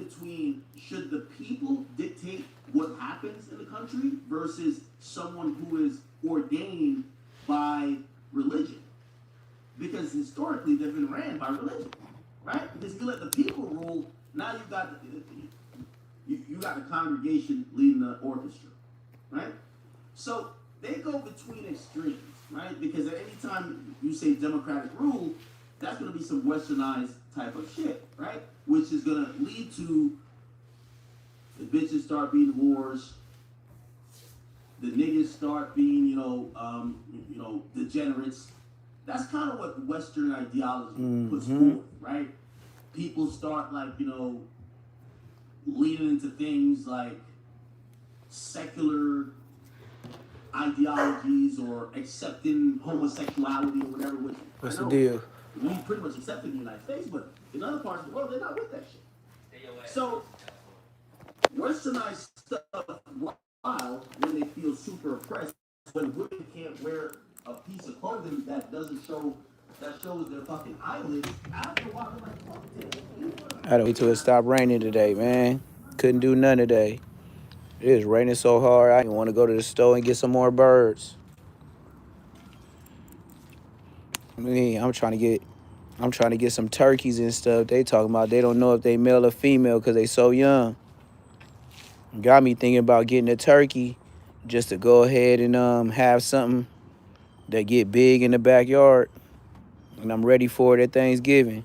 between should the people dictate what happens in the country versus someone who is ordained by religion. Because historically they've been ran by religion, right? Because you let the people rule, now you got the congregation leading the orchestra, right? So they go between extremes, right? Because at any time you say democratic rule, that's going to be some westernized type of shit, right? Which is going to lead to the bitches start being whores, the niggas start being, degenerates. That's kind of what Western ideology puts forth, right? People start leaning into things like secular ideologies or accepting homosexuality or whatever. Which What's the deal? We pretty much accept it in the United States, but in other parts of the world, they're not with that shit. So, westernized stuff, while when they feel super oppressed, when women can't wear a piece of clothing that shows their fucking eyelids, after a while, they're like, fuck this. I don't wait till it stopped raining today, man. Couldn't do none today. It is raining so hard, I didn't want to go to the store and get some more birds. I'm trying to get some turkeys and stuff. They talking about they don't know if they male or female because they so young. Got me thinking about getting a turkey just to go ahead and have something that get big in the backyard. And I'm ready for it at Thanksgiving.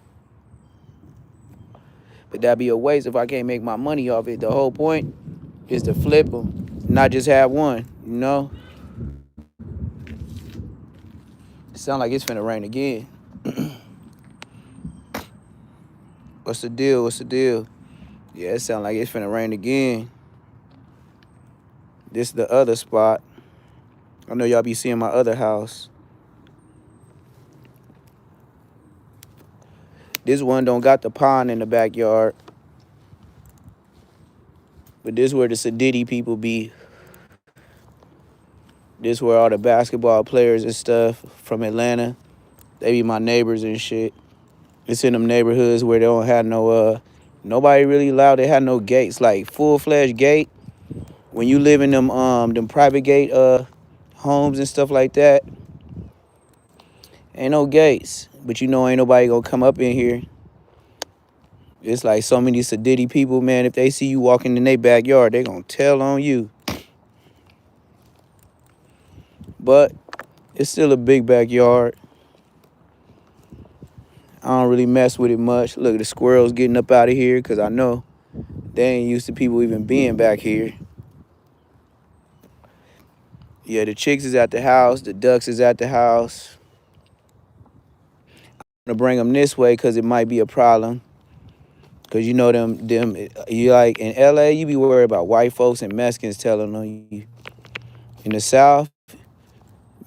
But that'd be a waste if I can't make my money off it. The whole point is to flip them, not just have one, you know? It sound like it's finna rain again. What's the deal? What's the deal? Yeah, it sound like it's finna rain again. This is the other spot. I know y'all be seeing my other house. This one don't got the pond in the backyard. But this where the Sadiddy people be. This where all the basketball players and stuff from Atlanta, they be my neighbors and shit. It's in them neighborhoods where they don't have nobody really allowed. They have no gates, like full-fledged gate. When you live in them private gate homes and stuff like that, ain't no gates. But ain't nobody gonna come up in here. It's like so many Sadiddy people, man. If they see you walking in their backyard, they gonna tell on you. But it's still a big backyard. I don't really mess with it much. Look, the squirrels getting up out of here because I know they ain't used to people even being back here. Yeah, the chicks is at the house. The ducks is at the house. I'm gonna bring them this way because it might be a problem. Because you like in LA, you be worried about white folks and Mexicans telling on you. In the South,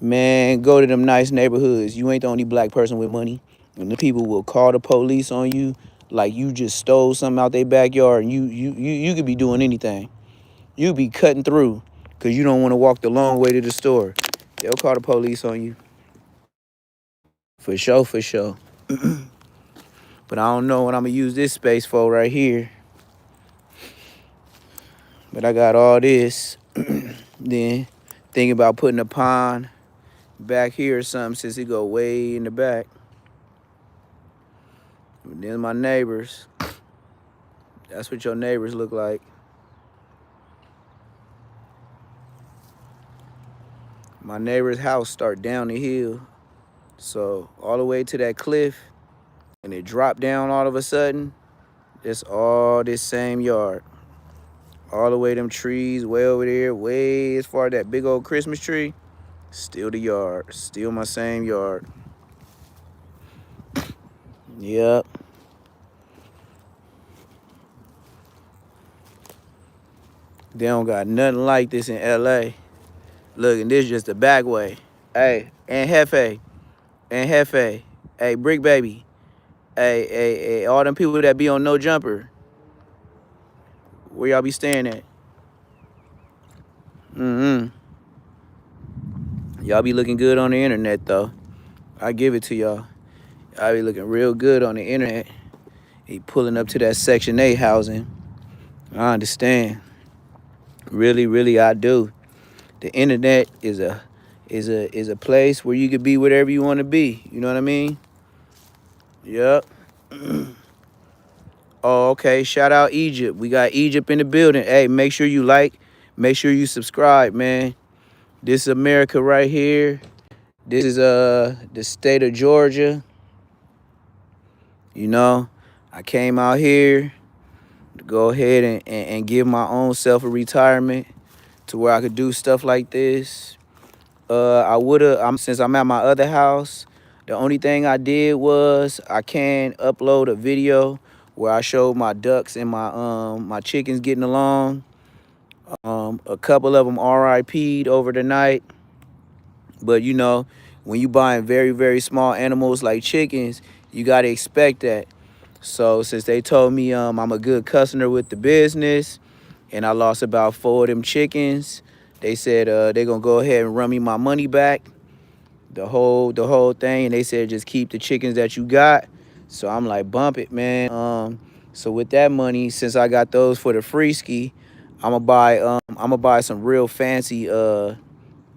man, go to them nice neighborhoods. You ain't the only black person with money. And the people will call the police on you like you just stole something out their backyard. And you could be doing anything. You be cutting through because you don't want to walk the long way to the store. They'll call the police on you. For sure, for sure. But I don't know what I'm going to use this space for right here. But I got all this. Then thinking about putting a pond back here or something since it go way in the back. And then my neighbors. That's what your neighbors look like. My neighbor's house start down the hill. So all the way to that cliff, and it dropped down all of a sudden, it's all this same yard. All the way them trees way over there, way as far as that big old Christmas tree, still the yard, still my same yard. Yep. They don't got nothing like this in LA. Look, and this just the back way. Hey, and Hefe, hey, Brick Baby, hey, all them people that be on No Jumper, where y'all be staying at? Y'all be looking good on the internet, though. I give it to y'all. Y'all be looking real good on the internet. He pulling up to that Section 8 housing. I understand. Really, really, I do. The internet is a place where you could be whatever you want to be. You know what I mean? Yep. Oh, okay. Shout out Egypt. We got Egypt in the building. Hey, make sure you like, make sure you subscribe, man. This is America right here. This is the state of Georgia. You know, I came out here to go ahead and give my own self a retirement to where I could do stuff like this. I woulda. I'm since I'm at my other house. The only thing I did was I can upload a video where I showed my ducks and my chickens getting along. A couple of them RIP'd over the night, but you know, when you buying very very small animals like chickens, you gotta expect that. So since they told me I'm a good customer with the business, and I lost about 4 of them chickens, they said they gonna go ahead and run me my money back, the whole thing, and they said just keep the chickens that you got. So I'm like, bump it, man. So with that money, since I got those for the free ski, I'm gonna buy some real fancy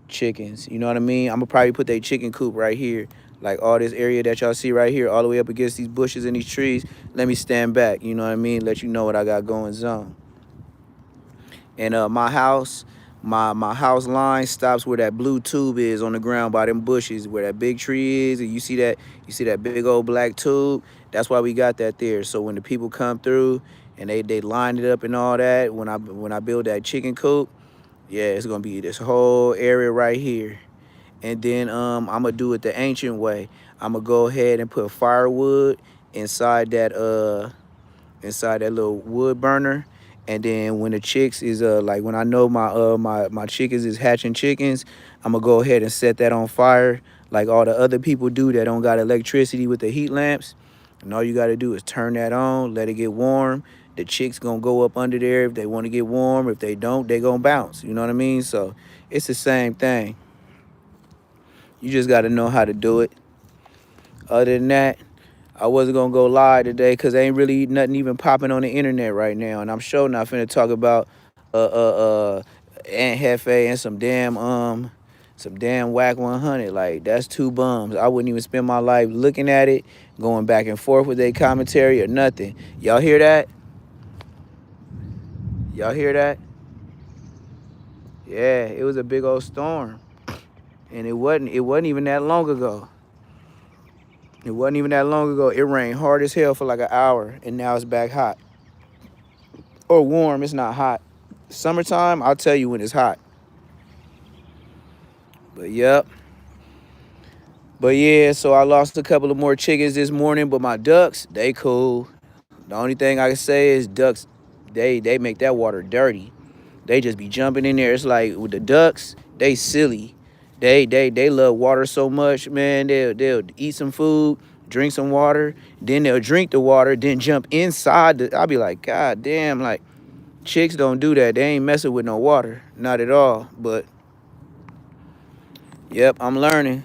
chickens. You know what I mean? I'm gonna probably put that chicken coop right here. Like all this area that y'all see right here, all the way up against these bushes and these trees. Let me stand back, you know what I mean? Let you know what I got going on. And my house, my house line stops where that blue tube is on the ground by them bushes, where that big tree is, and you see that big old black tube. That's why we got that there. So when the people come through and they line it up and all that, when I build that chicken coop, yeah, it's gonna be this whole area right here. And then I'm gonna do it the ancient way. I'm gonna go ahead and put firewood inside that little wood burner. And then when the chicks is like when I know my chickens is hatching chickens, I'm gonna go ahead and set that on fire like all the other people do that don't got electricity with the heat lamps. And all you gotta do is turn that on, let it get warm. The chicks gonna go up under there if they want to get warm. If they don't, they gonna bounce. You know what I mean? So it's the same thing. You just gotta know how to do it. Other than that, I wasn't gonna go live today because ain't really nothing even popping on the internet right now, and I'm sure not finna talk about Aunt Hefe and some damn whack 100. Like that's two bums. I wouldn't even spend my life looking at it, going back and forth with their commentary or nothing. Y'all hear that? Y'all hear that? Yeah, it was a big old storm, and it wasn't even that long ago. It wasn't even that long ago. It rained hard as hell for like an hour, and now it's back hot. Or warm, it's not hot. Summertime, I'll tell you when it's hot. But yep. But yeah, so I lost a couple of more chickens this morning, but my ducks, they cool. The only thing I can say is ducks, they make that water dirty. They just be jumping in there. It's like with the ducks, they silly. They love water so much, man. They'll eat some food, drink some water, then they'll drink the water, then jump inside the. I'll be like, God damn, like chicks don't do that. They ain't messing with no water, not at all. But yep, I'm learning.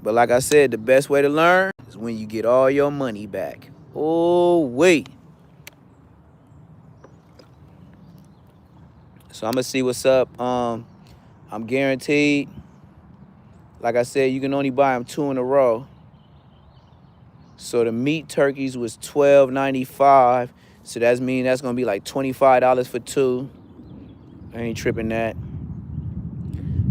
But like I said, the best way to learn is when you get all your money back. Oh wait. So I'm gonna see what's up. I'm guaranteed. Like I said, you can only buy them two in a row. So the meat turkeys was $12.95. So that's gonna be like $25 for two. I ain't tripping that.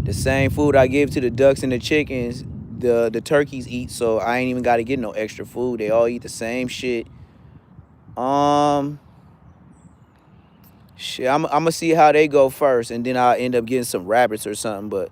The same food I give to the ducks and the chickens, the turkeys eat. So I ain't even gotta get no extra food. They all eat the same shit. Um, shit, I'm gonna see how they go first, and then I'll end up getting some rabbits or something. But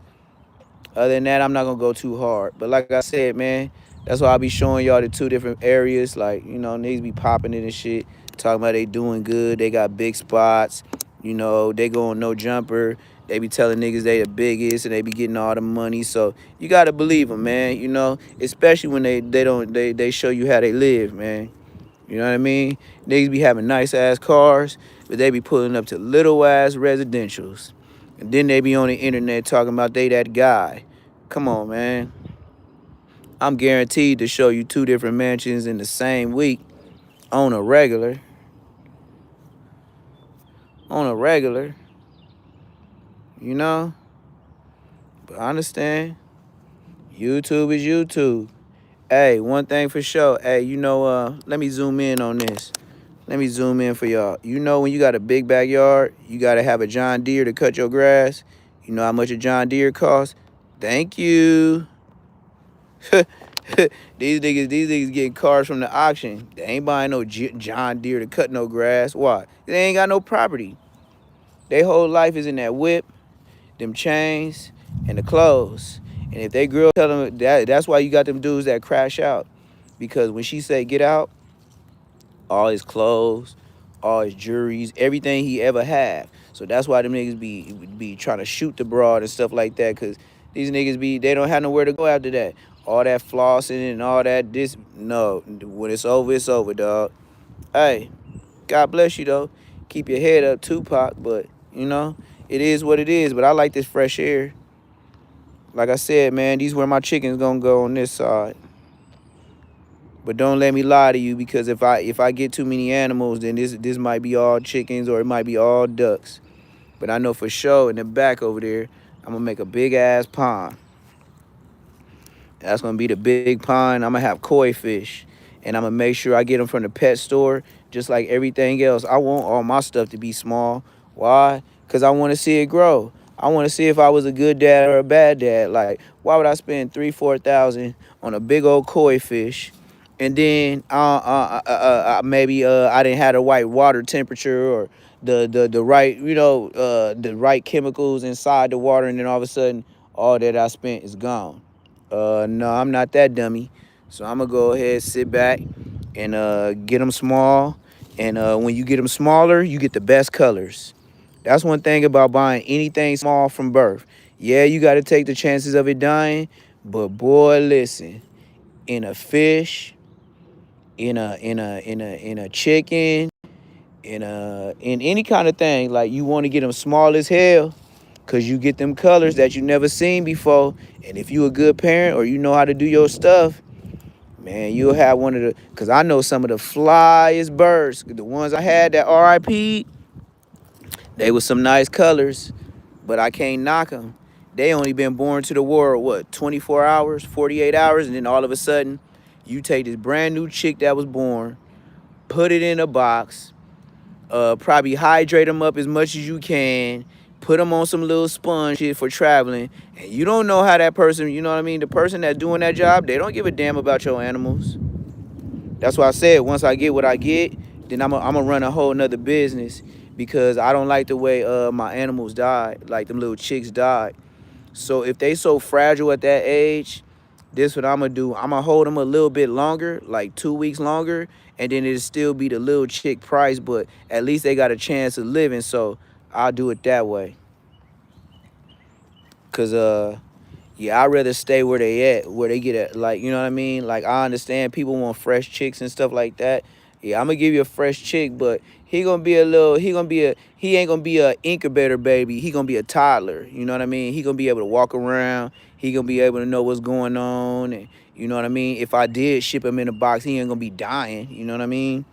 other than that, I'm not gonna go too hard. But like I said, man, that's why I'll be showing y'all the two different areas. Like, niggas be popping it and shit, talking about they doing good. They got big spots. They going no jumper. They be telling niggas they the biggest and they be getting all the money. So you gotta believe them, man. Especially when they show you how they live, man. You know what I mean? Niggas be having nice ass cars, but they be pulling up to little ass residentials. And then they be on the internet talking about they that guy. Come on, man. I'm guaranteed to show you two different mansions in the same week on a regular. on a regular, you know. But I understand. YouTube is YouTube. Hey, one thing for sure. Hey, let me zoom in on this. Let me zoom in for y'all. You know, when you got a big backyard, you gotta have a John Deere to cut your grass. You know how much a John Deere costs? Thank you. these niggas getting cars from the auction. They ain't buying no John Deere to cut no grass. Why? They ain't got no property. Their whole life is in that whip, them chains, and the clothes. And if they girl tell them that's why you got them dudes that crash out. Because when she say get out, all his clothes, all his jewelries, everything he ever had. So that's why them niggas be trying to shoot the broad and stuff like that. Cause these niggas they don't have nowhere to go after that. All that flossing and all that no. When it's over, dog. Hey, God bless you though. Keep your head up, Tupac. But it is what it is. But I like this fresh air. Like I said, man, these where my chickens gonna go on this side. But don't let me lie to you, because if I get too many animals, then this might be all chickens or it might be all ducks. But I know for sure in the back over there, I'm gonna make a big ass pond. That's gonna be the big pond. I'm gonna have koi fish, and I'm gonna make sure I get them from the pet store, just like everything else. I want all my stuff to be small. Why? Because I want to see it grow. I want to see if I was a good dad or a bad dad. Like, why would I spend 3-4 thousand on a big old koi fish, and then maybe I didn't have the right water temperature or the right the right chemicals inside the water, and then all of a sudden all that I spent is gone. No, I'm not that dummy. So I'm gonna go ahead, sit back, and get them small. And when you get them smaller, you get the best colors. That's one thing about buying anything small from birth. Yeah, you got to take the chances of it dying, but boy, listen, in a fish, in a chicken, in any kind of thing, like you want to get them small as hell, cause you get them colors that you never seen before. And if you a good parent or you know how to do your stuff, man, you'll have one of the. Cause I know some of the flyest birds, the ones I had that RIP, they was some nice colors, but I can't knock them. They only been born to the world, what, 24 hours, 48 hours, and then all of a sudden, you take this brand new chick that was born, put it in a box, probably hydrate them up as much as you can, put them on some little sponge shit for traveling, and you don't know how that person, you know what I mean? The person that's doing that job, they don't give a damn about your animals. That's why I said once I get what I get, then I'm gonna run a whole nother business, because I don't like the way my animals died, like them little chicks died. So if they so fragile at that age, this what I'm gonna do. I'm gonna hold them a little bit longer, like 2 weeks longer, and then it'll still be the little chick price, but at least they got a chance of living. So I'll do it that way. Cause yeah, I'd rather stay where they at, where they get at, like, you know what I mean? Like, I understand people want fresh chicks and stuff like that. Yeah, I'm gonna give you a fresh chick, but he ain't gonna be a incubator baby. He gonna be a toddler. You know what I mean? He gonna be able to walk around. He gonna be able to know what's going on, and you know what I mean? If I did ship him in a box, he ain't gonna be dying. You know what I mean?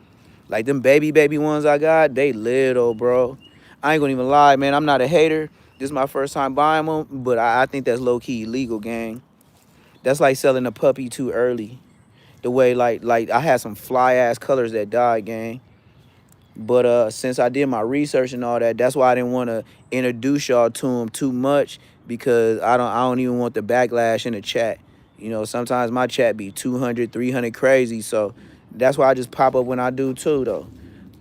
Like them baby ones I got, they little, bro. I ain't gonna even lie, man. I'm not a hater. This is my first time buying them, but I think that's low-key illegal, gang. That's like selling a puppy too early. The way, like I had some fly-ass colors that died, gang. But since I did my research and all that, that's why I didn't want to introduce y'all to them too much, because I don't even want the backlash in the chat. You know, sometimes my chat be 200, 300 crazy, so that's why I just pop up when I do too, though.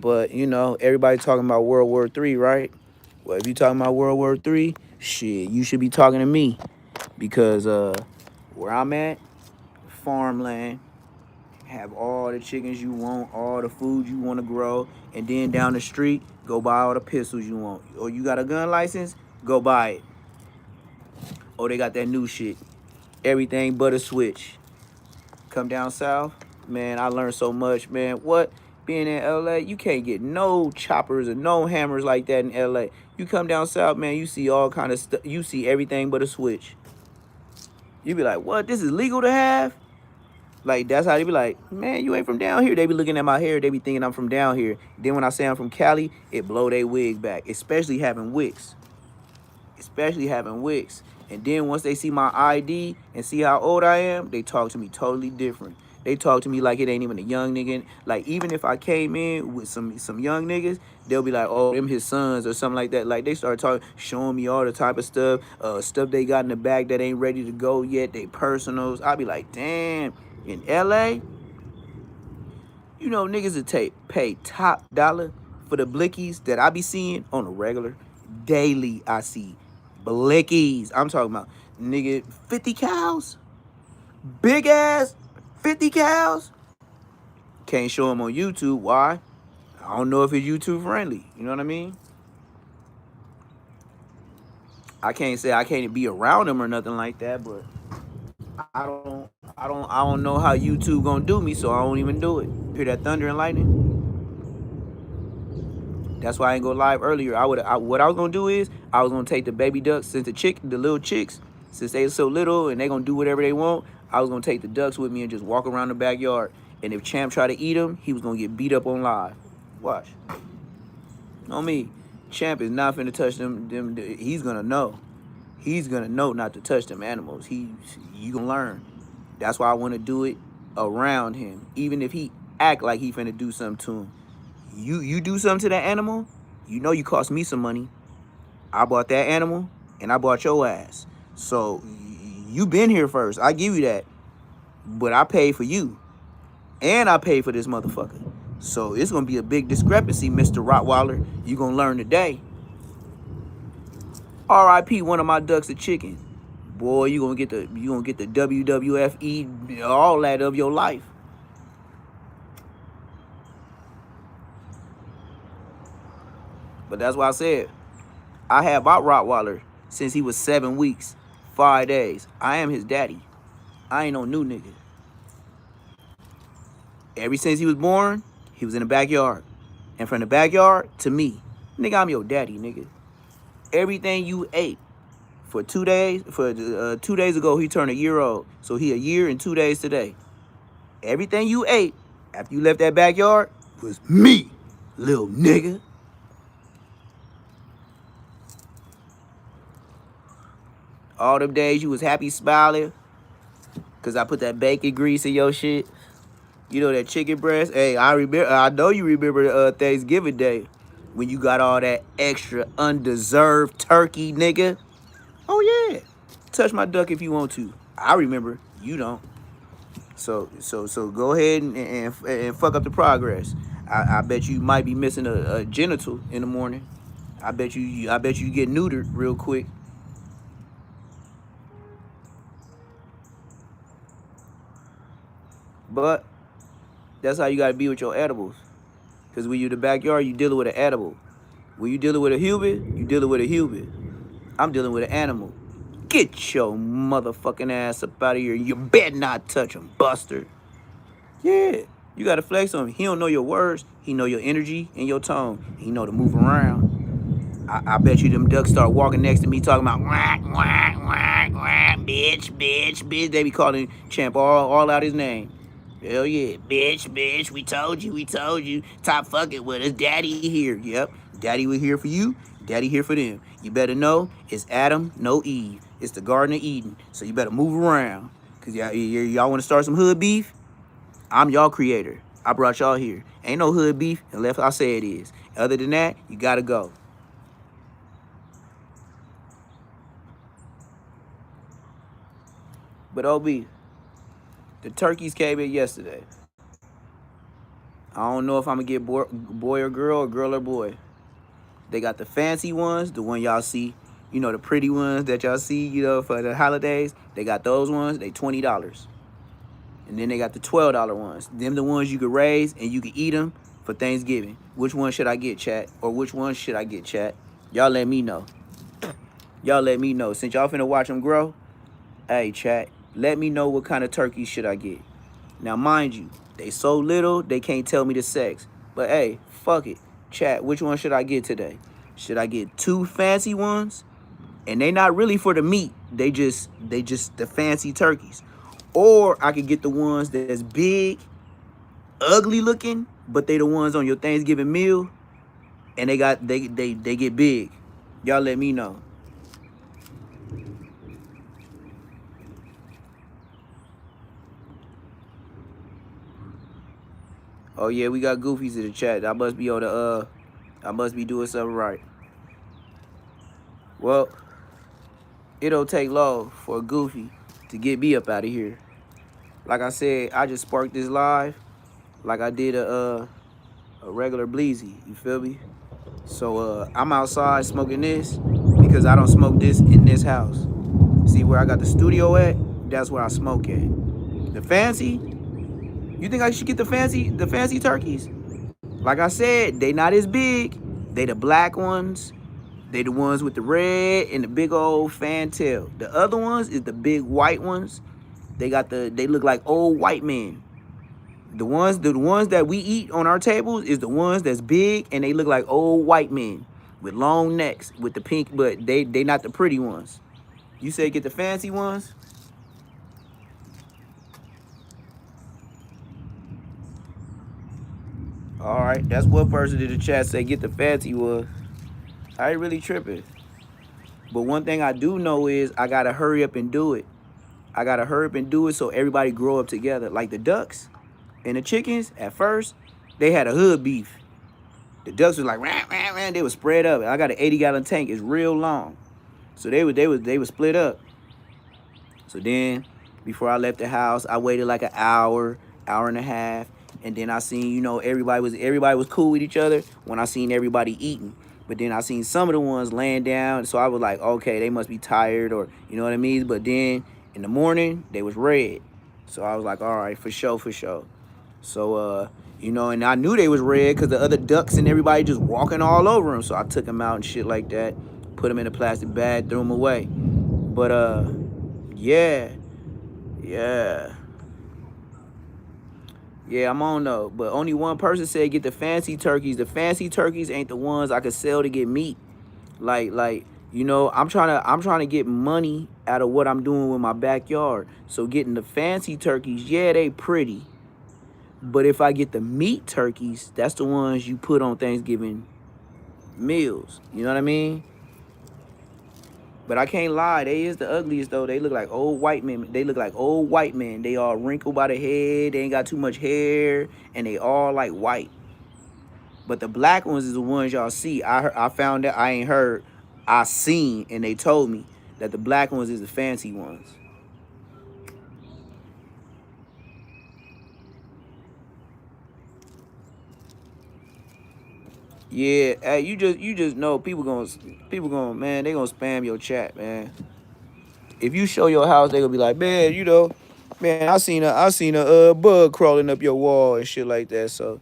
But, everybody talking about World War III, right? Well, if you talking about World War III, shit, you should be talking to me, because where I'm at, farmland, have all the chickens you want, all the food you want to grow, and then down the street, go buy all the pistols you want. Or you got a gun license, go buy it. Or they got that new shit, everything but a switch. Come down south, man, I learned so much, man. What? Being in LA, you can't get no choppers or no hammers like that in LA. You come down south, man, you see all kind of stuff. You see everything but a switch. You be like, what? This is legal to have? Like, that's how they be like, man, you ain't from down here. They be looking at my hair. They be thinking I'm from down here. Then when I say I'm from Cali, it blow their wig back, especially having wicks. Especially having wicks. And then once they see my ID and see how old I am, they talk to me totally different. They talk to me like it ain't even a young nigga. Like, even if I came in with some young niggas, they'll be like, oh, them his sons or something like that. Like, they start talking, showing me all the type of stuff, stuff they got in the bag that ain't ready to go yet, they personals. I'll be like, damn, in LA, you know, niggas would pay top dollar for the blickies that I be seeing on a regular. Daily, I see blickies. I'm talking about, nigga, 50 cows? Big ass 50 cows? Can't show them on YouTube. Why? I don't know if it's YouTube friendly. You know what I mean? I can't say I can't be around them or nothing like that, but I don't know how YouTube gonna do me, so I don't even do it. Hear that thunder and lightning? That's why I ain't go live earlier. What I was gonna do is I was gonna take the baby ducks, since the little chicks, since they so little and they gonna do whatever they want. I was gonna take the ducks with me and just walk around the backyard. And if Champ tried to eat them, he was gonna get beat up on live. Watch. On me, Champ is not finna touch them. He's gonna know. He's gonna know not to touch them animals. You gonna learn. That's why I want to do it around him, even if he act like he finna do something to him. You do something to that animal, you know you cost me some money. I bought that animal and I bought your ass. So you been here first. I give you that. But I paid for you. And I paid for this motherfucker. So it's gonna be a big discrepancy, Mr. Rottweiler. You gonna learn today. R.I.P. one of my ducks a chicken. Boy, you gonna get the WWFE, all that of your life. But that's why I said I had my Rottweiler since he was 7 weeks, 5 days. I am his daddy. I ain't no new nigga. Ever since he was born, he was in the backyard. And from the backyard to me, nigga, I'm your daddy, nigga. Everything you ate for 2 days, 2 days ago, he turned a year old. So he a year and 2 days today. Everything you ate after you left that backyard was me, little nigga. All them days you was happy smiling because I put that bacon grease in your shit. You know, that chicken breast. Hey, I know you remember Thanksgiving Day when you got all that extra undeserved turkey, nigga. Oh, yeah. Touch my duck if you want to. I remember. You don't. So go ahead and fuck up the progress. I bet you might be missing a genital in the morning. I bet you get neutered real quick. But that's how you gotta be with your edibles. Cause when you in the backyard, you dealing with an edible. When you dealing with a human, you dealing with a human. I'm dealing with an animal. Get your motherfucking ass up out of here. You better not touch him, Buster. Yeah, you gotta flex on him. He don't know your words. He know your energy and your tone. He know to move around. I bet you them ducks start walking next to me talking about whack, whack, whack, whack, bitch, bitch, bitch. They be calling Champ all out his name. Hell yeah, bitch, we told you. Stop fucking with us. Daddy here. Yep, daddy was here for you. Daddy here for them. You better know it's Adam, no Eve. It's the Garden of Eden. So you better move around. Cause y'all want to start some hood beef? I'm y'all creator. I brought y'all here. Ain't no hood beef unless I say it is. Other than that, you gotta go. But OB, the turkeys came in yesterday. I don't know if I'm gonna get boy or girl or boy. They got the fancy ones, the one y'all see, you know, the pretty ones that y'all see, you know, for the holidays. They got those ones, they $20. And then they got the $12 ones. Them the ones you could raise and you could eat them for Thanksgiving. Which one should I get, chat? Or which one should I get, chat? Y'all let me know. Y'all let me know. Since y'all finna watch them grow, hey, chat, let me know what kind of turkey should I get. Now, mind you, they so little, they can't tell me the sex. But hey, fuck it. Chat, which one should I get today? Should I get 2 fancy ones? And they not really for the meat. They just the fancy turkeys. Or I could get the ones that's big, ugly looking, but they the ones on your Thanksgiving meal, and they get big. Y'all let me know. Oh yeah, we got goofies in the chat. I must be on the I must be doing something right. Well, it don't take long for a goofy to get me up out of here. Like I said, I just sparked this live like I did a regular bleezy. You feel me? So I'm outside smoking this because I don't smoke this in this house. See where I got the studio at? That's where I smoke at. The fancy? You think I should get the fancy turkeys? Like I said, they not as big. They the black ones. They the ones with the red and the big old fantail. The other ones is the big white ones. They look like old white men. The ones that we eat on our tables is the ones that's big and they look like old white men with long necks with the pink, but they not the pretty ones. You say get the fancy ones? All right, that's one person in the chat say get the fancy ones. I ain't really tripping. But one thing I do know is I gotta hurry up and do it. I gotta hurry up and do it so everybody grow up together. Like the ducks and the chickens, at first, they had a hood beef. The ducks was like, rah, rah, rah, they was spread up. I got an 80-gallon tank, it's real long. So they would split up. So then before I left the house, I waited like an hour, hour and a half, and then I seen, everybody was cool with each other when I seen everybody eating. But then I seen some of the ones laying down, so I was like, okay, they must be tired, or you know what I mean? But then in the morning, they was red. So I was like, all right, for sure, for sure. So and I knew they was red because the other ducks and everybody just walking all over them. So I took them out and shit like that, put them in a plastic bag, threw them away. But yeah, yeah. Yeah, I'm on though. But only one person said get the fancy turkeys. The fancy turkeys ain't the ones I could sell to get meat. I'm trying to get money out of what I'm doing with my backyard. So getting the fancy turkeys, yeah, they pretty. But if I get the meat turkeys, that's the ones you put on Thanksgiving meals. You know what I mean? But I can't lie, they is the ugliest though. They look like old white men. They look like old white men. They all wrinkled by the head. They ain't got too much hair, and they all like white. But the black ones is the ones y'all see. I found that I ain't heard. I seen, and they told me that the black ones is the fancy ones. Yeah, hey, you just know people gonna man, they gonna spam your chat, man. If you show your house, they gonna be like, man, man, I seen a bug crawling up your wall and shit like that. So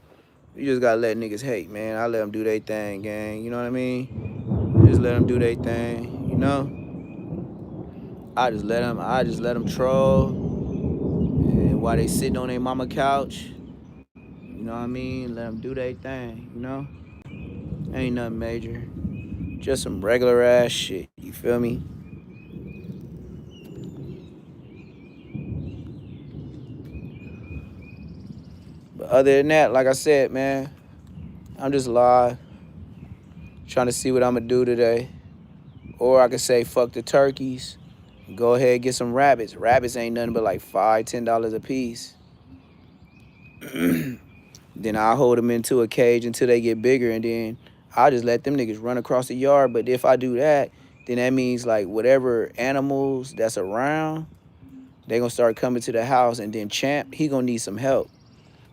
you just gotta let niggas hate, man. I let them do their thing, gang. You know what I mean? Just let them do their thing. You know? I just let them troll, and while they sitting on their mama couch. You know what I mean? Let them do their thing. You know? Ain't nothing major. Just some regular ass shit. You feel me? But other than that, like I said, man, I'm just live trying to see what I'm gonna do today. Or I could say fuck the turkeys. Go ahead and get some rabbits. Rabbits ain't nothing but like $5, $10 a piece. Then I'll hold them into a cage until they get bigger, and then I'll just let them niggas run across the yard. But if I do that, then that means like whatever animals that's around, they gonna start coming to the house, and then Champ, he gonna need some help.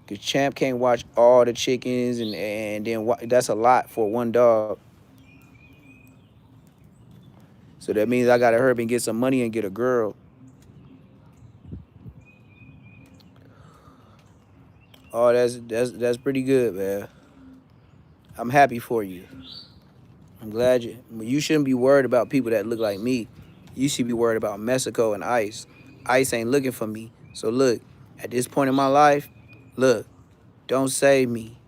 Cause Champ can't watch all the chickens, and then that's a lot for one dog. So that means I gotta hurry up and get some money and get a girl. Oh, that's pretty good, man. I'm happy for you. I'm glad you shouldn't be worried about people that look like me. You should be worried about Mexico and Ice. Ice ain't looking for me. So look, at this point in my life, look, don't save me.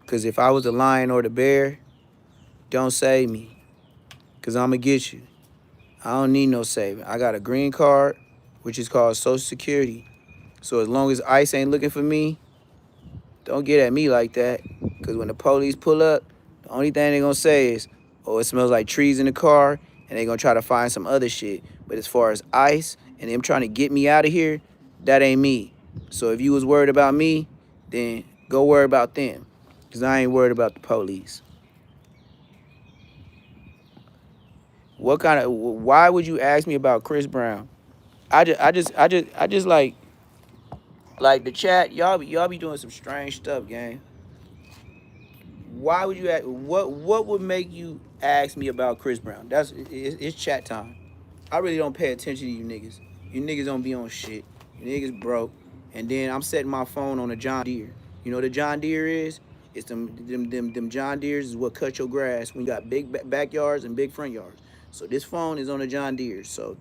Cause if I was the lion or the bear, don't save me. Cause I'ma get you. I don't need no saving. I got a green card which is called Social Security. So as long as ICE ain't looking for me, don't get at me like that. Because when the police pull up, the only thing they gonna say is, oh, it smells like trees in the car, and they gonna try to find some other shit. But as far as ICE and them trying to get me out of here, that ain't me. So if you was worried about me, then go worry about them. Because I ain't worried about the police. Why would you ask me about Chris Brown? I just like the chat, y'all be doing some strange stuff, gang. Why would you ask? What would make you ask me about Chris Brown? It's chat time. I really don't pay attention to you niggas. You niggas don't be on shit. You niggas broke. And then I'm setting my phone on a John Deere. You know what a John Deere is? It's them John Deeres is what cut your grass when you got big backyards and big front yards. So this phone is on a John Deere. So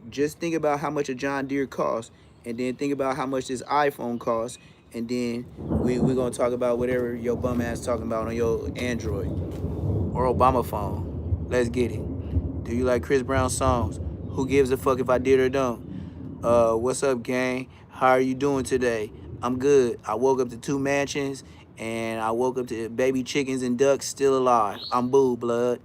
just think about how much a John Deere costs, and then think about how much this iPhone costs, and then we're gonna talk about whatever your bum ass talking about on your Android or Obama phone. Let's get it. Do you like Chris Brown songs? Who gives a fuck if I did or don't? What's up, gang? How are you doing today? I'm good. I woke up to 2 mansions, and I woke up to baby chickens and ducks still alive. I'm boo, blood.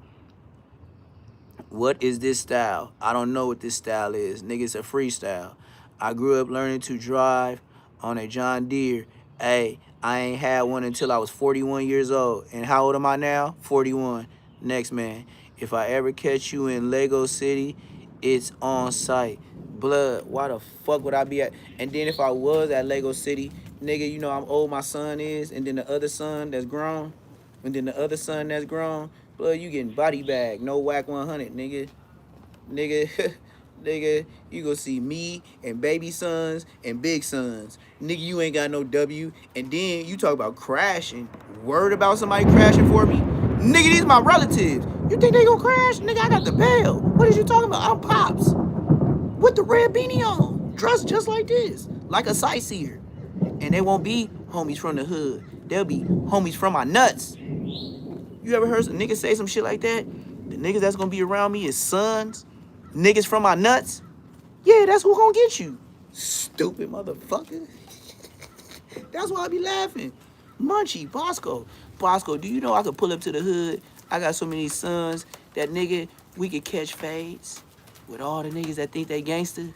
What is this style? I don't know what this style is. Nigga, it's a freestyle. I grew up learning to drive on a John Deere. Hey, I ain't had one until I was 41 years old. And how old am I now? 41. Next man. If I ever catch you in Lego City, it's on site. Blood, why the fuck would I be at? And then if I was at Lego City, nigga, you know how old my son is, and then the other son that's grown, blood, you getting body bag, no whack 100, nigga. Nigga, nigga, you gonna see me and baby sons and big sons. Nigga, you ain't got no W. And then you talk about crashing. Word about somebody crashing for me? Nigga, these my relatives. You think they gonna crash? Nigga, I got the bail. What is you talking about? I'm Pops. With the red beanie on. Dressed just like this. Like a sightseer. And they won't be homies from the hood. They'll be homies from my nuts. You ever heard some niggas say some shit like that? The niggas that's gonna be around me is sons, niggas from my nuts. Yeah, that's who gonna get you. Stupid motherfucker. That's why I be laughing. Munchie, Bosco, do you know I could pull up to the hood? I got so many sons that nigga, we could catch fades with all the niggas that think they gangster.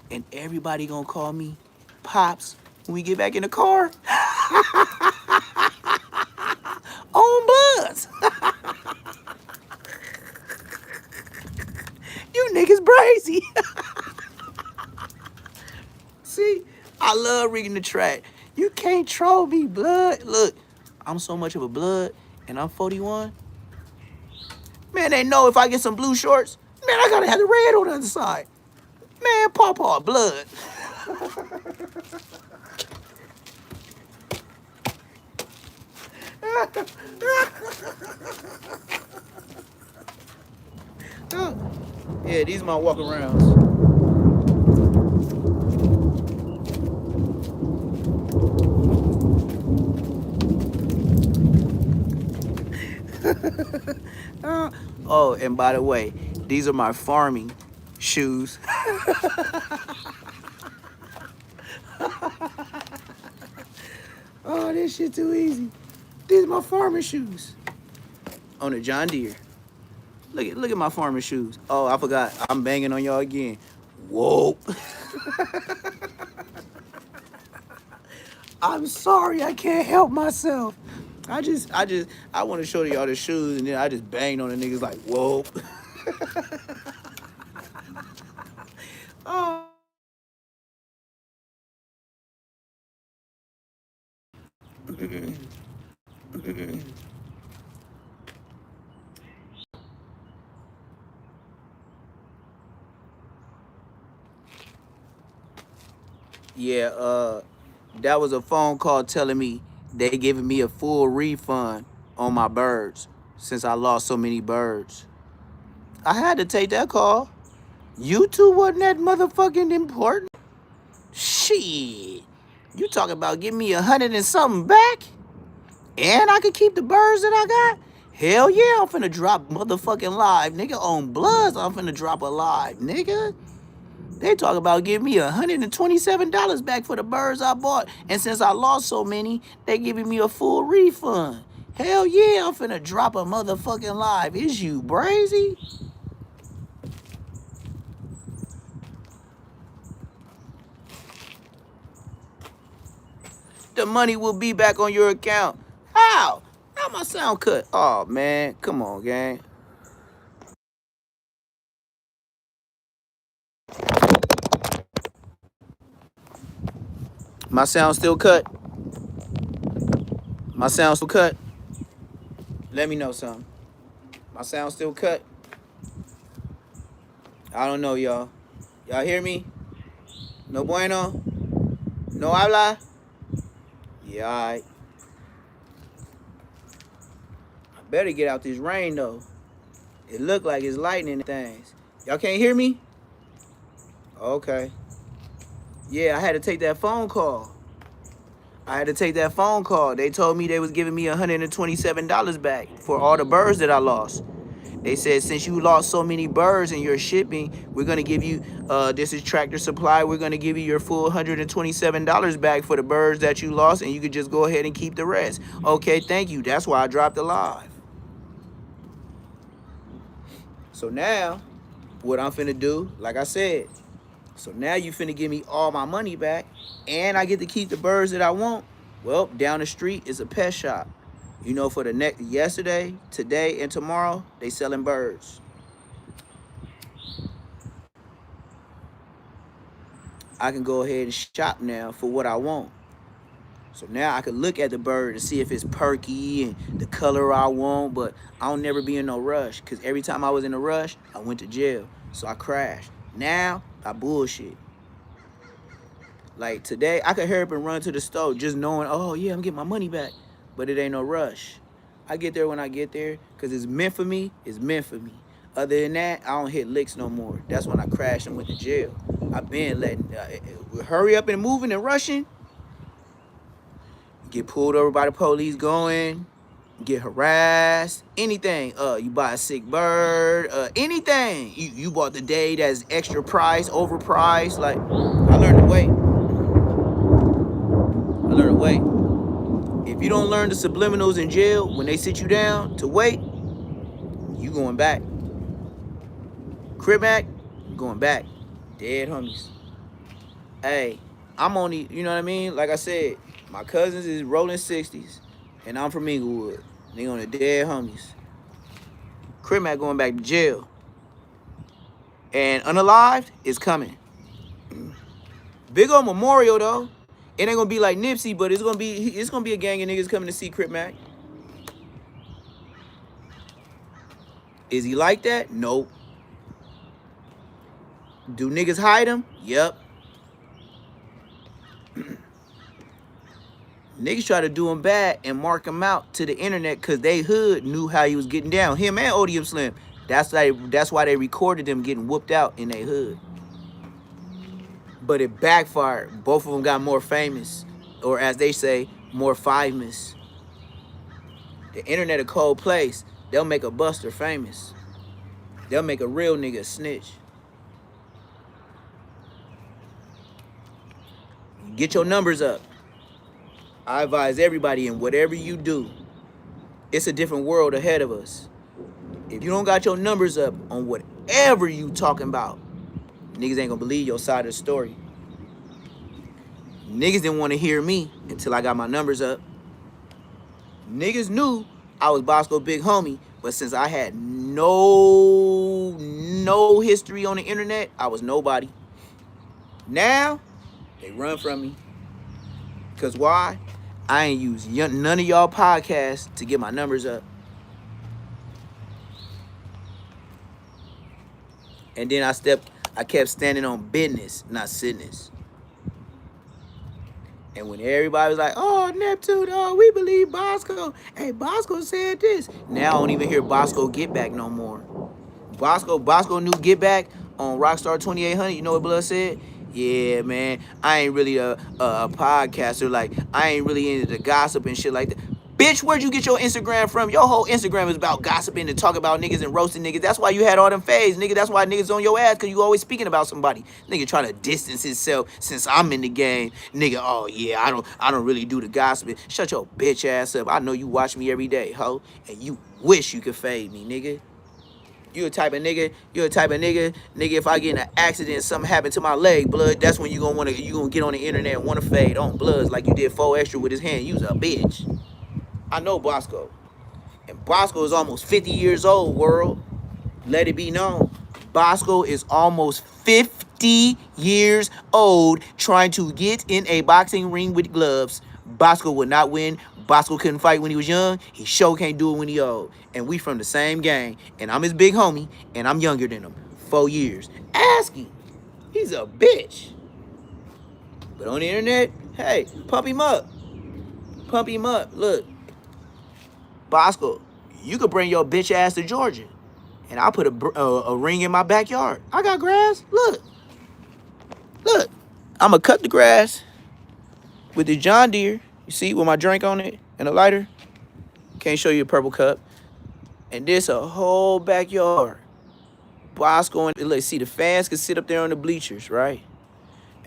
And everybody gonna call me Pops when we get back in the car. On bloods. You niggas crazy. See, I love reading the track. You can't troll me, blood. Look, I'm so much of a blood, and I'm 41. Man, they know if I get some blue shorts, man, I gotta have the red on the other side. Man, Pawpaw, blood. Yeah, these are my walk arounds. Oh, and by the way, these are my farming shoes. Oh, this shit too easy. These are my farming shoes. On a John Deere. Look at my farming shoes. Oh, I forgot. I'm banging on y'all again. Whoa. I'm sorry, I can't help myself. I want to show y'all the shoes, and then I just banged on the niggas like, whoa. Oh. Yeah, that was a phone call telling me they giving me a full refund on my birds since I lost so many birds. I had to take that call. YouTube wasn't that motherfucking important. Shit. You talking about giving me 100 and something back? And I could keep the birds that I got? Hell yeah, I'm finna drop motherfucking live. Nigga, on Bloods, I'm finna drop a live, nigga. They talk about giving me $127 back for the birds I bought. And since I lost so many, they giving me a full refund. Hell yeah, I'm finna drop a motherfucking live. Is you crazy? The money will be back on your account. How? How my sound cut? Oh man, come on, gang. My sound still cut. My sound still cut. Let me know something. My sound still cut. I don't know, y'all. Y'all hear me? No bueno? No habla? Yeah, alright. I better get out this rain though. It look like it's lightning and things. Y'all can't hear me? Okay. Yeah, I had to take that phone call. They told me they was giving me $127 back for all the birds that I lost. They said, since you lost so many birds in your shipping, we're going to give you, this is Tractor Supply, we're going to give you your full $127 back for the birds that you lost, and you could just go ahead and keep the rest. Okay, thank you. That's why I dropped the live. So now, what I'm finna do, like I said, so now you finna give me all my money back, and I get to keep the birds that I want. Well, down the street is a pet shop. You know, for the next yesterday, today, and tomorrow, they selling birds. I can go ahead and shop now for what I want. So now I can look at the bird to see if it's perky and the color I want, but I don't never be in no rush, because every time I was in a rush, I went to jail. So I crashed. Now, I bullshit. Like today, I could hurry up and run to the store just knowing, oh yeah, I'm getting my money back. But it ain't no rush. I get there when I get there, because it's meant for me, it's meant for me. Other than that, I don't hit licks no more. That's when I crashed and went to jail. I've been letting, hurry up and moving and rushing. Get pulled over by the police going, get harassed, anything. You buy a sick bird, anything. You bought the day that's extra price, overpriced. Like, I learned to wait. If you don't learn the subliminals in jail, when they sit you down to wait, you going back. Crib Mac, going back. Dead homies. Hey, I'm only, you know what I mean? Like I said, my cousins is rolling 60s, and I'm from Inglewood. They on the dead homies. Crib Mac going back to jail. And Unalived is coming. Big old memorial though. It ain't gonna be like Nipsey, but it's gonna be a gang of niggas coming to see Crip Mac. Is he like that? Nope. Do niggas hide him? Yep. Niggas try to do him bad and mark him out to the internet because they hood knew how he was getting down. Him and Odium Slim. That's why they recorded them getting whooped out in their hood. But it backfired. Both of them got more famous. Or as they say, more famous. The internet a cold place. They'll make a buster famous. They'll make a real nigga snitch. Get your numbers up. I advise everybody in whatever you do, it's a different world ahead of us. If you don't got your numbers up on whatever you talking about, niggas ain't gonna believe your side of the story. Niggas didn't want to hear me until I got my numbers up. Niggas knew I was Bosco Big Homie, but since I had no history on the internet, I was nobody. Now, they run from me. Because why? I ain't use none of y'all podcasts to get my numbers up. And then I kept standing on business, not sickness. And when everybody was like, oh, Neptune, oh, we believe Bosco. Hey, Bosco said this. Now I don't even hear Bosco Get Back no more. Bosco knew Get Back on Rockstar 2800. You know what Blood said? Yeah, man, I ain't really a podcaster. Like, I ain't really into the gossip and shit like that. Bitch, where'd you get your Instagram from? Your whole Instagram is about gossiping and talking about niggas and roasting niggas. That's why you had all them fades, nigga. That's why niggas on your ass, because you always speaking about somebody. Nigga trying to distance himself since I'm in the game. Nigga, oh yeah, I don't really do the gossiping. Shut your bitch ass up. I know you watch me every day, ho. And you wish you could fade me, nigga. You a type of nigga, nigga, if I get in an accident, something happened to my leg, blood, that's when you gonna get on the internet and wanna fade on bloods like you did 4 extra with his hand. You's a bitch. I know Bosco. And Bosco is almost 50 years old, world. Let it be known. Bosco is almost 50 years old trying to get in a boxing ring with gloves. Bosco would not win. Bosco couldn't fight when he was young. He sure can't do it when he old. And we from the same gang. And I'm his big homie. And I'm younger than him. 4 years. Ask him. He's a bitch. But on the internet, hey, pump him up. Pump him up. Look. Bosco, you could bring your bitch ass to Georgia. And I'll put a ring in my backyard. I got grass. Look. Look. I'm going to cut the grass with the John Deere. You see, with my drink on it and a lighter. Can't show you a purple cup. And this a whole backyard. Bosco, and let's see, the fans could sit up there on the bleachers, right?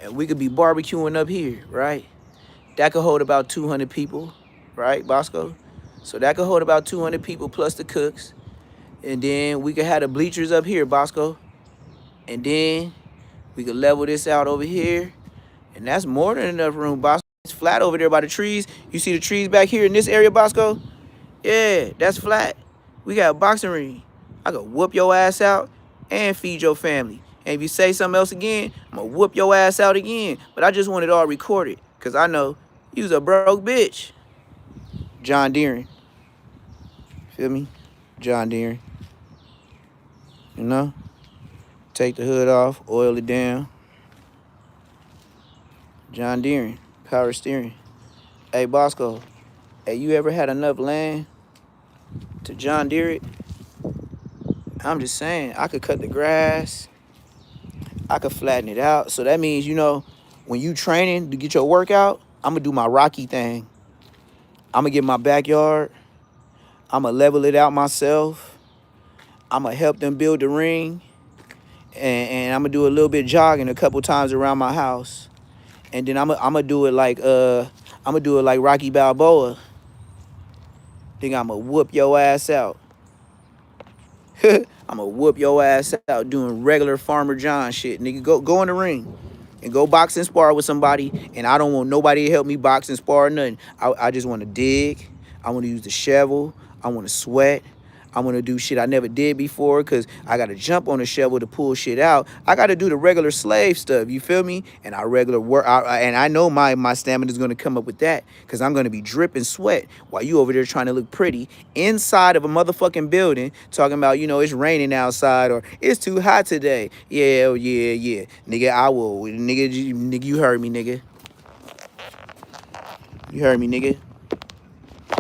And we could be barbecuing up here, right? That could hold about 200 people, right, Bosco? So that could hold about 200 people plus the cooks. And then we could have the bleachers up here, Bosco. And then we could level this out over here. And that's more than enough room, Bosco. It's flat over there by the trees. You see the trees back here in this area, Bosco? Yeah, that's flat. We got a boxing ring. I could whoop your ass out and feed your family. And if you say something else again, I'm going to whoop your ass out again. But I just want it all recorded because I know you's a broke bitch. John Deere. Feel me? John Deere. You know? Take the hood off, oil it down. John Deere. Power steering. Hey, Bosco. Hey, you ever had enough land to John Deere it? I'm just saying, I could cut the grass. I could flatten it out. So that means, you know, when you training to get your workout, I'm going to do my Rocky thing. I'm going to get my backyard. I'm going to level it out myself. I'm going to help them build the ring. And I'm going to do a little bit jogging a couple times around my house. And then I'm gonna do it like Rocky Balboa. Think I'm gonna whoop your ass out. I'm gonna whoop your ass out doing regular Farmer John shit. Nigga, go in the ring and go box and spar with somebody. And I don't want nobody to help me box and spar or nothing. I just want to dig. I want to use the shovel. I want to sweat. I want to do shit I never did before because I got to jump on the shovel to pull shit out. I got to do the regular slave stuff, you feel me? And I regular work, and I know my stamina is going to come up with that because I'm going to be dripping sweat while you over there trying to look pretty inside of a motherfucking building talking about, you know, it's raining outside or it's too hot today. Yeah, yeah. Nigga, I will. Nigga, you heard me, nigga. You heard me, nigga.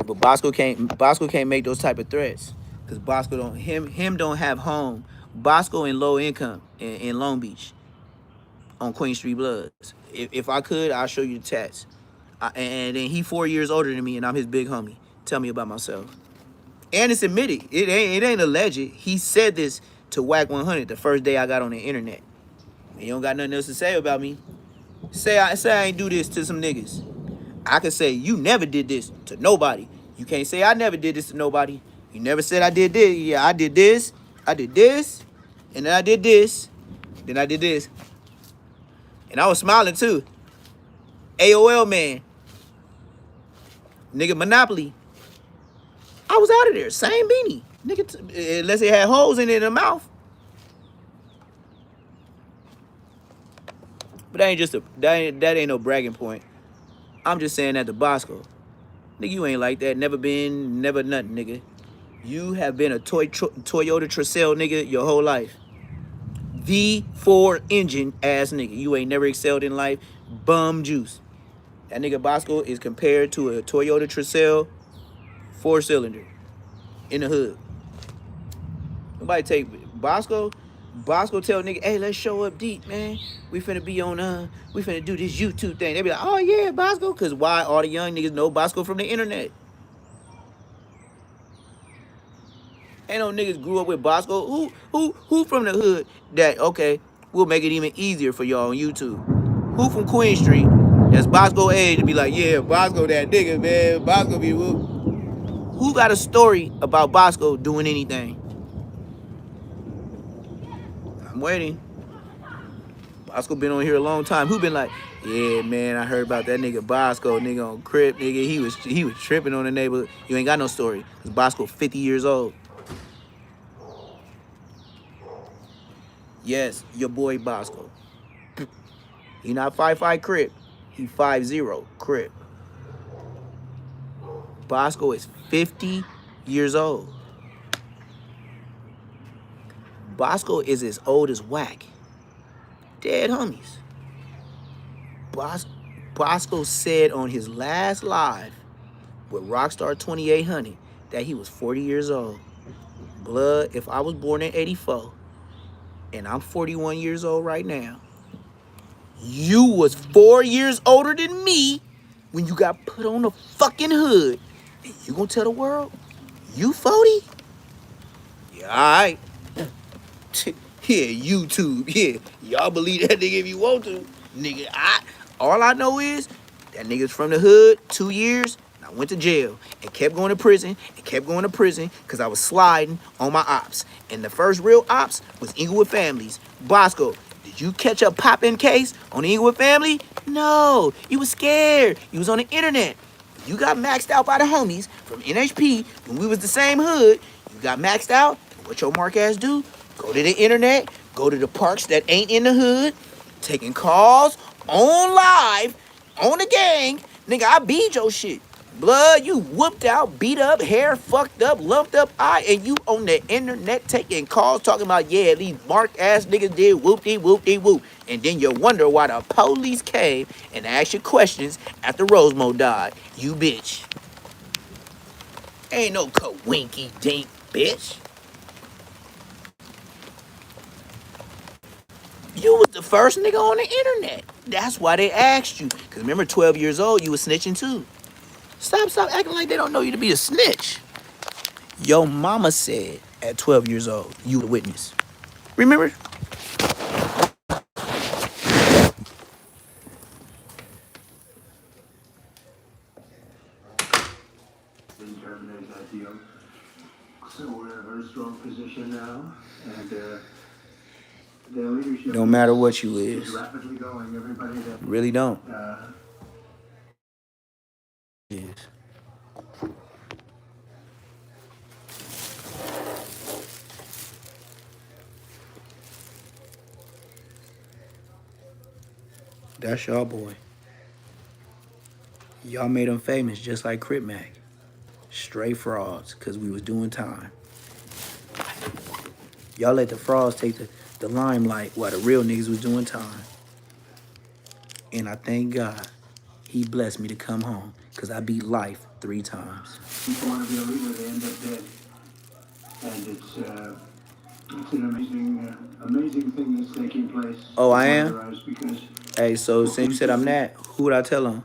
But Bosco can't make those type of threats. Cause Bosco don't have home. Bosco in low income in Long Beach on Queen Street Bloods. If I could, I'll show you the tats. And then he 4 years older than me, and I'm his big homie. Tell me about myself. And it's admitted. It ain't alleged. He said this to Whack 100 the first day I got on the internet. And you don't got nothing else to say about me. Say I ain't do this to some niggas. I could say you never did this to nobody. You can't say I never did this to nobody. You never said I did this. Yeah, I did this. I did this. And then I did this. Then I did this. And I was smiling too. AOL man. Nigga Monopoly. I was out of there. Same beanie. Nigga, unless it had holes in it in the mouth. But that ain't just that ain't no bragging point. I'm just saying that to Bosco. Nigga, you ain't like that. Never been, never nothing, nigga. You have been a Toyota Tercel nigga your whole life. V4 engine ass nigga. You ain't never excelled in life. Bum juice. That nigga Bosco is compared to a Toyota Tercel 4-cylinder in the hood. Nobody take Bosco. Bosco tell nigga, hey, let's show up deep, man. We finna be on, we finna do this YouTube thing. They be like, oh yeah, Bosco. Cause why all the young niggas know Bosco from the internet. Ain't no niggas grew up with Bosco. Who from the hood that, okay, we'll make it even easier for y'all on YouTube? Who from Queen Street that's Bosco age to be like, yeah, Bosco that nigga, man. Bosco be whoop. Who got a story about Bosco doing anything? I'm waiting. Bosco been on here a long time. Who been like, yeah, man, I heard about that nigga Bosco, nigga on Crip, nigga. He was tripping on the neighborhood. You ain't got no story. Cause Bosco 50 years old. Yes, your boy Bosco. He not 5'5" Crip. He 5'0" Crip. Bosco is 50 years old. Bosco is as old as Whack. Dead homies. Bosco said on his last live with Rockstar 2800 that he was 40 years old. Blood, if I was born in 84 and I'm 41 years old right now, you was 4 years older than me when you got put on the fucking hood. And you gonna tell the world you 40? Yeah, all right. Yeah, YouTube. Yeah, y'all believe that nigga if you want to. Nigga, all I know is that nigga's from the hood, 2 years, and I went to jail and kept going to prison and kept going to prison because I was sliding on my ops. And the first real ops was Inglewood Families. Bosco, did you catch a popping case on the Inglewood Family? No, you was scared. You was on the internet. You got maxed out by the homies from NHP when we was the same hood. You got maxed out. What your mark ass do? Go to the internet, go to the parks that ain't in the hood, taking calls on live, on the gang. Nigga, I beat your shit. Blood, you whooped out, beat up, hair fucked up, lumped up eye, and you on the internet taking calls talking about, yeah, these mark ass niggas did whoop-de-whoop-de-whoop. And then you wonder why the police came and asked you questions after Rosemo died. You bitch. Ain't no kawinky dink, bitch. You was the first nigga on the internet. That's why they asked you. Because remember, 12 years old, you was snitching too. Stop acting like they don't know you to be a snitch. Your mama said at 12 years old, you the witness. Remember? So we're in a very strong position now, and their leadership Don't matter what you is is. rapidly going. Everybody that Really don't. Yes. That's y'all boy. Y'all made him famous just like Crip Mac. Straight frauds, because we was doing time. Y'all let the frauds take the limelight while the real niggas was doing time. And I thank God he blessed me to come home, because I beat life 3 times. people want to be a leader, they end up dead. And it's an amazing thing that's taking place. Oh, I am? Because Hey, so since you said I'm that, who would I tell him?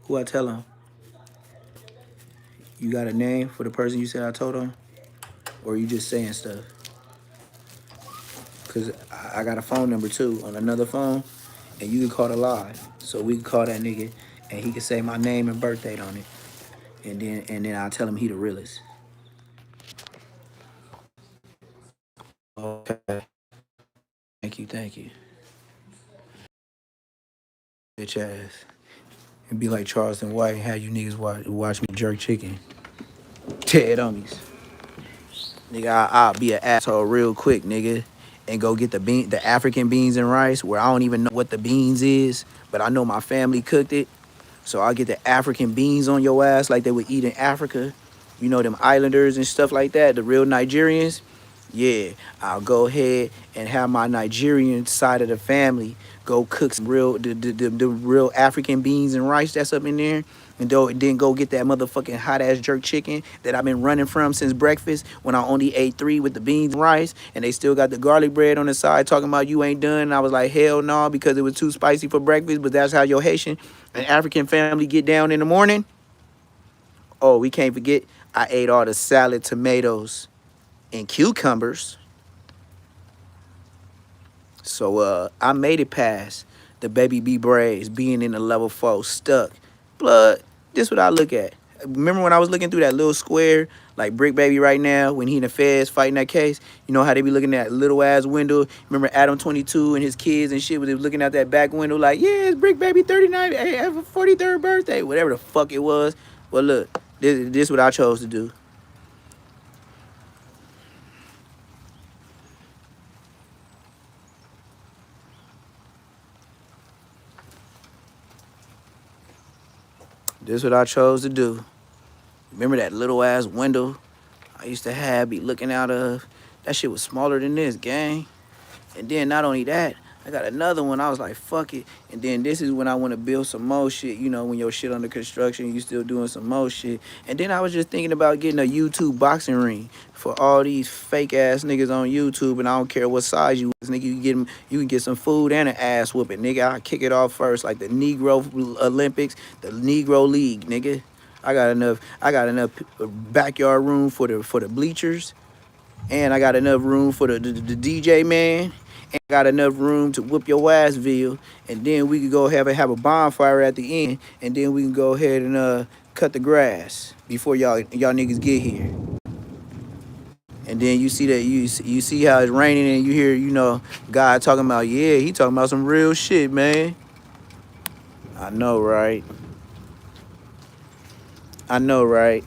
Who I tell him? You got a name for the person you said I told him? Or you just saying stuff? Because I got a phone number too on another phone, and you can call it live. So we can call that nigga, and he can say my name and birth date on it. And then I'll tell him he the realest. Okay. Thank you. Bitch ass. It'd be like Charleston White, how you niggas watch me jerk chicken. Dead homies. Nigga, I'll be an asshole real quick, nigga, and go get the African beans and rice, where I don't even know what the beans is, but I know my family cooked it. So I'll get the African beans on your ass like they would eat in Africa. You know, them islanders and stuff like that, the real Nigerians. Yeah, I'll go ahead and have my Nigerian side of the family go cook some the real African beans and rice that's up in there. And then go get that motherfucking hot ass jerk chicken that I've been running from since breakfast when I only ate 3 with the beans and rice. And they still got the garlic bread on the side talking about you ain't done. And I was like, hell no, because it was too spicy for breakfast. But that's how your Haitian and African family get down in the morning. Oh, we can't forget I ate all the salad, tomatoes, and cucumbers. So I made it past the baby B braids, being in the level 4, stuck. Blood, this what I look at. Remember when I was looking through that little square, like Brick Baby right now, when he in the feds fighting that case? You know how they be looking at little ass window? Remember Adam 22 and his kids and shit, when they was looking out that back window like, yeah, it's Brick Baby 39, hey, have a 43rd birthday, whatever the fuck it was. Well, look, this what I chose to do. This what I chose to do. Remember that little ass window I used to have, be looking out of? That shit was smaller than this, gang. And then not only that, I got another one. I was like, fuck it. And then this is when I want to build some more shit. You know, when your shit under construction, you still doing some more shit. And then I was just thinking about getting a YouTube boxing ring for all these fake ass niggas on YouTube. And I don't care what size you is, nigga. You can get some food and an ass whooping, nigga. I'll kick it off first, like the Negro Olympics, the Negro League, nigga. I got enough backyard room for the bleachers, and I got enough room for the DJ man, and I got enough room to whoop your ass, Ville. And then we could go have a bonfire at the end, and then we can go ahead and cut the grass before y'all niggas get here. And then you see that you see how it's raining, and you hear, you know, God talking about, yeah, he talking about some real shit, man. I know, right? I know, right?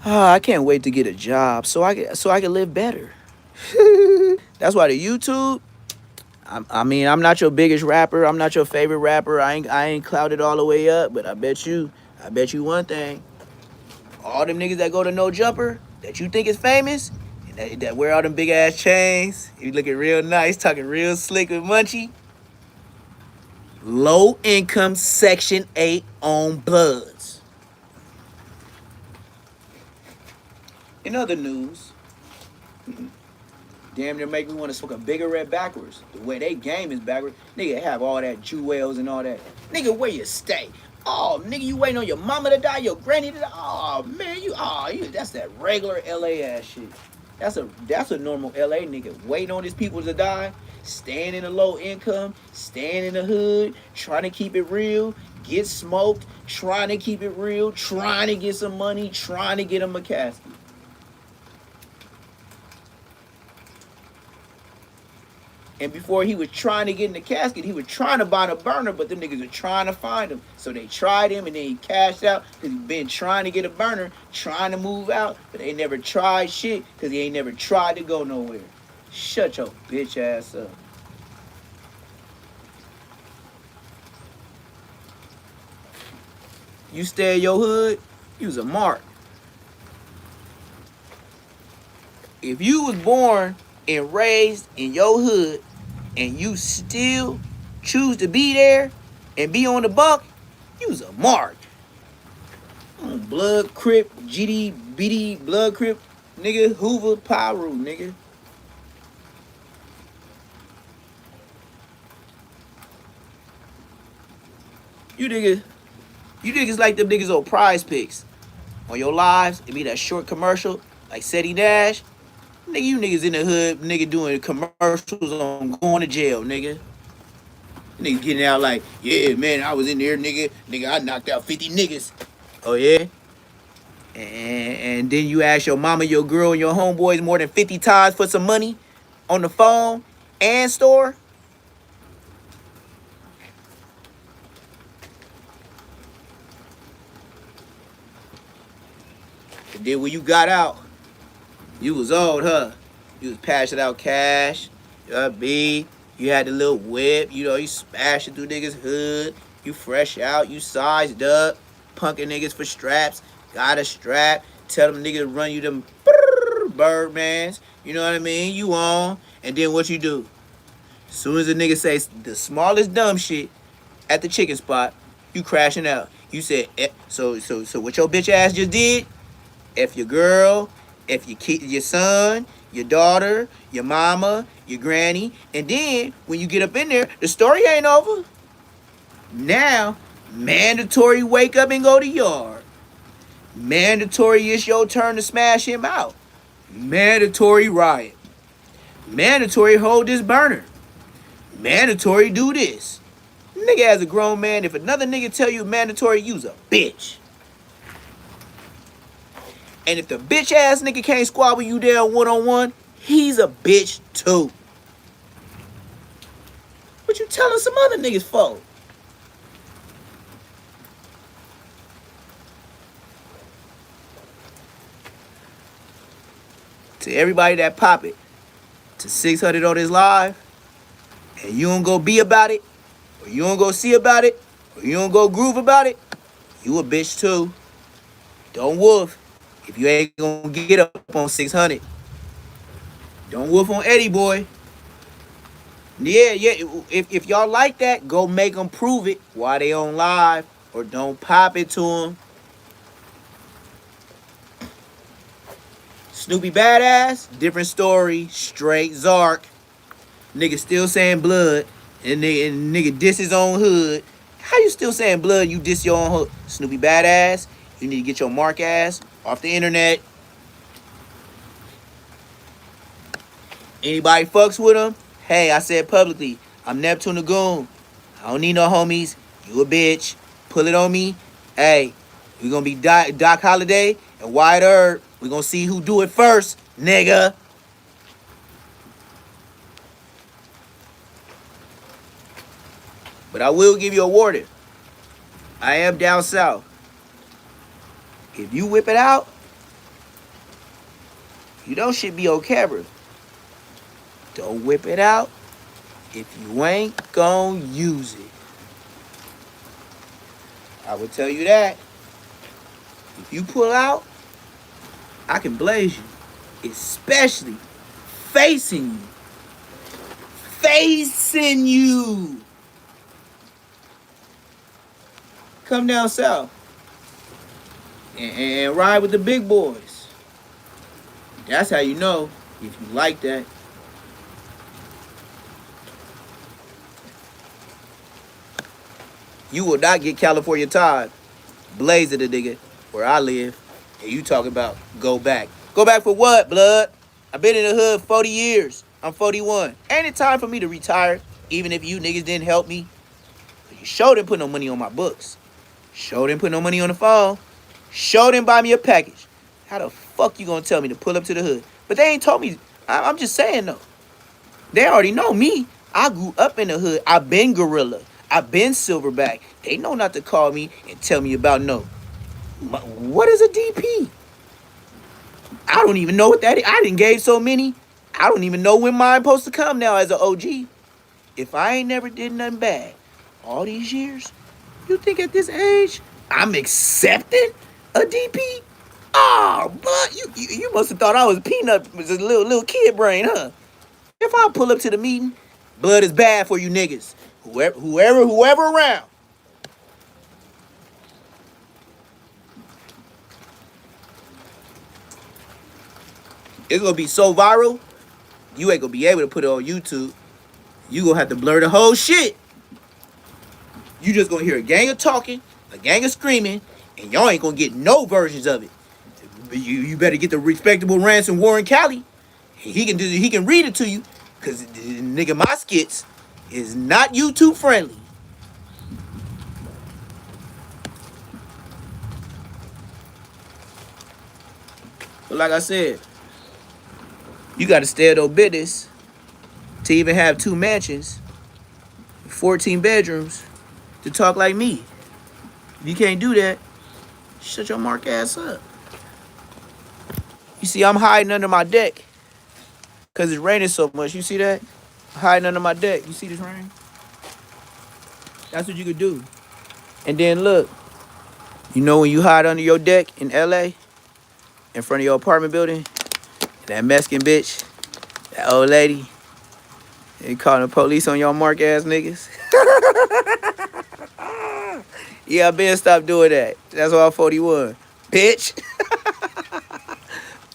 I can't wait to get a job so I can live better. That's why the YouTube. I mean, I'm not your biggest rapper. I'm not your favorite rapper. I ain't clouded all the way up, but I bet you one thing. All them niggas that go to No Jumper that you think is famous, and that wear all them big ass chains, you looking real nice, talking real slick with Munchie. Low income Section 8 on Bloods. In other news, damn near make me want to smoke a bigger red backwards. The way they game is backwards. Nigga have all that jewels and all that. Nigga, where you stay? Oh, nigga, you waiting on your mama to die, your granny to die? Oh, man, that's that regular LA ass shit. That's a normal LA nigga waiting on his people to die, staying in a low income, staying in the hood, trying to keep it real, get smoked, trying to keep it real, trying to get some money, trying to get him a casket. And before he was trying to get in the casket, he was trying to buy the burner, but them niggas were trying to find him. So they tried him, and then he cashed out because he been trying to get a burner, trying to move out, but they never tried shit because he ain't never tried to go nowhere. Shut your bitch ass up. You stay in your hood, you was a mark. If you was born and raised in your hood, and you still choose to be there and be on the bunk, you's a mark. Blood Crip, GD, BD, Blood Crip, nigga, Hoover, Pyro, nigga. You niggas like them niggas on Prize Picks. On your lives, it be that short commercial, like Seti Dash. Nigga, you niggas in the hood, nigga doing commercials on going to jail, nigga. Nigga getting out like, yeah, man, I was in there, nigga. Nigga, I knocked out 50 niggas. Oh, yeah? And then you ask your mama, your girl, and your homeboys more than 50 times for some money on the phone and store? And then when you got out, you was old, huh? You was passing out cash, B. You had the little whip, you know, you smashing through niggas' hood. You fresh out, you sized up, punking niggas for straps. Got a strap, tell them niggas to run you them Birdmans. You know what I mean? You on, and then what you do? As soon as a nigga says the smallest dumb shit at the chicken spot, you crashing out. You said, so what your bitch ass just did? F your girl, F your kid, your son, your daughter, your mama, your granny, and then when you get up in there, the story ain't over. Now, mandatory wake up and go to yard. Mandatory, it's your turn to smash him out. Mandatory riot. Mandatory hold this burner. Mandatory do this. Nigga, as a grown man, if another nigga tell you mandatory, you's a bitch. And if the bitch ass nigga can't squabble you down one-on-one, he's a bitch too. What you telling some other niggas for? To everybody that pop it to 600 on this live, and you don't go be about it, or you don't go see about it, or you don't go groove about it, you a bitch too. Don't wolf if you ain't gonna get up on 600. Don't wolf on Eddie boy. Yeah. If y'all like that, go make them prove it while they on live, or don't pop it to them. Snoopy badass, different story, straight Zark. Nigga still saying blood, and nigga diss his own hood. How you still saying blood? You diss your own hood. Snoopy badass, you need to get your mark ass off the internet. Anybody fucks with him? Hey, I said publicly, I'm Neptune the Goon. I don't need no homies. You a bitch. Pull it on me. Hey, we gonna be Doc Holiday and Wyatt Earp. We gonna see who do it first, nigga. But I will give you a warning. I am down south. If you whip it out, you know shit be on camera. Don't whip it out if you ain't gonna use it. I will tell you that. If you pull out, I can blaze you. Especially facing you. Facing you. Come down south and ride with the big boys. That's how you know if you like that. You will not get California Todd, blaze it a nigga, where I live, and you talking about go back. Go back for what, blood? I've been in the hood 40 years. I'm 41. Ain't it time for me to retire, even if you niggas didn't help me? You sure didn't put no money on my books. Sure didn't put no money on the phone. Sure didn't buy me a package. How the fuck you gonna tell me to pull up to the hood? But they ain't told me. I'm just saying though. They already know me. I grew up in the hood. I've been gorilla. I've been silverback. They know not to call me and tell me about no. What is a DP? I don't even know what that is. I didn't gave so many. I don't even know when mine supposed to come now as an OG. If I ain't never did nothing bad all these years, you think at this age I'm accepting a DP? Oh, but you must have thought I was peanut, was a little kid brain, huh? If I pull up to the meeting, blood is bad for you niggas. Whoever around. It's gonna be so viral, you ain't gonna be able to put it on YouTube. You gonna have to blur the whole shit. You just gonna hear a gang of talking, a gang of screaming, and y'all ain't gonna get no versions of it. You better get the respectable Ransom Warren Cali. He can read it to you, cause nigga my skits is not YouTube friendly. But like I said, you gotta stay at no business to even have 2 mansions, 14 bedrooms, to talk like me. If you can't do that, shut your mark ass up. You see, I'm hiding under my deck because it's raining so much. You see that? I'm hiding under my deck. You see this rain? That's what you could do. And then look, you know when you hide under your deck in LA, in front of your apartment building, that Mexican bitch, that old lady, they calling the police on y'all mark ass niggas. Yeah, I been stop doing that. That's why I'm 41. Bitch.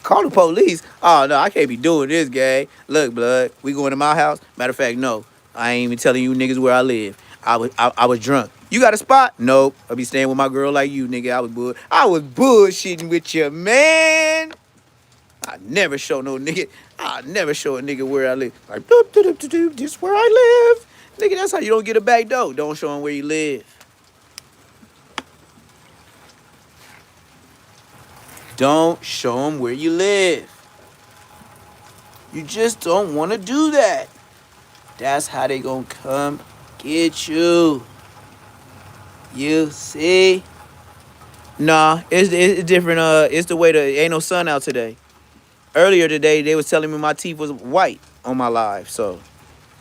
Call the police. Oh, no, I can't be doing this, gang. Look, blood, we going to my house. Matter of fact, no. I ain't even telling you niggas where I live. I was drunk. You got a spot? Nope. I'll be staying with my girl like you, nigga. I was bullshitting with you, man. I never show no nigga. I never show a nigga where I live. Like, doop, doop, doop, doop, doop, this where I live. Nigga, that's how you don't get a back door. Don't show him where you live. Don't show him where you live. You just don't want to do that. That's how they gonna come get you. You see? Nah, it's different. It's the way ain't no sun out today. Earlier today, they was telling me my teeth was white on my live. So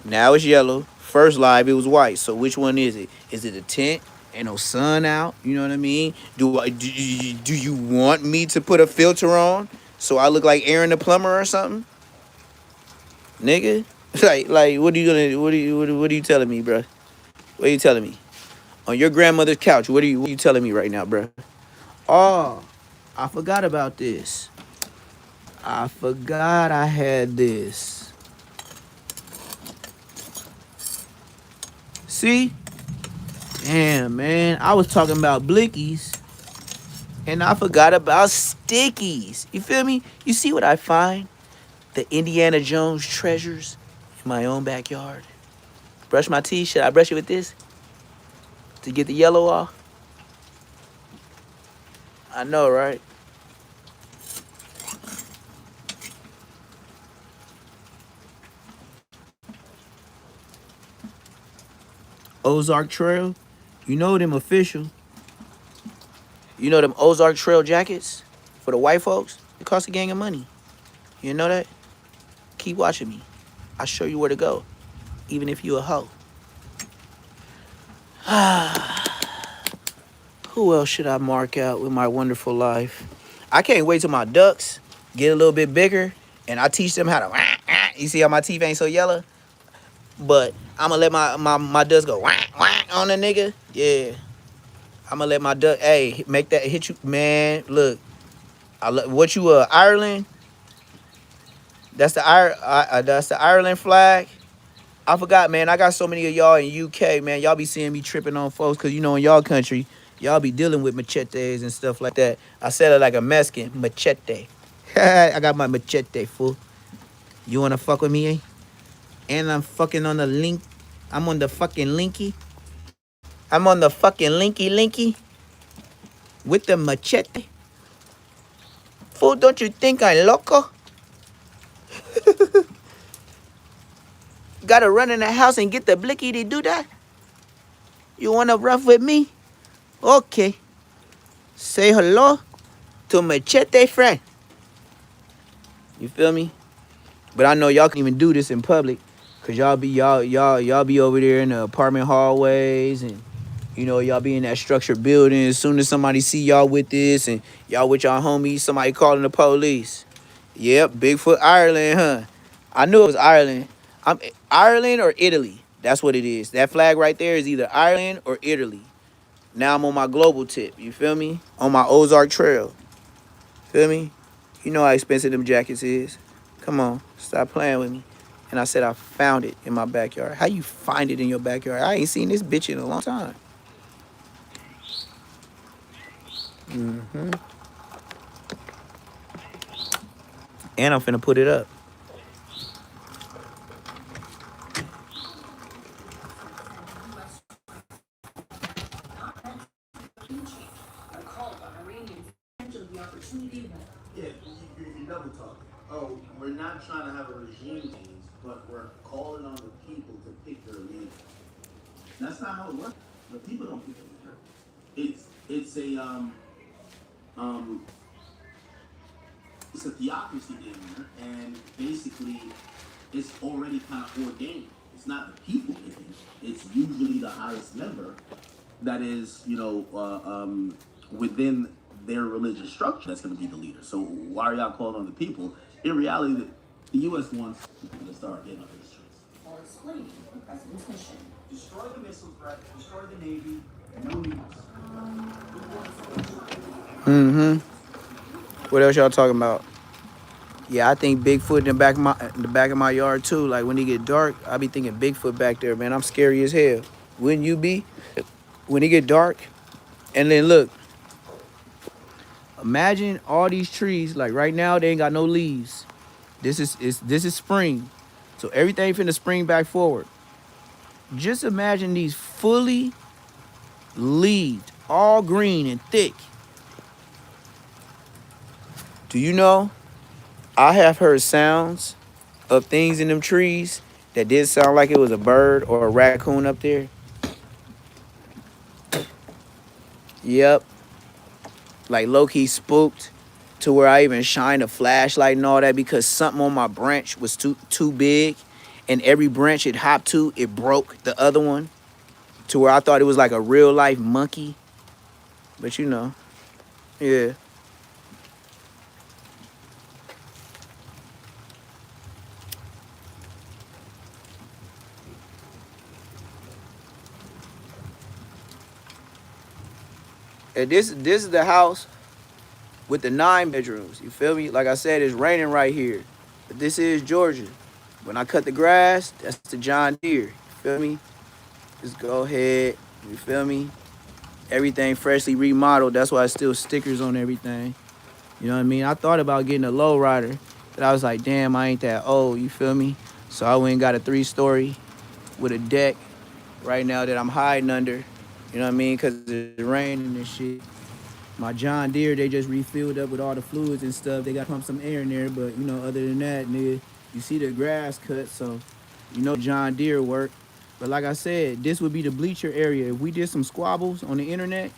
now it's yellow. First live, it was white. So which one is it? Is it a tint? Ain't no sun out. You know what I mean? Do you want me to put a filter on so I look like Aaron the plumber or something, nigga? Like what are you gonna? What are you telling me, bro? What are you telling me? On your grandmother's couch, what are you telling me right now, bro? Oh, I forgot about this. I forgot I had this. See? Damn, man. I was talking about blickies and I forgot about stickies. You feel me? You see what I find? The Indiana Jones treasures in my own backyard. Brush my teeth. Should I brush it with this to get the yellow off? I know, right? Ozark Trail. You know them official. You know them Ozark Trail jackets for the white folks? It costs a gang of money. You know that? Keep watching me. I'll show you where to go, even if you a hoe. Who else should I mark out with my wonderful life? I can't wait till my ducks get a little bit bigger and I teach them how to. You see how my teeth ain't so yellow? But I'm gonna let my ducks go on the nigga. Yeah. I'm gonna let my duck, hey, make that hit you, man. Look, what you Ireland? That's the Ireland flag. I forgot, man. I got so many of y'all in UK, man. Y'all be seeing me tripping on folks, cause you know in y'all country, y'all be dealing with machetes and stuff like that. I said it like a Mexican, machete. I got my machete, fool. You wanna fuck with me, eh? And I'm fucking on the link. I'm on the fucking linky. I'm on the fucking linky with the machete. Fool, don't you think I'm loco? Gotta run in the house and get the blicky to do that? You wanna rough with me? Okay. Say hello to machete friend. You feel me? But I know y'all can even do this in public. Cause y'all be over there in the apartment hallways and you know, y'all be in that structured building. As soon as somebody see y'all with this and y'all with y'all homies, somebody calling the police. Yep, Bigfoot Ireland, huh? I knew it was Ireland. I'm Ireland or Italy. That's what it is. That flag right there is either Ireland or Italy. Now I'm on my global tip. You feel me? On my Ozark Trail. Feel me? You know how expensive them jackets is. Come on, stop playing with me. And I said I found it in my backyard. How you find it in your backyard? I ain't seen this bitch in a long time. And I'm finna put it up. Yeah, you're double talking. Oh, we're not trying to have a regime change, but we're calling on the people to pick their leader. That's not how it works. The people don't pick their leader. It's a um it's a theocracy in there, and basically it's already kind of ordained. It's not the people picking. It's usually the highest member that is, within their religious structure that's going to be the leader. So why are y'all calling on the people? In reality, the U.S. wants people to start getting on the streets. While explaining the president's mission. Destroy the missile threat, destroy the Navy, no nukes. What else y'all talking about? Yeah, I think Bigfoot in the back of my yard too. Like when it get dark, I be thinking Bigfoot back there, man. I'm scary as hell. Wouldn't you be? when it get dark, and then look, imagine all these trees. Like right now, they ain't got no leaves. This is spring, so everything finna spring back forward. Just imagine these fully leaved, all green and thick. Do you know? I have heard sounds of things in them trees that did sound like it was a bird or a raccoon up there. Yep, like low key spooked to where I even shined a flashlight and all that because something on my branch was too big, and every branch it hopped to, it broke the other one to where I thought it was like a real life monkey. But you know, yeah. And this is the house with the 9 bedrooms. You feel me? Like I said, it's raining right here. But this is Georgia. When I cut the grass, that's the John Deere. You feel me? Just go ahead. You feel me? Everything freshly remodeled. That's why it's still stickers on everything. You know what I mean? I thought about getting a lowrider, but I was like, damn, I ain't that old. You feel me? So I went and got a 3-story with a deck right now that I'm hiding under. You know what I mean? Because it's raining and shit. My John Deere, they just refilled up with all the fluids and stuff. They got to pump some air in there, but you know, other than that, nigga, you see the grass cut, so you know John Deere work. But like I said, this would be the bleacher area. If we did some squabbles on the internet,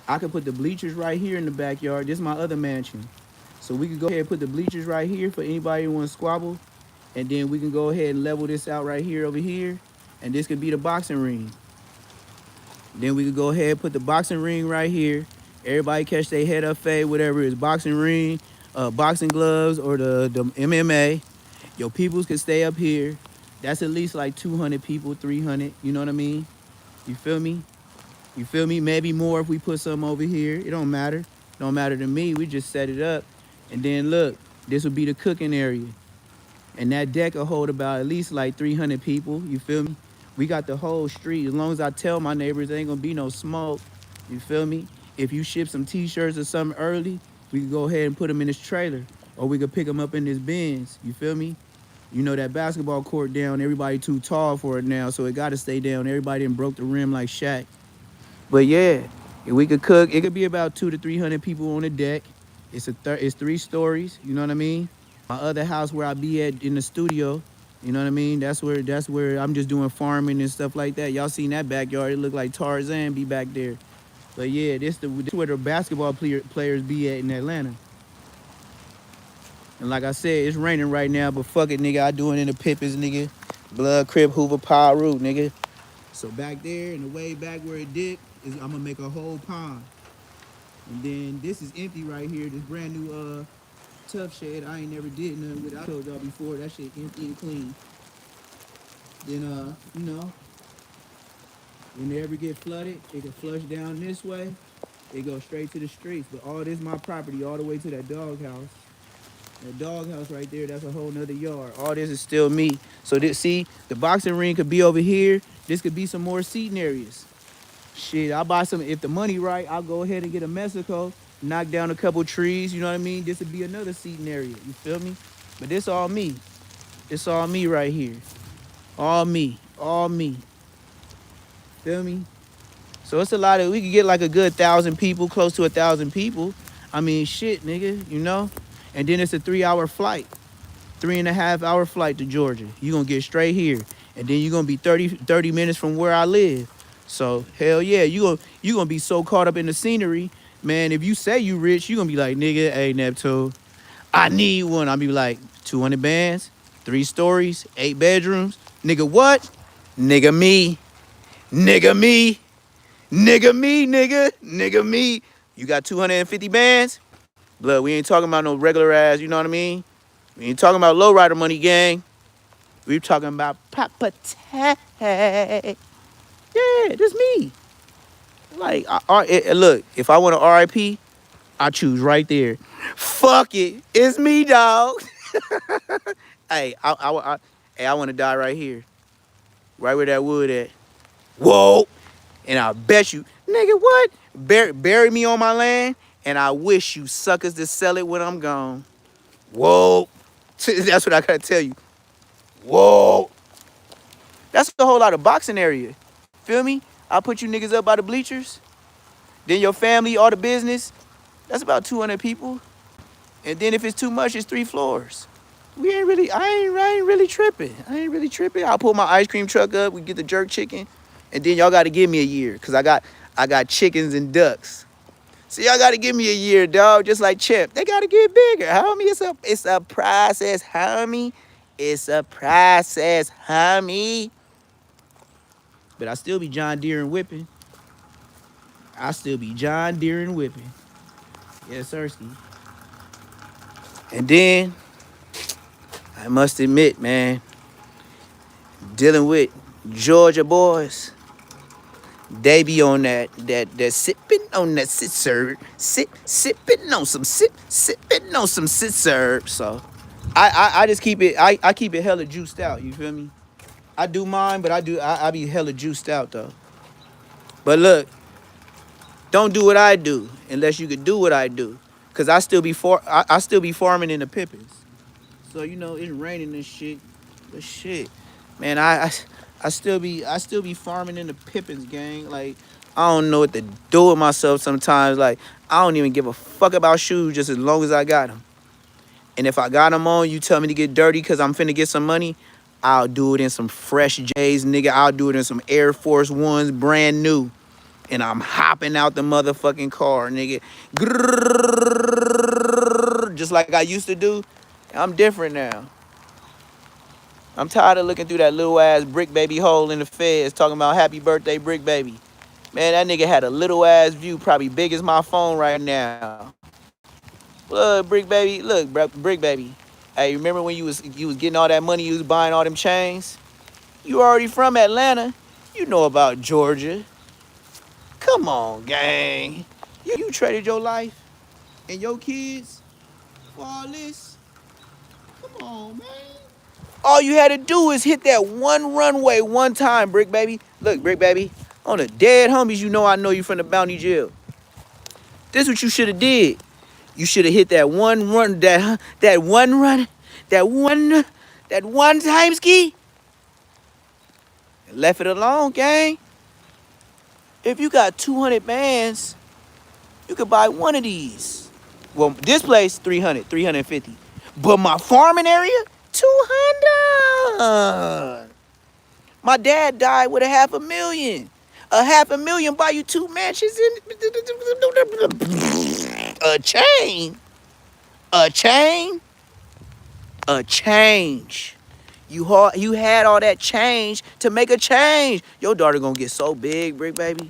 I could put the bleachers right here in the backyard. This is my other mansion. So we could go ahead and put the bleachers right here for anybody who wants to squabble. And then we can go ahead and level this out right here over here. And this could be the boxing ring. Then we could go ahead and put the boxing ring right here. Everybody catch their head up, fade, whatever it is, boxing ring, boxing gloves, or the MMA. Your peoples could stay up here. That's at least like 200 people, 300. You know what I mean? You feel me? You feel me? Maybe more if we put something over here. It don't matter. It don't matter to me. We just set it up. And then look, this would be the cooking area. And that deck will hold about at least like 300 people. You feel me? We got the whole street. As long as I tell my neighbors there ain't gonna be no smoke. You feel me? If you ship some t-shirts or something early, we can go ahead and put them in this trailer. Or we could pick them up in this Benz. You feel me? You know that basketball court down, everybody too tall for it now, so it gotta stay down. Everybody done broke the rim like Shaq. But yeah, if we could cook, it could be about 200 to 300 people on the deck. It's 3 stories. You know what I mean? My other house where I be at in the studio, you know what I mean? That's where I'm just doing farming and stuff like that. Y'all seen that backyard? It look like Tarzan be back there. But yeah, this where the basketball players be at in Atlanta. And like I said, it's raining right now, but fuck it, nigga. I do it in the Pippins, nigga. Blood, Crib, Hoover, Power Root, nigga. So back there, in the way back where it did, I'm gonna make a whole pond. And then this is empty right here. This brand new tough shed. I ain't never did nothing with it. I told y'all before, that shit empty and clean. Then you know, when they ever get flooded, it can flush down this way. It goes straight to the streets. But all this my property, all the way to that doghouse. That doghouse right there, that's a whole nother yard. All this is still me. So this, see, the boxing ring could be over here. This could be some more seating areas. Shit, I'll buy some. If the money right, I'll go ahead and get a Mexico, knock down a couple trees. You know what I mean? This would be another seating area. You feel me? But this all me. It's all me right here. All me. All me. Feel me? So it's a lot of. We could get like a good 1,000 people, close to 1,000 people. I mean, shit, nigga. You know? And then it's a 3-hour flight, 3.5-hour flight to Georgia. You gonna get straight here, and then you're gonna be 30 minutes from where I live. So hell yeah, you gonna be so caught up in the scenery, man. If you say you rich, you gonna be like, nigga, hey Neptune, I need one. I'll be like 200 bands, 3 stories, 8 bedrooms. Nigga what? Nigga me, nigga me, nigga me, nigga me. You got 250 bands? Blood, we ain't talking about no regular ass, you know what I mean? We ain't talking about lowrider money, gang. We talking about property. Yeah, this me. Like, look, if I want an RIP, I choose right there. Fuck it, it's me, dog. Hey, I want to die right here, right where that wood at. Whoa, And I bet you, nigga, what? Bury me on my land, and I wish you suckers to sell it when I'm gone. Whoa. That's what I gotta tell you. Whoa. That's a whole lot of boxing area. Feel me? I'll put you niggas up by the bleachers. Then your family, all the business. That's about 200 people. And then if it's too much, it's 3 floors. I ain't really tripping. I'll pull my ice cream truck up. We get the jerk chicken. And then y'all gotta give me a year. Cause I got chickens and ducks. So y'all gotta give me a year, dog. Just like Chip. They gotta get bigger, homie. It's a process, homie. It's a process, homie. But I still be John Deere and whipping. Yes, sirski. And then I must admit, man, dealing with Georgia boys, they be on that sipping on that sipping on some sipping on some sit. So I just keep it I keep it hella juiced out. You feel me? I do mine, but I be hella juiced out though. But look, don't do what I do unless you could do what I do, cause I still be farming in the Pippins. So you know it's raining and shit. But shit, man, I still be farming in the Pippins, gang. Like I don't know what to do with myself sometimes. Like I don't even give a fuck about shoes just as long as I got them. And if I got them on, you tell me to get dirty because I'm finna get some money, I'll do it in some fresh J's, nigga. I'll do it in some Air Force Ones, brand new. And I'm hopping out the motherfucking car, nigga. Grrrr, just like I used to do. I'm different now. I'm tired of looking through that little ass brick baby hole in the feds talking about happy birthday, brick baby. Man, that nigga had a little ass view, probably big as my phone right now. Look, brick baby, look, brick baby. Hey, remember when you was getting all that money, you was buying all them chains? You already from Atlanta. You know about Georgia. Come on, gang. You traded your life and your kids for all this? Come on, man. All you had to do is hit that one runway one time, brick baby. Look, brick baby, on the dead homies, I know you from the Bounty Jail. This what you should have did. You should have hit that one run, that one time ski, and left it alone, gang. If you got 200 bands, you could buy one of these. Well, this place, 300, 350. But my farming area, 200. My dad died with $500,000. $500,000 buy you 2 mansions and a chain. A change. You had all that change to make a change. Your daughter gonna get so big, brick baby.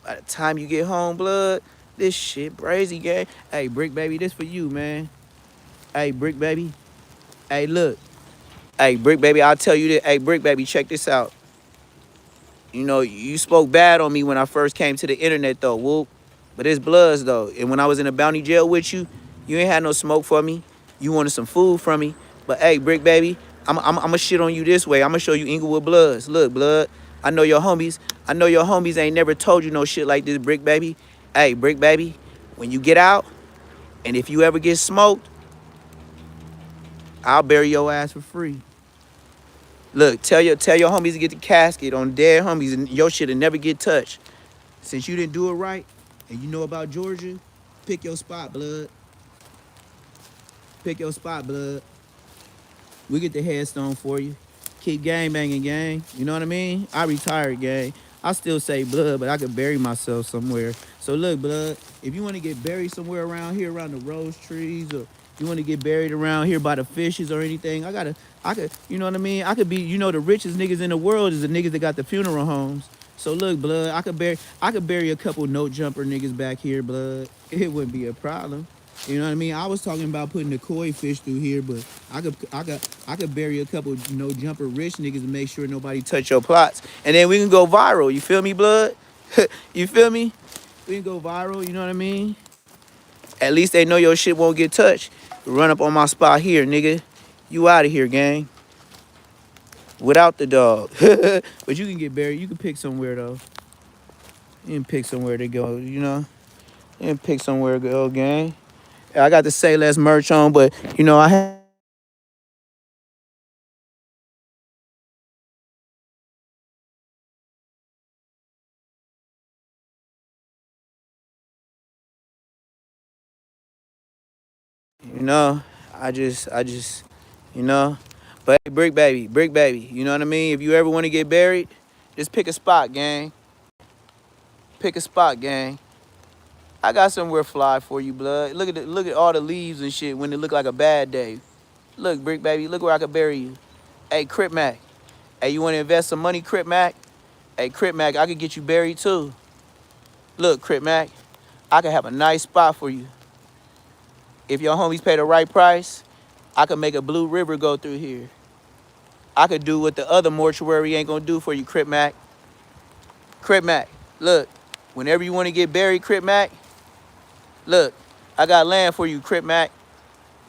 By the time you get home, blood, this shit crazy, gang. Hey, brick baby, this for you, man. Hey, brick baby. Hey, look. Hey, brick baby, I'll tell you this. Hey, brick baby, check this out. You know, you spoke bad on me when I first came to the internet, though, whoop. But it's bloods, though. And when I was in the Bounty Jail with you, you ain't had no smoke for me. You wanted some food from me. But, hey, brick baby, I'm going to shit on you this way. I'm going to show you Inglewood Bloods. Look, blood, I know your homies ain't never told you no shit like this, brick baby. Hey, brick baby, when you get out, and if you ever get smoked, I'll bury your ass for free. Look, tell your homies to get the casket on dead homies, and your shit'll never get touched. Since you didn't do it right, and you know about Georgia, pick your spot, blood. Pick your spot, blood. We get the headstone for you. Keep gang banging, gang. You know what I mean? I retired, gang. I still say blood, but I could bury myself somewhere. So look, blood, if you want to get buried somewhere around here, around the rose trees, or you want to get buried around here by the fishes or anything, I could, you know what I mean? I could be, the richest niggas in the world is the niggas that got the funeral homes. So look, blood, I could bury a couple no jumper niggas back here, blood. It wouldn't be a problem. You know what I mean? I was talking about putting the koi fish through here, but I could bury a couple no jumper rich niggas to make sure nobody touch your plots, and then we can go viral. You feel me, blood? You feel me? We can go viral. You know what I mean? At least they know your shit won't get touched. Run up on my spot here, nigga. You out of here, gang. Without the dog. But you can get buried. You can pick somewhere though. You can pick somewhere to go, you know. You can pick somewhere to go, gang. I got to say less merch on, but you know, I have you know, I just, you know. But hey, brick baby, you know what I mean? If you ever want to get buried, just pick a spot, gang. Pick a spot, gang. I got somewhere fly for you, blood. Look at all the leaves and shit when it look like a bad day. Look, brick baby, look where I could bury you. Hey, Crip Mac. Hey, you want to invest some money, Crip Mac? Hey, Crip Mac, I could get you buried too. Look, Crip Mac, I could have a nice spot for you. If your homies pay the right price, I could make a blue river go through here. I could do what the other mortuary ain't gonna do for you, Crip Mac. Crip Mac, look, whenever you want to get buried, Crip Mac, look, I got land for you, Crip Mac.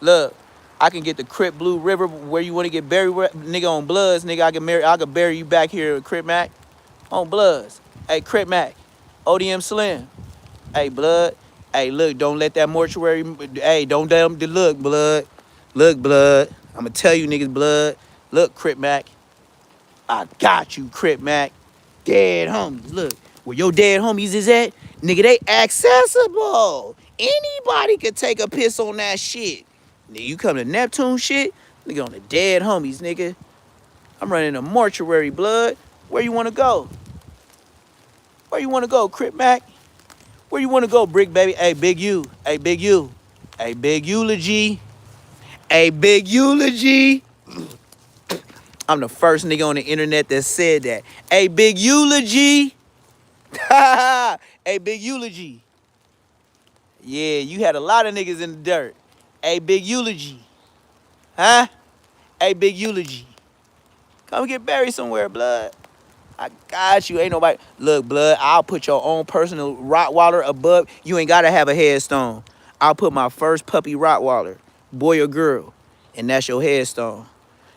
Look, I can get the Crip Blue River where you want to get buried, nigga, on Bloods, nigga. I can bury you back here, Crip Mac, on Bloods. Hey, Crip Mac, ODM Slim. Hey, blood. Hey, look, don't let that mortuary. Hey, don't let them look, blood. Look, blood. I'ma tell you niggas, blood. Look, Crip Mac. I got you, Crip Mac. Dead homies. Look, where your dead homies is at, nigga, they accessible. Anybody could take a piss on that shit. Nigga, you come to Neptune shit, nigga, on the dead homies, nigga. I'm running a mortuary, blood. Where you wanna go? Where you wanna go, Crip Mac? Where you wanna go, brick baby? Hey, big U. Hey, big U. Hey, big eulogy. Hey, big eulogy. I'm the first nigga on the internet that said that. Hey, big eulogy. Hey, big eulogy. Yeah, you had a lot of niggas in the dirt. Hey, big eulogy. Huh? Hey, big eulogy. Come get buried somewhere, blood. I got you. Ain't nobody. Look, blood, I'll put your own personal Rottweiler above. You ain't got to have a headstone. I'll put my first puppy Rottweiler, boy or girl, and that's your headstone.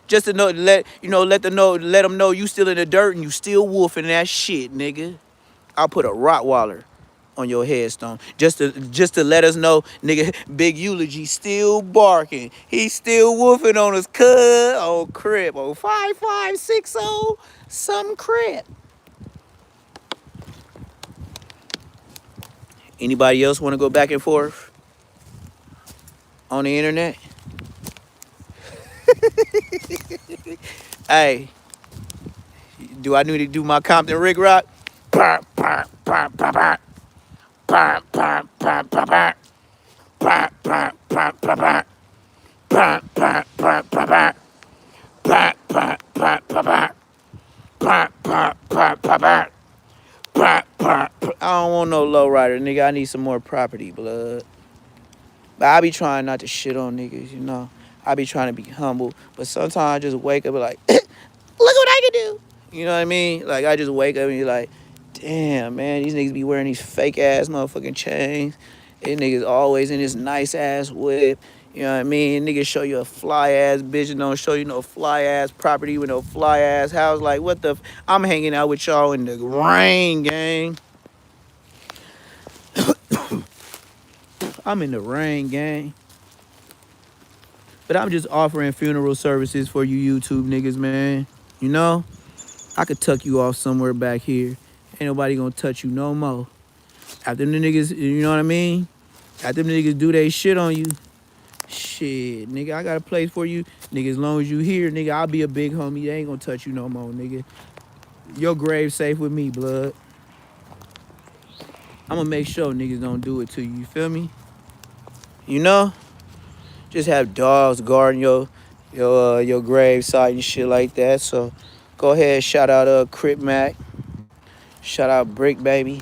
Just to know, let them know you still in the dirt and you still wolfing that shit, nigga. I'll put a Rottweiler on your headstone. Just to let us know, nigga, big eulogy still barking. He's still woofing on his cuz on Crip. Oh, 5560 some Crip. Anybody else want to go back and forth on the internet? Hey, do I need to do my Compton Rick Rock? I don't want no lowrider, nigga. I need some more property, blood. But I be trying not to shit on niggas, you know. I be trying to be humble, but sometimes I just wake up and like, look what I can do. You know what I mean? Like, I just wake up and be like, damn, man, these niggas be wearing these fake ass motherfucking chains. These niggas always in this nice ass whip. You know what I mean? Niggas show you a fly ass bitch and don't show you no fly ass property with no fly ass house. Like, what the? I'm hanging out with y'all in the rain, gang. I'm in the rain, gang. But I'm just offering funeral services for you YouTube niggas, man. You know? I could tuck you off somewhere back here. Ain't nobody gonna touch you no more. After them niggas, you know what I mean? After them niggas do they shit on you, shit, nigga, I got a place for you. Nigga, as long as you here, nigga, I'll be a big homie. They ain't gonna touch you no more, nigga. Your grave safe with me, blood. I'm gonna make sure niggas don't do it to you, you feel me? You know? Just have dogs guarding your grave site and shit like that. So go ahead, shout out Crip Mac. Shout out Brick Baby.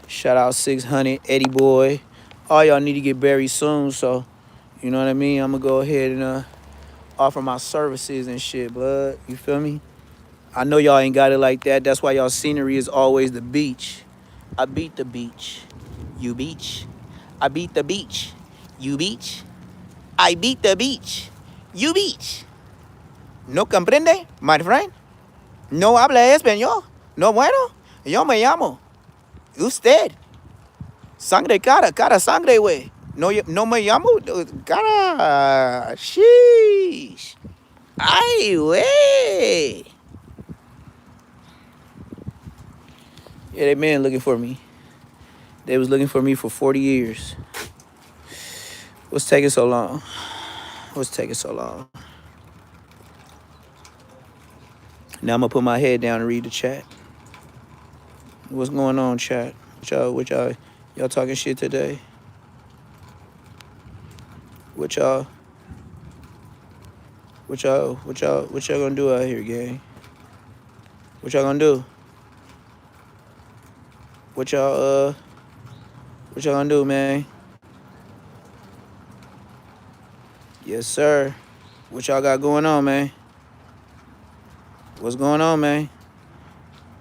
Shout out 600, Eddie Boy. All y'all need to get buried soon, so you know what I mean? I'm gonna go ahead and offer my services and shit, blood. You feel me? I know y'all ain't got it like that. That's why y'all scenery is always the beach. I beat the beach. You beach. I beat the beach. You beach. I beat the beach. You beach. No comprende, my friend? No habla español. No bueno. Yo me llamo Usted. Sangre cara sangre, way. No, no me llamo cara. Sheesh. Ay, way. Yeah, they men looking for me. They was looking for me for 40 years. What's taking so long? What's taking so long? Now I'm gonna put my head down and read the chat. What's going on, chat? Y'all talking shit today? What y'all gonna do out here, gang? What y'all gonna do? What y'all gonna do, man? Yes, sir. What y'all got going on, man? What's going on, man?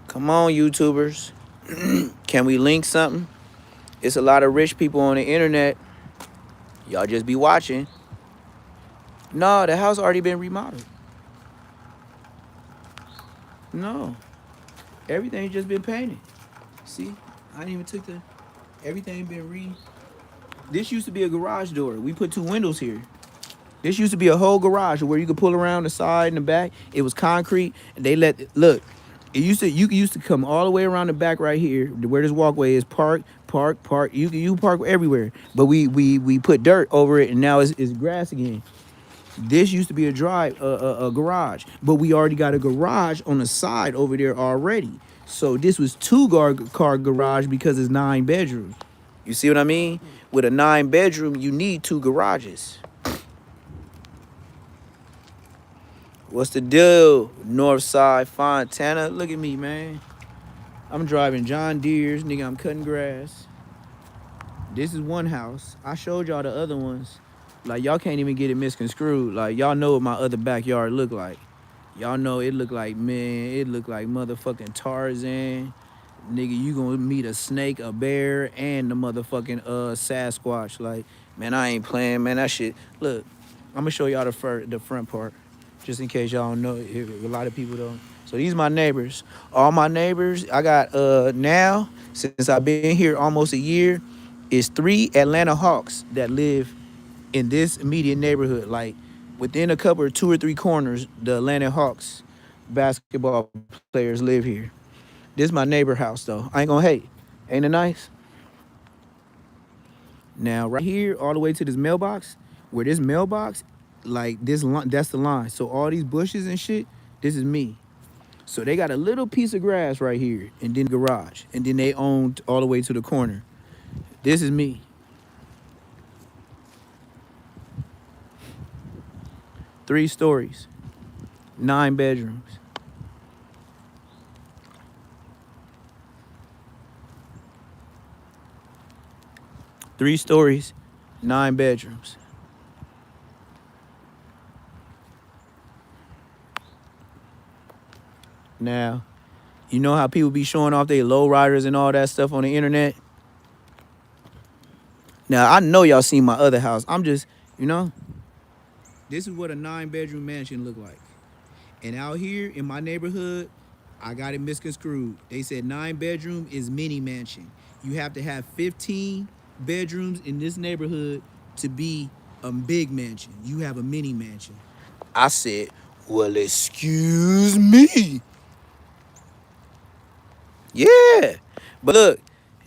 Come on, YouTubers. Can we link something? It's a lot of rich people on the internet. Y'all just be watching. No, the house already been remodeled. No. Everything just been painted. See? I didn't even took the... Everything been This used to be a garage door. We put 2 windows here. This used to be a whole garage where you could pull around the side and the back. It was concrete. And they look. You used to come all the way around the back right here, where this walkway is. Park. You park everywhere. But we put dirt over it, and now it's grass again. This used to be a garage, but we already got a garage on the side over there already. So this was 2-car garage because it's 9 bedrooms. You see what I mean? With a 9-bedroom, you need 2 garages. What's the deal? Northside Fontana. Look at me, man. I'm driving John Deere's, nigga. I'm cutting grass. This is one house. I showed y'all the other ones. Like, y'all can't even get it misconstrued. Like, y'all know what my other backyard look like. Y'all know it look like, man, it look like motherfucking Tarzan. Nigga, you gonna meet a snake, a bear, and the motherfucking Sasquatch. Like, man, I ain't playing, man. That shit. Look, I'm gonna show y'all the front part, just in case y'all don't know. A lot of people don't. So these my neighbors. All my neighbors. I got now, since I've been here almost a year, is 3 Atlanta Hawks that live in this immediate neighborhood. Like, within a couple of 2 or 3 corners, the Atlanta Hawks basketball players live here. This is my neighbor house, though. I ain't gonna hate. Ain't it nice? Now, right here, all the way to this mailbox, where this mailbox, like this line, that's the line. So all these bushes and shit, this is me. So they got a little piece of grass right here, and then the garage, and then they own all the way to the corner. This is me. 3 stories, 9 bedrooms. Three stories, 9 bedrooms. Now, you know how people be showing off their low riders and all that stuff on the internet? Now, I know y'all seen my other house. I'm just, this is what a 9-bedroom mansion look like. And out here in my neighborhood, I got it misconstrued. They said 9-bedroom is mini mansion. You have to have 15 bedrooms in this neighborhood to be a big mansion. You have a mini mansion. I said, well, excuse me. Yeah. But look,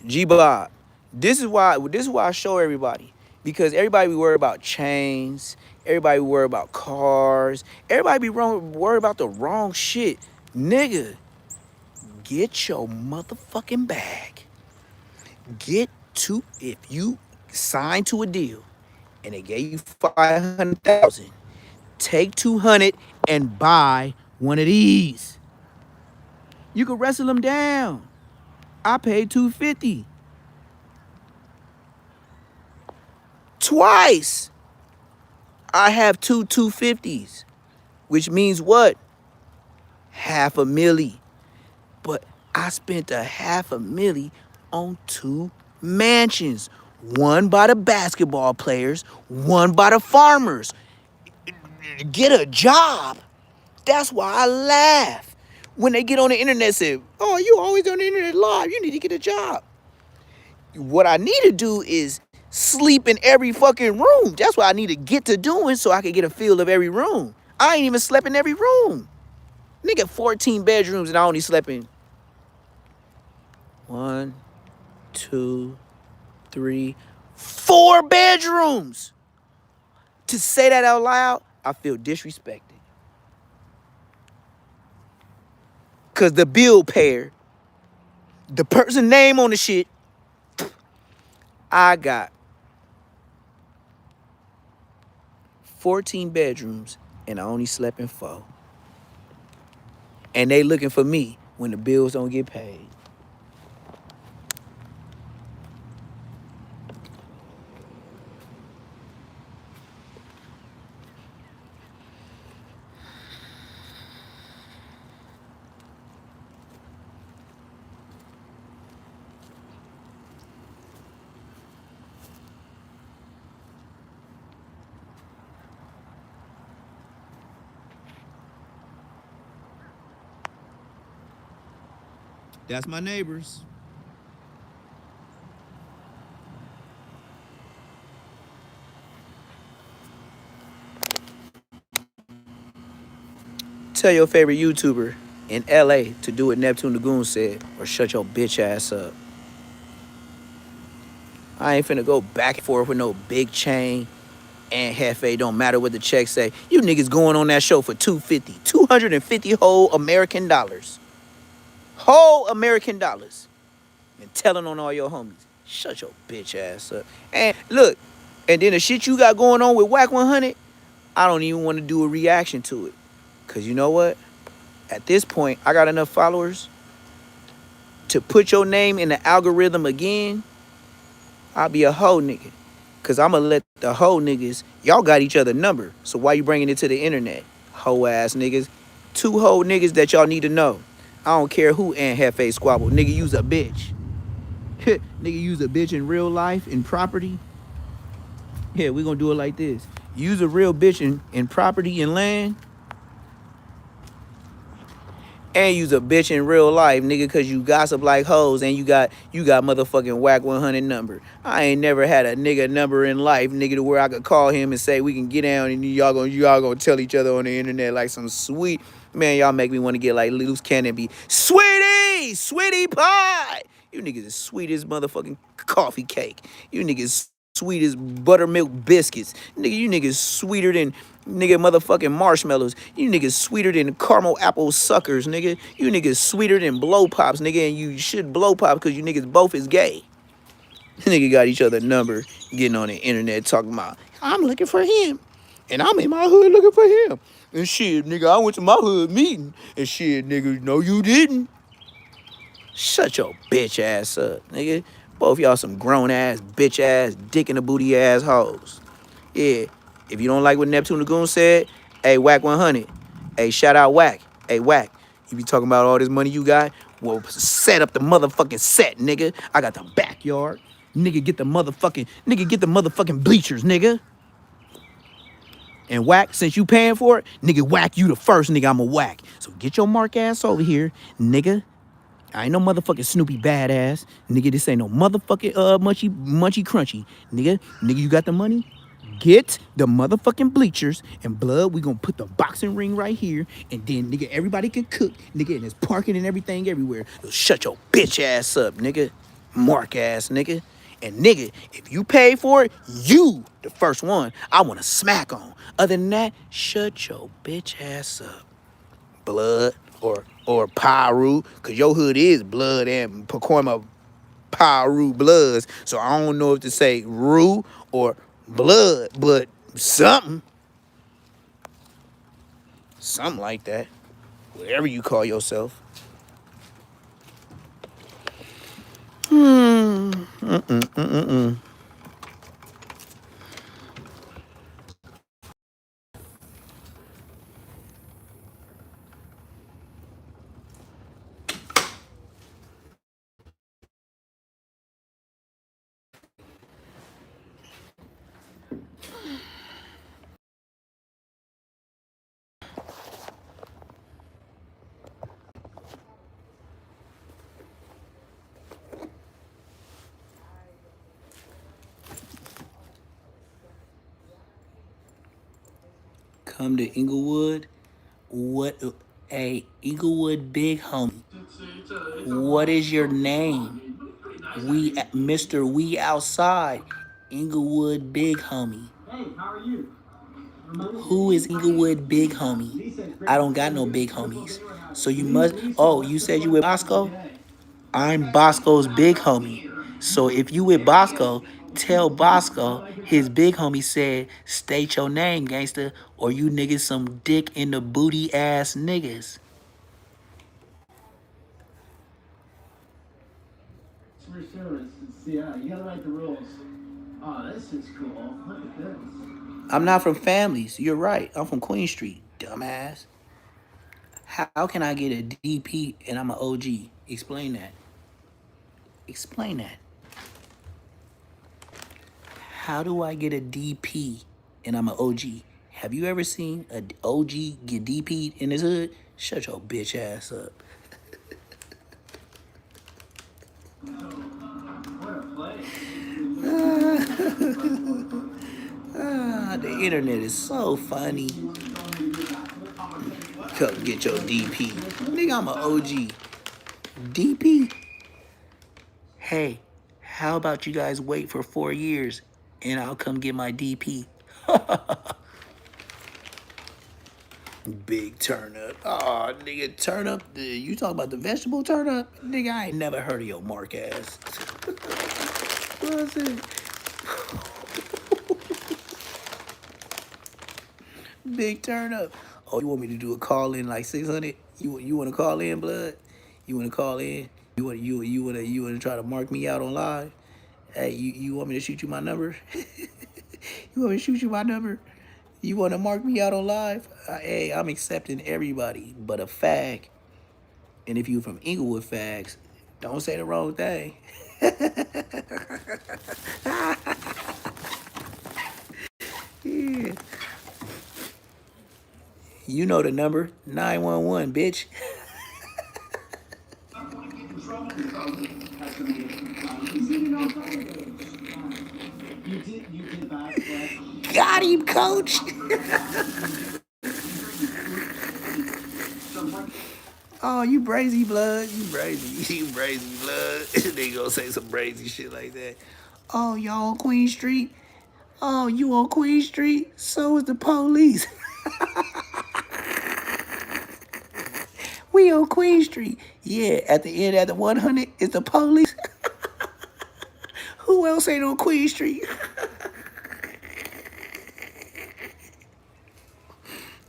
G-Bob, this is why I show everybody. Because everybody be worried about chains. Everybody be worried about cars. Everybody be worried about the wrong shit. Nigga, get your motherfucking bag. If you sign to a deal and they gave you 500,000, take 200 and buy one of these. You can wrestle them down. I paid 250. Twice. I have 2 250s, which means what? $500,000. But I spent $500,000 on 2 mansions. One by the basketball players, one by the farmers. Get a job. That's why I laugh. When they get on the internet and say, oh, you always on the internet live, you need to get a job. what I need to do is sleep in every fucking room. That's what I need to get to doing so I can get a feel of every room. I ain't even slept in every room. Nigga, 14 bedrooms and I only slept in 1, 2, 3, 4 bedrooms. To say that out loud, I feel disrespected. Cause the bill payer, the person name on the shit, I got 14 bedrooms and I only slept in 4. And they looking for me when the bills don't get paid. That's my neighbors. Tell your favorite YouTuber in LA to do what Neptune Lagoon said or shut your bitch ass up. I ain't finna go back and forth with no big chain and Hefe. Don't matter what the check say. You niggas going on that show for $250 whole American dollars. Whole American dollars. And telling on all your homies. Shut your bitch ass up. And look, and then the shit you got going on with Whack 100, I don't even want to do a reaction to it. Cause you know what? At this point, I got enough followers to put your name in the algorithm again. I'll be a hoe nigga. Cause I'ma let the hoe niggas, y'all got each other number. So why you bringing it to the internet? Hoe ass niggas. 2 hoe niggas that y'all need to know. I don't care who Aunt Hefe squabble. Nigga, use a bitch. Nigga, use a bitch in real life, in property. Yeah, we gonna do it like this. Use a real bitch in property and land. And use a bitch in real life, nigga, cause you gossip like hoes and you got motherfucking Whack 100 number. I ain't never had a nigga number in life, nigga, to where I could call him and say we can get down and y'all gonna tell each other on the internet like some sweet, man, y'all make me want to get like loose cannon be sweetie pie. You niggas is sweet as motherfucking coffee cake. You niggas sweet as buttermilk biscuits. Nigga, you niggas sweeter than nigga motherfucking marshmallows. You niggas sweeter than caramel apple suckers, nigga. You niggas sweeter than blow pops, nigga, and you should blow pop because you niggas both is gay. Nigga got each other number, getting on the internet talking about, I'm looking for him. And I'm in my hood looking for him. And shit, nigga, I went to my hood meeting. And shit, nigga, no you didn't. Shut your bitch ass up, nigga. Both y'all some grown ass, bitch ass, dick in the booty ass hoes. Yeah, if you don't like what Neptune Lagoon said, hey, Whack 100. Hey, shout out Whack. Hey, Whack, you be talking about all this money you got? Well, set up the motherfucking set, nigga. I got the backyard. Nigga, get the motherfucking bleachers, nigga. And Whack, since you paying for it, nigga, Whack you the first, nigga, I'ma whack. So get your mark ass over here, nigga. I ain't no motherfucking Snoopy badass. Nigga, this ain't no motherfucking munchy crunchy. Nigga, you got the money? Get the motherfucking bleachers and blood. We gonna put the boxing ring right here. And then, nigga, everybody can cook. Nigga, and there's parking and everything everywhere. So shut your bitch ass up, nigga. Mark ass, nigga. And nigga, if you pay for it, you the first one I wanna smack on. Other than that, shut your bitch ass up. Blood or Pyru, cause your hood is blood and Pacoima Pyru bloods. So I don't know if to say Rue or blood, but something like that. Whatever you call yourself. Come to Inglewood. What? Hey, Inglewood big homie. What is your name? Mr. We outside. Inglewood big homie. Hey, how are you? Who is Inglewood big homie? I don't got no big homies. So you must. Oh, you said you with Bosco? I'm Bosco's big homie. So if you with Bosco, tell Bosco his big homie said, state your name, gangster, or you niggas some dick in the booty ass niggas. For sure. Yeah, you gotta write the rules. Oh, this is cool. Look at this. I'm not from families. You're right. I'm from Queen Street, dumbass. How can I get a DP and I'm an OG? Explain that. Explain that. How do I get a DP and I'm an OG? Have you ever seen an OG get DP'd in his hood? Shut your bitch ass up. What a play. The internet is so funny. Come get your DP. Nigga, I'm an OG. DP? Hey, how about you guys wait for 4 years and I'll come get my DP? Big turnip. Oh, nigga, turnip. You talking about the vegetable turnip? Nigga, I ain't never heard of your mark ass. What's it? Big turnip. Oh, you want me to do a call in like 600? You want to call in, blood? You want to call in? You want to try to mark me out on live? Hey, you want me to shoot you my number? You want me to shoot you my number? You want to mark me out on live? Hey, I'm accepting everybody but a fag. And if you from Inglewood fags, don't say the wrong thing. Yeah. You know the number, 911, bitch. Got him, coach. Oh, you brazy blood. You brazy. You brazy blood. They gonna say some brazy shit like that. Oh, y'all on Queen Street? Oh, you on Queen Street? So is the police. We on Queen Street. Yeah, at the end at the 100 is the police. Who else ain't on Queen Street?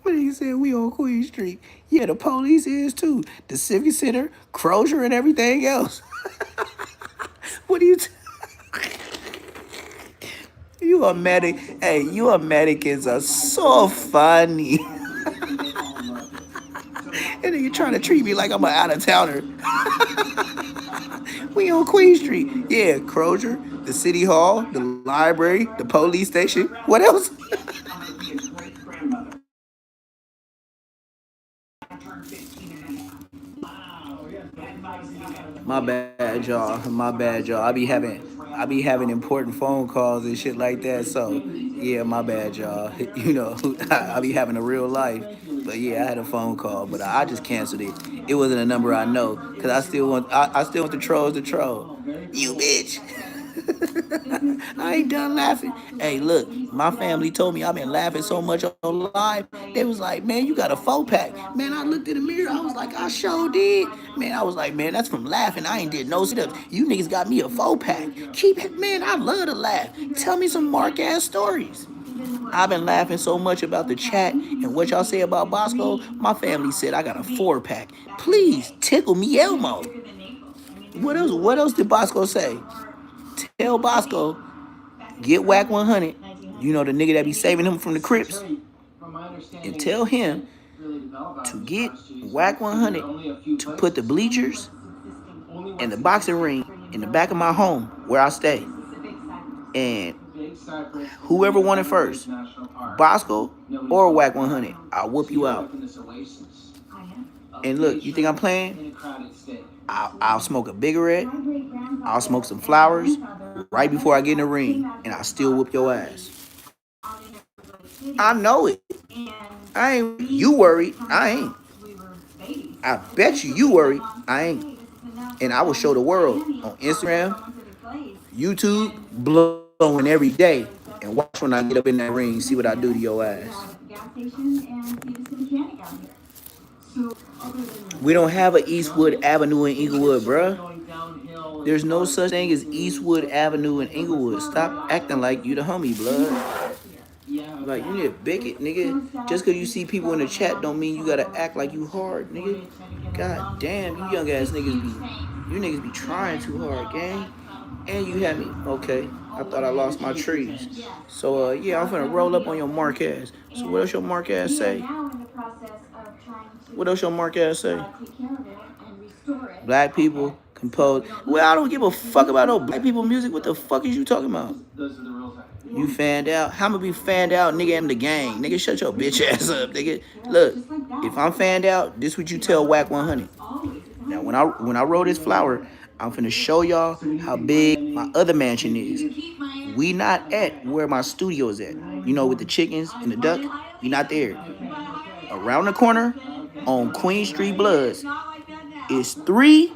But he said we on Queen Street. Yeah, the police is too. The Civic Center, Crozier, and everything else. What do you? You American? Hey, you Americans are so funny. And then you trying to treat me like I'm an out of towner. We on Queen Street. Yeah, Crozier, the City Hall, the library, the police station. What else? My bad, y'all. My bad, y'all. I be having important phone calls and shit like that. So yeah, my bad, y'all. You know, I be having a real life. But yeah, I had a phone call, but I just canceled it. It wasn't a number I know, cause I still want the trolls to troll. You bitch. I ain't done laughing. Hey, look, my family told me I've been laughing so much on live. They was like, man, you got a 4-pack. Man, I looked in the mirror. I was like, I sure did. Man, I was like, man, that's from laughing. I ain't did no sit-ups. You niggas got me a 4-pack. Keep it, man, I love to laugh. Tell me some mark-ass stories. I've been laughing so much about the chat and what y'all say about Bosco. My family said I got a 4-pack. Please tickle me Elmo. What else? What else did Bosco say? Tell Bosco, get whack 100. You know the nigga that be saving him from the Crips. And tell him to get whack 100 to put the bleachers and the boxing ring in the back of my home where I stay. And whoever won it first, Bosco or whack 100, I'll whoop you out. And look, you think I'm playing? I'll smoke a cigarette. I'll smoke some flowers right before I get in the ring, and I'll still whoop your ass. I know it. I ain't. You worried? I ain't. I bet you worried. I ain't. And I will show the world on Instagram, YouTube, blowing every day. And watch when I get up in that ring, see what I do to your ass. We don't have an Eastwood Avenue in Inglewood, bruh. There's no such thing as Eastwood Avenue in Inglewood. Stop acting like you the homie, blood. Like, you need a bigot, nigga. Just because you see people in the chat don't mean you gotta act like you hard, nigga. God damn, you young ass niggas be trying too hard, gang. And you had me. Okay, I thought I lost my trees. So, yeah, I'm finna roll up on your mark ass. So what else your mark ass say? What else your mark ass say? Black people compose. Well, I don't give a fuck about no black people music. What the fuck is you talking about? You fanned out? How I'ma be fanned out, nigga? I'm the gang. Nigga, shut your bitch ass up, nigga. Look, if I'm fanned out, this what you tell Whack 100. Now, when I roll this flower, I'm finna show y'all how big my other mansion is. We not at where my studio is at. You know, with the chickens and the duck. We not there. Around the corner on Queen Street Bloods is 3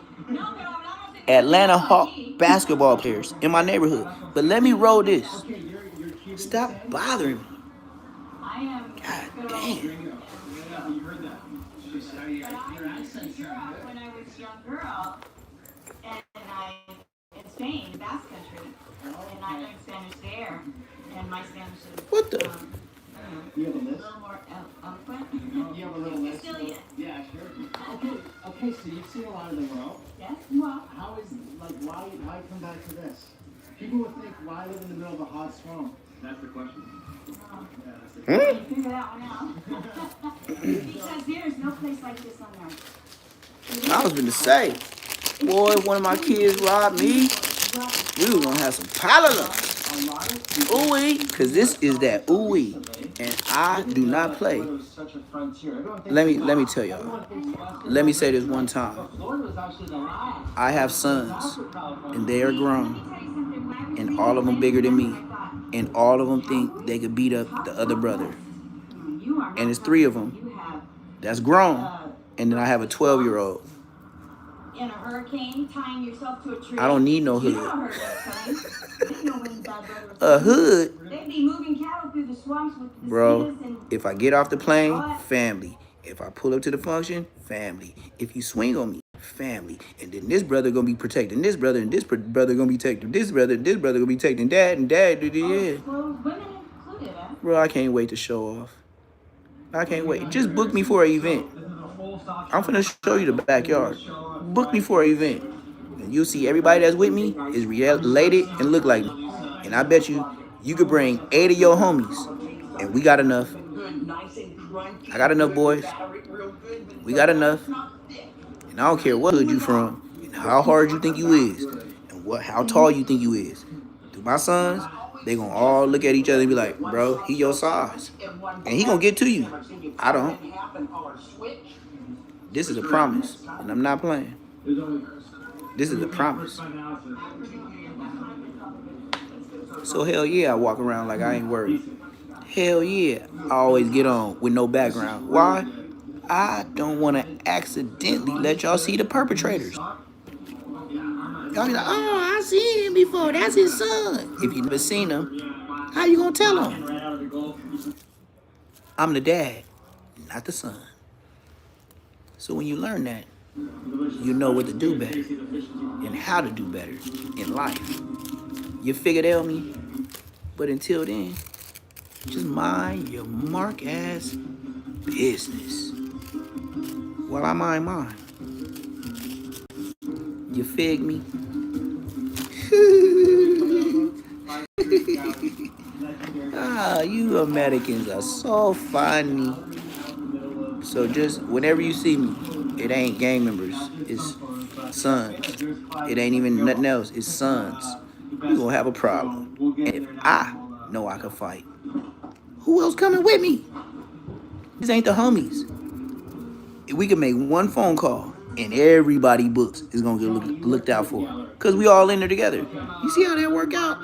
Atlanta Hawk basketball players in my neighborhood. But let me roll this. Stop bothering me. God damn. When I was a young girl, and I in Spain, Basque Country, and I learned Spanish there, and my Spanish is What the? You have a a list? little more eloquent. You have a little list? Sicilian. Yeah, sure. Okay, so you've seen a lot of the world. Yes. Well, How is, like, why come back to this? People would think, why live in the middle of a hot swamp? That's the question. figure that one out. Because there's no place like this on earth. I was gonna say, boy, one of my kids robbed me. We was gonna have some palaver. Ooh-wee, because this is that ooh-wee. And I do not play. Let me tell y'all. Let me say this one time. I have sons, and they are grown, and all of them bigger than me, and all of them think they could beat up the other brother. And it's 3 of them that's grown, and then I have a 12-year-old. In a hurricane, tying yourself to a tree. I don't need no hood. You know a hurricane's coming. A hood? They'd be moving cattle through the swamps with the Bro, if I get off the plane, family. If I pull up to the function, family. If you swing on me, family. And then this brother gonna be protecting this brother, and this brother gonna be protecting this brother gonna be protecting dad, and dad, yeah. Women included, huh? Bro, I can't wait to show off. I can't wait. Just book me for an event. I'm finna show you the backyard. Book me for an event. And you'll see everybody that's with me is related and look like me. And I bet you could bring 8 of your homies. And we got enough. I got enough, boys. We got enough. And I don't care what hood you from, and how hard you think you is, and how tall you think you is. To my sons, they gonna all look at each other and be like, bro, he your size. And he gonna get to you. I don't. This is a promise, and I'm not playing. This is a promise. So hell yeah, I walk around like I ain't worried. Hell yeah, I always get on with no background. Why? I don't want to accidentally let y'all see the perpetrators. Y'all be like, oh, I seen him before. That's his son. If you never seen him, how you gonna tell him? I'm the dad, not the son. So when you learn that, you know what to do better and how to do better in life. You figured out me, but until then, just mind your mark ass business while I mind mine. You fig me? You Americans are so funny. So just whenever you see me, it ain't gang members, it's sons. It ain't even nothing else, it's sons. You gonna have a problem. And if I know I can fight, who else coming with me? These ain't the homies. If we can make one phone call and everybody books is gonna get looked out for. Cause we all in there together. You see how that work out?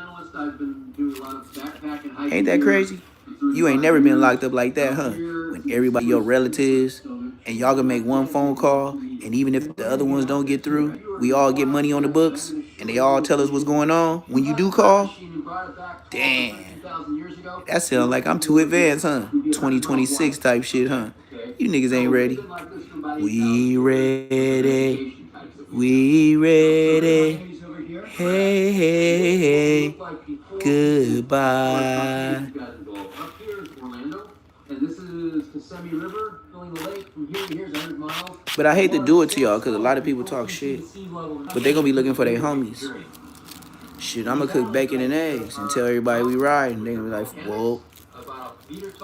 Ain't that crazy? You ain't never been locked up like that, huh? When everybody your relatives and y'all can make one phone call, and even if the other ones don't get through, we all get money on the books, and they all tell us what's going on when you do call. Damn, that sounds like I'm too advanced, huh? 2026 type shit, huh? You niggas ain't ready. We ready. We ready. Hey, hey, hey. Goodbye. But I hate to do it to y'all because a lot of people talk shit. But they gonna be looking for their homies. Shit, I'm gonna cook bacon and eggs and tell everybody we ride. And they gonna be like, whoa. That's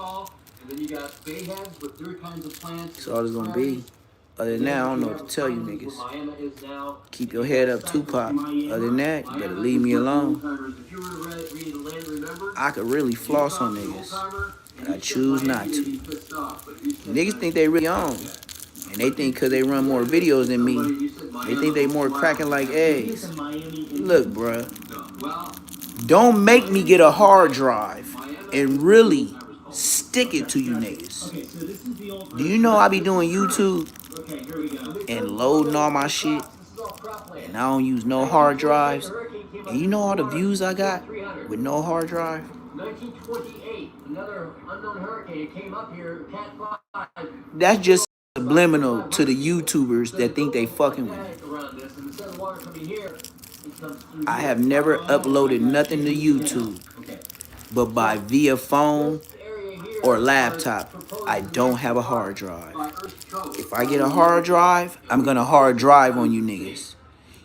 all it's gonna be. Other than that, I don't know what to tell you niggas. Keep your head up, Tupac. Other than that, you better leave me alone. I could really floss on niggas, but I choose not to. Niggas think they really on. And they think because they run more videos than me, they think they more cracking like eggs. Look, bruh. Don't make me get a hard drive and really stick it to you niggas. Do you know I be doing YouTube and loading all my shit, and I don't use no hard drives? And you know all the views I got with no hard drive? 1928, another unknown hurricane came up here, Cat 5. That's just subliminal to the YouTubers that think they fucking with me. I have never uploaded nothing to YouTube, but by via phone or laptop, I don't have a hard drive. If I get a hard drive, I'm gonna hard drive on you niggas.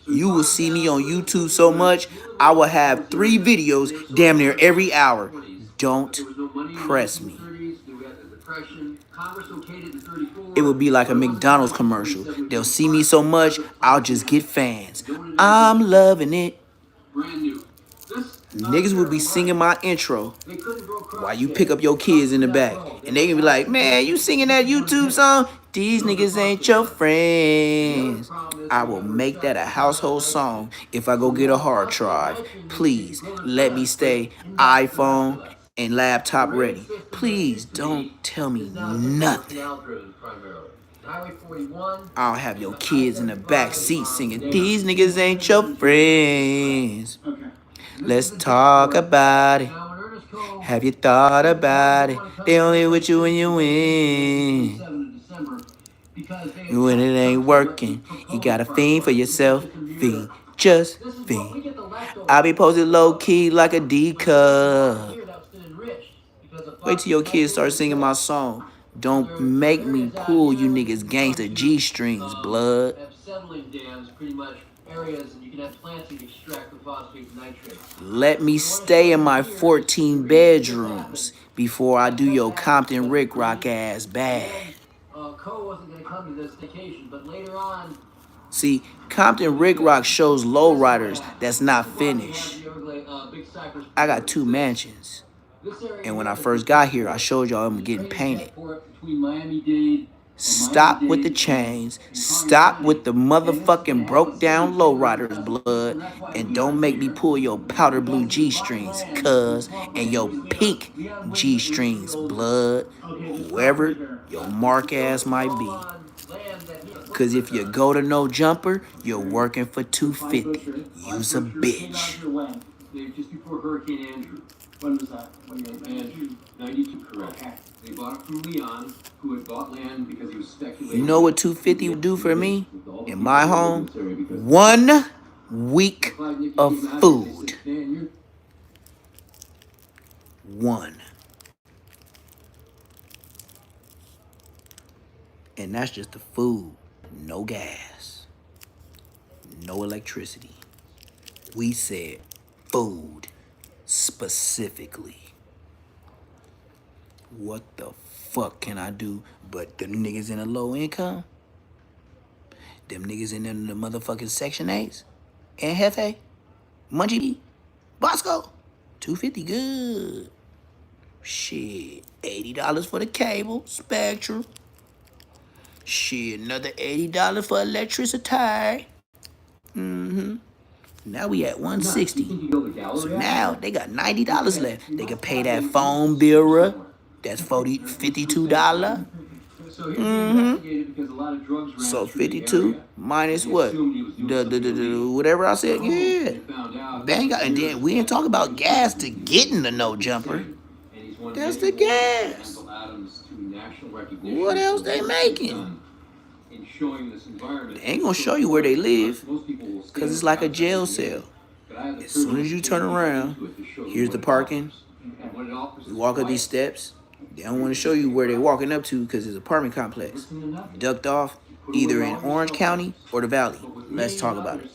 You will see me on YouTube so much, I will have 3 videos damn near every hour. Don't press me. It will be like a McDonald's commercial. They'll see me so much, I'll just get fans. I'm loving it. Niggas will be singing my intro while you pick up your kids in the back. And they can be like, man, you singing that YouTube song? These niggas ain't your friends. I will make that a household song if I go get a hard drive. Please, let me stay iPhone and laptop ready. Please don't tell me nothing. I'll have your kids in the back seat singing, these niggas ain't your friends. Let's talk about it. Have you thought about it? They only with you when you win. When it ain't working, you gotta fiend for yourself. Fiend, just fiend. I be posted low key like a D cup. Wait till your kids start singing my song. Don't make me pull you niggas gangsta G strings, blood. Let me stay in my 14 bedrooms before I do your Compton Rick Rock ass bad. See, Compton Rick Rock shows lowriders that's not finished. I got 2 mansions. And when I first got here, I showed y'all I'm getting painted. Stop with the chains. Stop with the motherfucking broke down lowriders, blood. And don't make me pull your powder blue G-strings, cuz. And your pink G-strings, blood. Whoever your mark ass might be. Cause if you go to no jumper, you're working for $250. You's a bitch. Just before Hurricane Andrew. When was that? Andrew. 92, correct. Okay. They bought it from Leon, who had bought land because he was speculating. You know what $250 would do for me in my home? 1 week of food. 1. And that's just the food. No gas. No electricity. We said food specifically. What the fuck can I do but them niggas in a low income? Them niggas in the motherfucking Section 8s? And Hefe? Munchie B? Bosco? $250 good. Shit. $80 for the cable, Spectrum. Shit, another $80 for electricity. Now we at 160. You go to the gallery So after now that? they got $90 left. They can pay that phone bill. That's $52. So he was investigated because a lot of drugs ran So through the 52 area. minus They what? assumed he was doing The something illegal. whatever I said. Yeah. They found out Bang out, and then we ain't talk about gas to get in the no jumper. And he's one of That's many the warriors gas. Uncle Adams to national recognition What else for they what he's making? done in showing this environment. They ain't gonna show you where they live, Most people will stand cause it's like a outside jail the community. cell. But I had the As soon privilege as you of turn getting around, into it to show you here's what the it parking. offers. And what it offers You is walk up these life. steps. They don't want to show you where they're walking up to because it's an apartment complex. Listen to nothing. Ducked off either in Orange County or the Valley. Let's talk about it.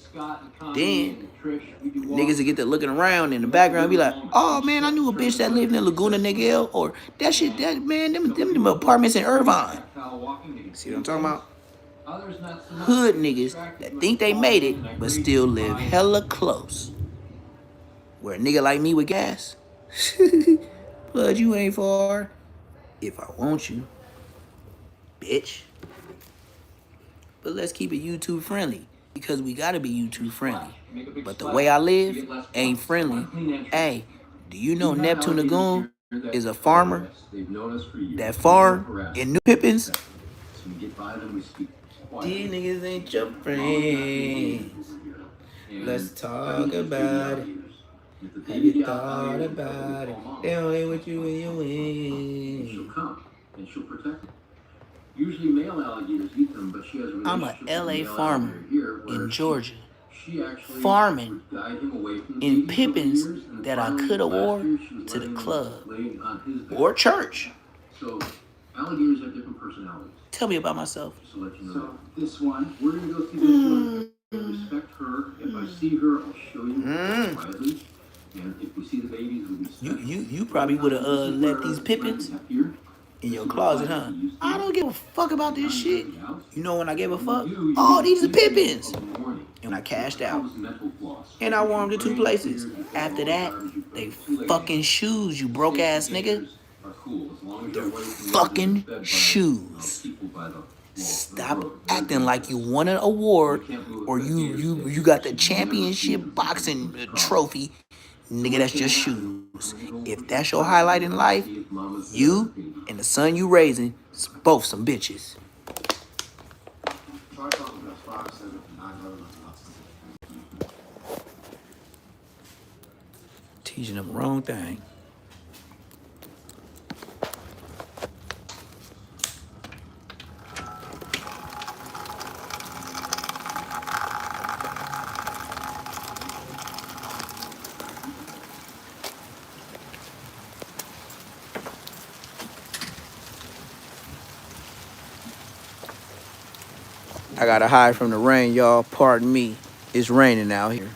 Then niggas will get to looking around in the background and be like, oh man, I knew a bitch that lived in Laguna Niguel, or that shit, that man, them apartments in Irvine. See what I'm talking about? Hood niggas that think they made it but still live hella close. Where a nigga like me with gas, but you ain't far if I want you, bitch. But let's keep it YouTube friendly, because we gotta be YouTube friendly. But the way I live ain't friendly. Hey, do you know Neptune Lagoon is a farmer that farm in New Pippins? These niggas ain't your friends. Let's talk about it. Have you thought about it? They only with you when you win. She'll come and she'll protect them. Usually male alligators eat them, but she has a I'm a relationship with LA male farmer alligator here, where in Georgia, she actually farming would guide him away from the in babies over the Pippins years, and that I finally, could have last wore year, she was to the laying club on his bed. or church. So alligators have different personalities. Tell me about myself. Just to let you know. So this one, we're gonna go through this one. I respect her. If I see her, I'll show you quietly. And if we see the babies, we'll be special. You probably would have let these Pippins in your closet, huh? I don't give a fuck about this shit. You know when I gave a fuck? Oh, these are Pippins. And I cashed out. And I wore them to 2 places. After that, they fucking shoes, you broke ass nigga. They're fucking shoes. Stop acting like you won an award or you got the championship boxing trophy. Nigga, that's just shoes. If that's your highlight in life, you and the son you raising is both some bitches. Teaching them the wrong thing. I gotta hide from the rain, y'all. Pardon me. It's raining out here.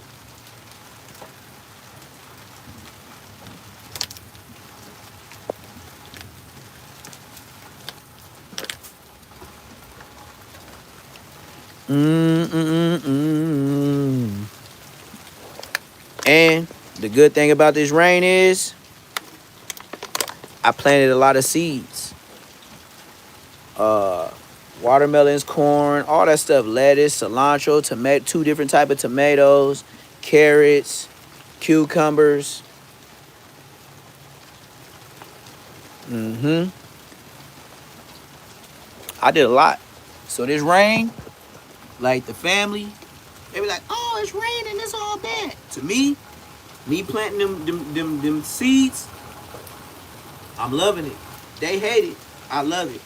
And the good thing about this rain is I planted a lot of seeds. Watermelons, corn, all that stuff. Lettuce, cilantro, tomato, 2 different type of tomatoes, carrots, cucumbers. I did a lot. So this rain, like the family, they be like, oh, it's raining, it's all bad. To me planting them seeds, I'm loving it. They hate it. I love it.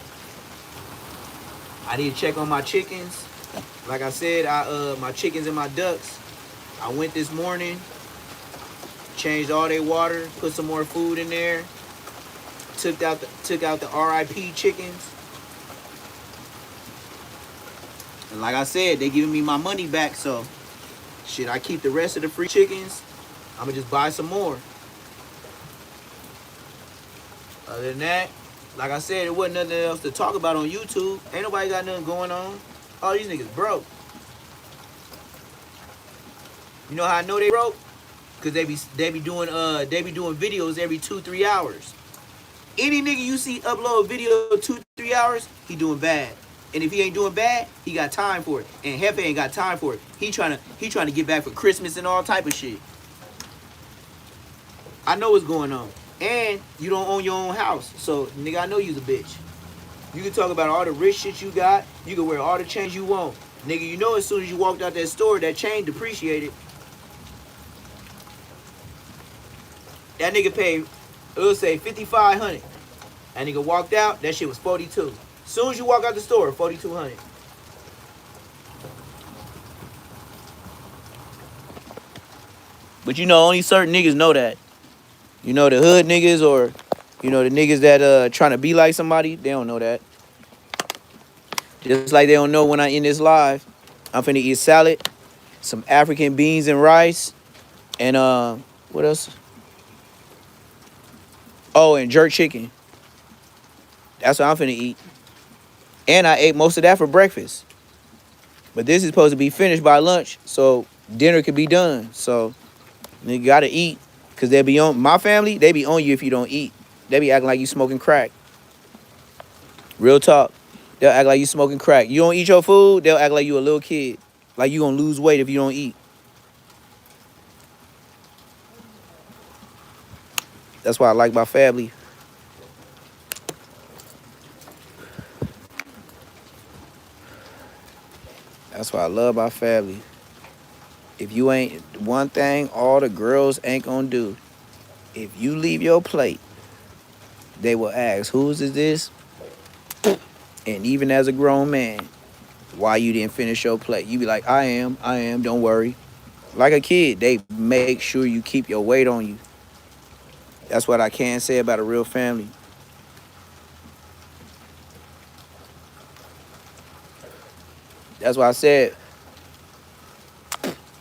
I need to check on my chickens. Like I said, my chickens and my ducks, I went this morning, changed all their water, put some more food in there, took out the RIP chickens. And like I said, they giving me my money back, so shit, I keep the rest of the free chickens. I'ma just buy some more. Other than that, like I said, there wasn't nothing else to talk about on YouTube. Ain't nobody got nothing going on. All these niggas broke. You know how I know they broke? Cause they be doing videos every 2-3 hours. Any nigga you see upload video 2-3 hours, he doing bad. And if he ain't doing bad, he got time for it. And Hefe ain't got time for it. He trying to get back for Christmas and all type of shit. I know what's going on. And you don't own your own house. So, nigga, I know you's a bitch. You can talk about all the rich shit you got. You can wear all the chains you want. Nigga, you know as soon as you walked out that store, that chain depreciated. That nigga paid, it'll say $5,500. That nigga walked out, that shit was $42. As soon as you walk out the store, $4,200. But you know, only certain niggas know that. You know, the hood niggas or, you know, the niggas that trying to be like somebody, they don't know that. Just like they don't know when I end this live, I'm finna eat salad, some African beans and rice, and what else? Oh, and jerk chicken. That's what I'm finna eat. And I ate most of that for breakfast. But this is supposed to be finished by lunch, so dinner could be done. So, nigga gotta eat. Cause they be on, my family, they be on you if you don't eat. They be acting like you smoking crack. Real talk. They'll act like you smoking crack. You don't eat your food, they'll act like you a little kid. Like you gonna lose weight if you don't eat. That's why I like my family. That's why I love my family. If you ain't, one thing all the girls ain't gonna do, if you leave your plate, they will ask, whose is this? And even as a grown man, why you didn't finish your plate? You be like, I am, don't worry. Like a kid, they make sure you keep your weight on you. That's what I can say about a real family. That's why I said,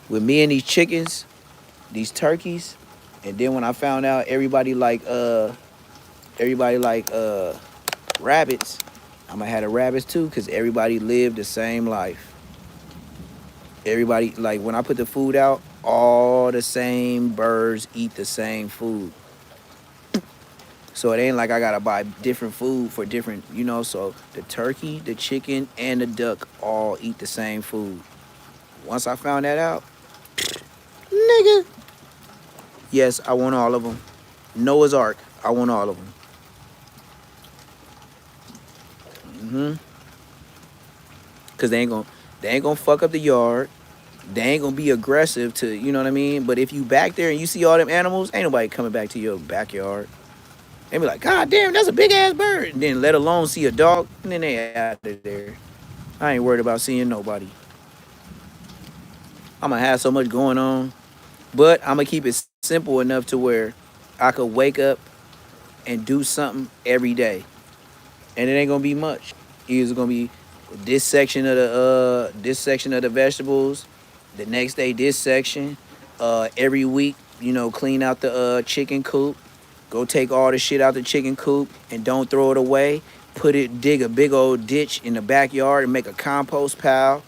with me and these chickens, these turkeys, and then when I found out everybody like rabbits, I'm gonna have the rabbits too, cause everybody lived the same life. Everybody, like when I put the food out, all the same birds eat the same food. So it ain't like I gotta buy different food for different, you know, so the turkey, the chicken, and the duck all eat the same food. Once I found that out, nigga, yes, I want all of them. Noah's Ark, I want all of them. Cause they ain't gonna fuck up the yard. They ain't gonna be aggressive to, you know what I mean? But if you back there and you see all them animals, ain't nobody coming back to your backyard. They be like, God damn, that's a big ass bird. And then let alone see a dog, and then they out of there. I ain't worried about seeing nobody. I'm gonna have so much going on, but I'm gonna keep it simple enough to where I could wake up and do something every day, and it ain't gonna be much. It's gonna be this section of the vegetables, the next day this section, every week, you know, clean out the chicken coop. Go take all the shit out the chicken coop and don't throw it away. Dig a big old ditch in the backyard and make a compost pile.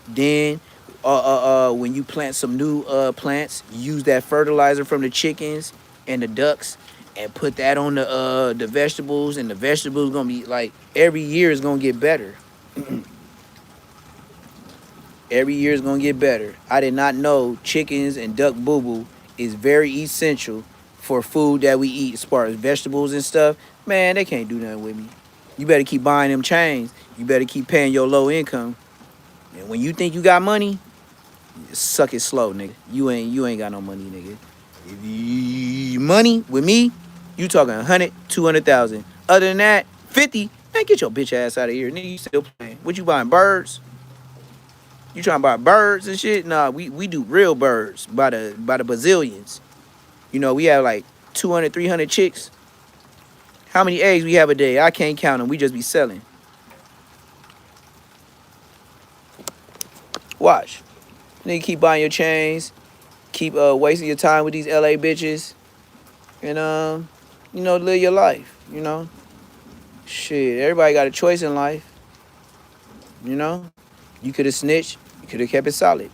Then, when you plant some new plants, use that fertilizer from the chickens and the ducks and put that on the vegetables. And the vegetables gonna be like, every year is gonna get better. Every year is gonna get better. I did not know chickens and duck boo-boo is very essential for food that we eat as far as vegetables and stuff. Man, they can't do nothing with me. You better keep buying them chains. You better keep paying your low income. And when you think you got money, suck it slow, nigga. You ain't got no money, nigga. If you money with me, you talking 100, 200,000. Other than that, 50. Man, get your bitch ass out of here, nigga. You still playing? What you buying? Birds? You trying to buy birds and shit? Nah, we do real birds by the bazillions. You know, we have like 200, 300 chicks. How many eggs we have a day? I can't count them. We just be selling. Watch. Nigga, keep buying your chains. Keep wasting your time with these LA bitches. And, you know, live your life, you know. Shit, everybody got a choice in life. You know. You could have snitched. You could have kept it solid.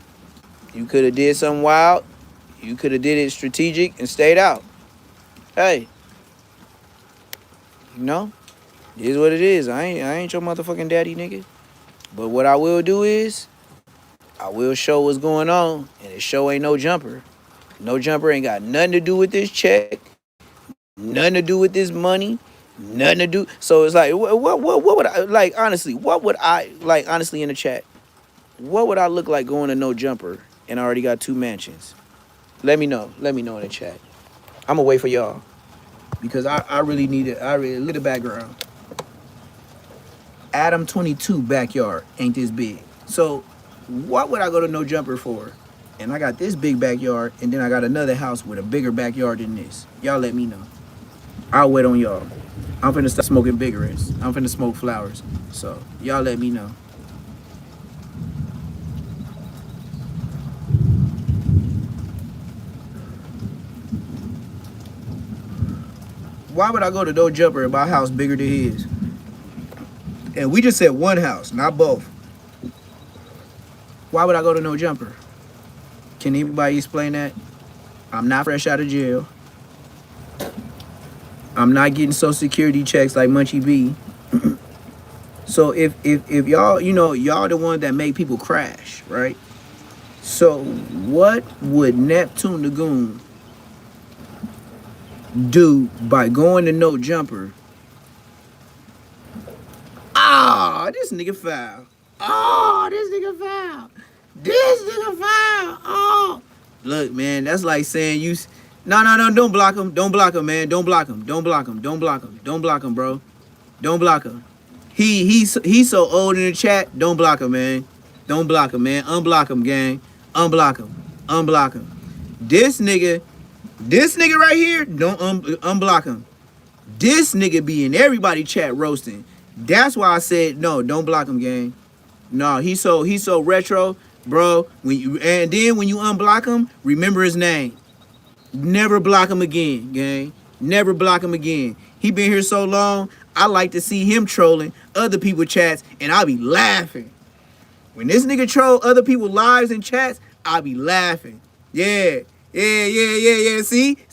You could have did something wild. You could have did it strategic and stayed out. Hey. You know. It is what it is. I ain't your motherfucking daddy, nigga. But what I will do is I will show what's going on, and the show ain't no jumper. No jumper ain't got nothing to do with this check, nothing to do with this money, nothing to do. So it's like, what would I like? Honestly, what would I like? Honestly, in the chat, what would I look like going to no jumper and I already got 2 mansions? Let me know. Let me know in the chat. I'm gonna wait for y'all because I really need it. I really look at the background. Adam 22 backyard ain't this big. So what would I go to no jumper for? And I got this big backyard, and then I got another house with a bigger backyard than this. Y'all let me know. I'll wait on y'all. I'm finna start smoking cigarettes. I'm finna smoke flowers. So y'all let me know. Why would I go to no jumper if my house bigger than his? And we just said one house, not both. Why would I go to no jumper? Can anybody explain that? I'm not fresh out of jail. I'm not getting social security checks like Munchie B. So if y'all, you know, y'all the one that make people crash, right? So what would Neptune Lagoon do by going to no jumper? Ah, this nigga foul. Oh, this nigga foul. This nigga foul. Oh. Look, man, that's like saying you... No, don't block him. Don't block him, man. Don't block him. Don't block him. Don't block him. Don't block him, bro. Don't block him. He's so old in the chat. Don't block him, man. Don't block him, man. Unblock him, gang. Unblock him. Unblock him. This nigga right here, don't unblock him. This nigga be in everybody chat roasting. That's why I said no, don't block him, gang. No, he's so retro, bro. And then when you unblock him, remember his name. Never block him again, gang. Never block him again. He been here so long, I like to see him trolling other people's chats, and I'll be laughing. When this nigga troll other people's lives and chats, I'll be laughing. Yeah. See?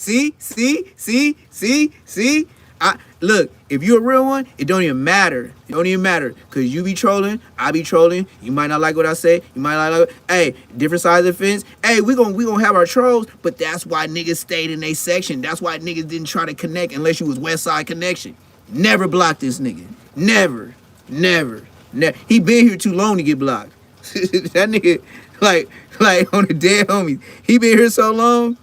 Look, if you're a real one, it don't even matter. It don't even matter. Because you be trolling, I be trolling. You might not like what I say. You might not like, hey, different sides of the fence. Hey, we gonna have our trolls, but that's why niggas stayed in their section. That's why niggas didn't try to connect unless you was West Side Connection. Never block this nigga. Never. He been here too long to get blocked. That nigga, like on the dead homies. He been here so long.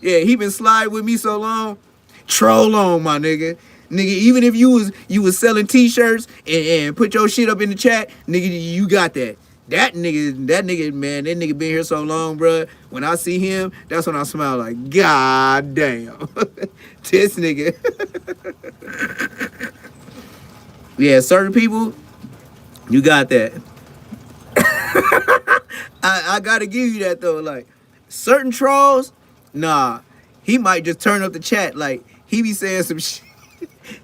Yeah, he been sliding with me so long. Troll on, my nigga. Nigga, even if you was selling t-shirts and put your shit up in the chat, nigga, you got that. That nigga, man, that nigga been here so long, bruh. When I see him, that's when I smile like, God damn. This nigga. Yeah, certain people, you got that. I gotta give you that though. Like, certain trolls, nah, he might just turn up the chat. Like, he be saying some shit.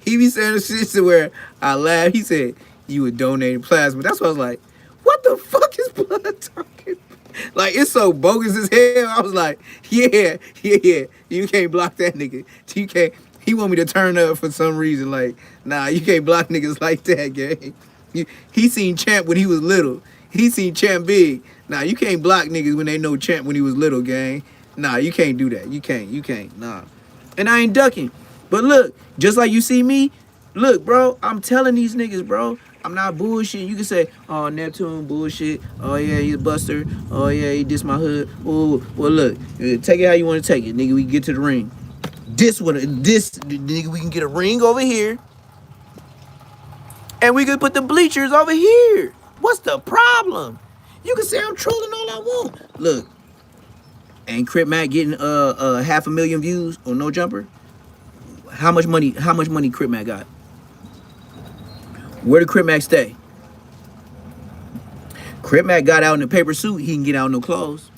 He be saying some shit to where I laugh. He said, you would donate plasma. That's what I was like, what the fuck is blood talking about? Like, it's so bogus as hell. I was like, yeah. You can't block that nigga. You can't. He want me to turn up for some reason. Like, nah, you can't block niggas like that, gang. He seen Champ when he was little. He seen Champ big. Nah, you can't block niggas when they know Champ when he was little, gang. Nah, you can't do that. You can't. Nah. And I ain't ducking. But look, just like you see me, look, bro, I'm telling these niggas, bro, I'm not bullshit. You can say, oh, Neptune, bullshit. Oh, yeah, he's a buster. Oh, yeah, he dissed my hood. Oh, well, look, take it how you want to take it, nigga. We can get to the ring. Nigga, we can get a ring over here. And we could put the bleachers over here. What's the problem? You can say I'm trolling all I want. Look, ain't Crip Mac getting 500,000 views on No Jumper? How much money Crip Mac got? Where did Crip Mac stay? Crip Mac got out in a paper suit, he can get out in no clothes.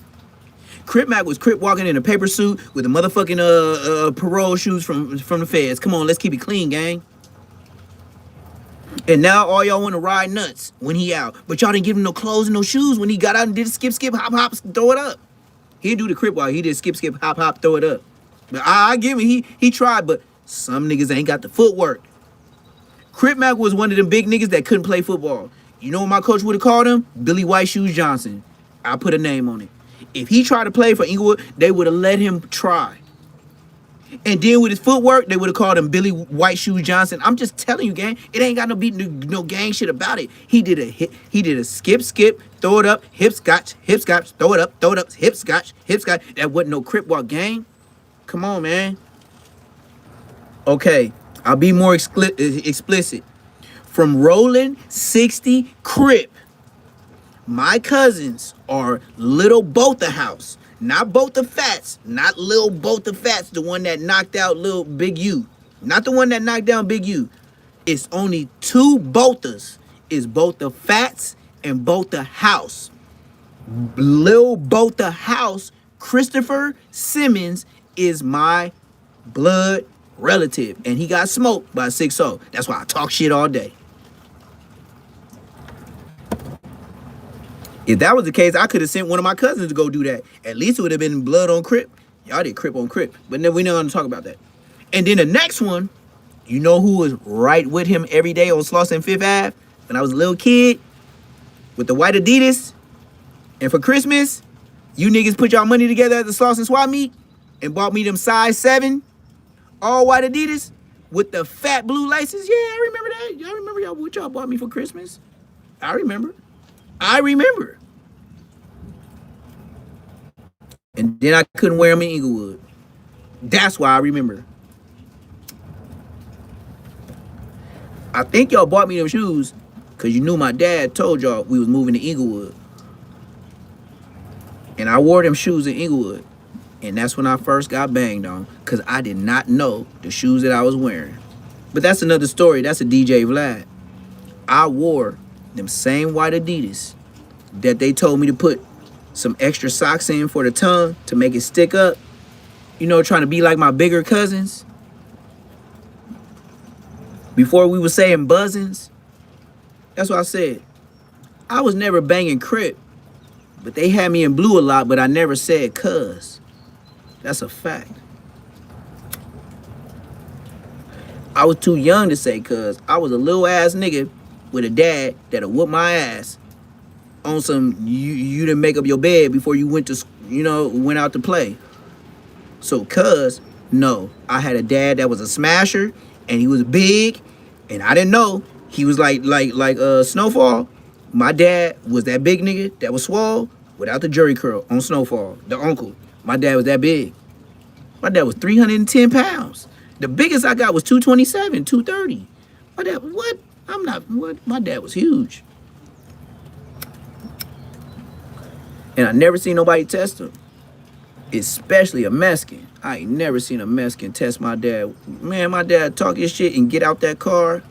Crip Mac was Crip walking in a paper suit with the motherfucking parole shoes from the feds. Come on, let's keep it clean, gang. And now all y'all want to ride nuts when he out. But y'all didn't give him no clothes and no shoes when he got out and did skip, hop, hop, throw it up. He didn't do the Crip walk. He did skip, hop, hop, throw it up. But I give him, he tried, but some niggas ain't got the footwork. Crip Mac was one of them big niggas that couldn't play football. You know what my coach would have called him? Billy White Shoes Johnson. I put a name on it. If he tried to play for Inglewood, they would have let him try. And then with his footwork, they would have called him Billy White Shoes Johnson. I'm just telling you, gang. It ain't got no gang shit about it. He did a hit. He did a skip, throw it up, hip scotch, throw it up, hip scotch. That wasn't no crip walk, gang. Come on, man. Okay, I'll be more explicit. From rolling 60 crip, my cousins are little Botha House. Not Botha Fats. Not little Botha Fats, the one that knocked out little Big U. Not the one that knocked down Big U. It's only two Bothas. It's Botha Fats and Botha House. Lil Botha House, Christopher Simmons, is my blood relative. And he got smoked by 6-0. That's why I talk shit all day. If that was the case, I could have sent one of my cousins to go do that. At least it would have been blood on Crip. Y'all did Crip on Crip. But then we're not going to talk about that. And then the next one, you know who was right with him every day on Slauson and 5th Ave? When I was a little kid with the white Adidas. And for Christmas, you niggas put y'all money together at the Slauson swap meet and bought me them size 7 all white Adidas with the fat blue laces. Yeah, I remember that. Y'all remember what y'all bought me for Christmas? I remember. And then I couldn't wear them in Inglewood. That's why I remember. I think y'all bought me them shoes because you knew my dad told y'all we was moving to Inglewood. And I wore them shoes in Inglewood. And that's when I first got banged on because I did not know the shoes that I was wearing. But that's another story. That's a DJ Vlad. I wore them same white Adidas that they told me to put some extra socks in for the tongue to make it stick up. You know, trying to be like my bigger cousins. Before we were saying buzzins. That's what I said. I was never banging Crip. But they had me in blue a lot, but I never said cuz. That's a fact. I was too young to say cuz. I was a little ass nigga with a dad that'll whoop my ass on some you didn't make up your bed before you went to, went out to play. So cuz, no. I had a dad that was a smasher and he was big and I didn't know. He was like Snowfall. My dad was that big nigga that was swole without the jury curl on Snowfall, the uncle. My dad was that big. My dad was 310 pounds. The biggest I got was 227, 230. My dad was what? My dad was huge. And I never seen nobody test him. Especially a Mexican. I ain't never seen a Mexican test my dad. Man, my dad talk his shit and get out that car.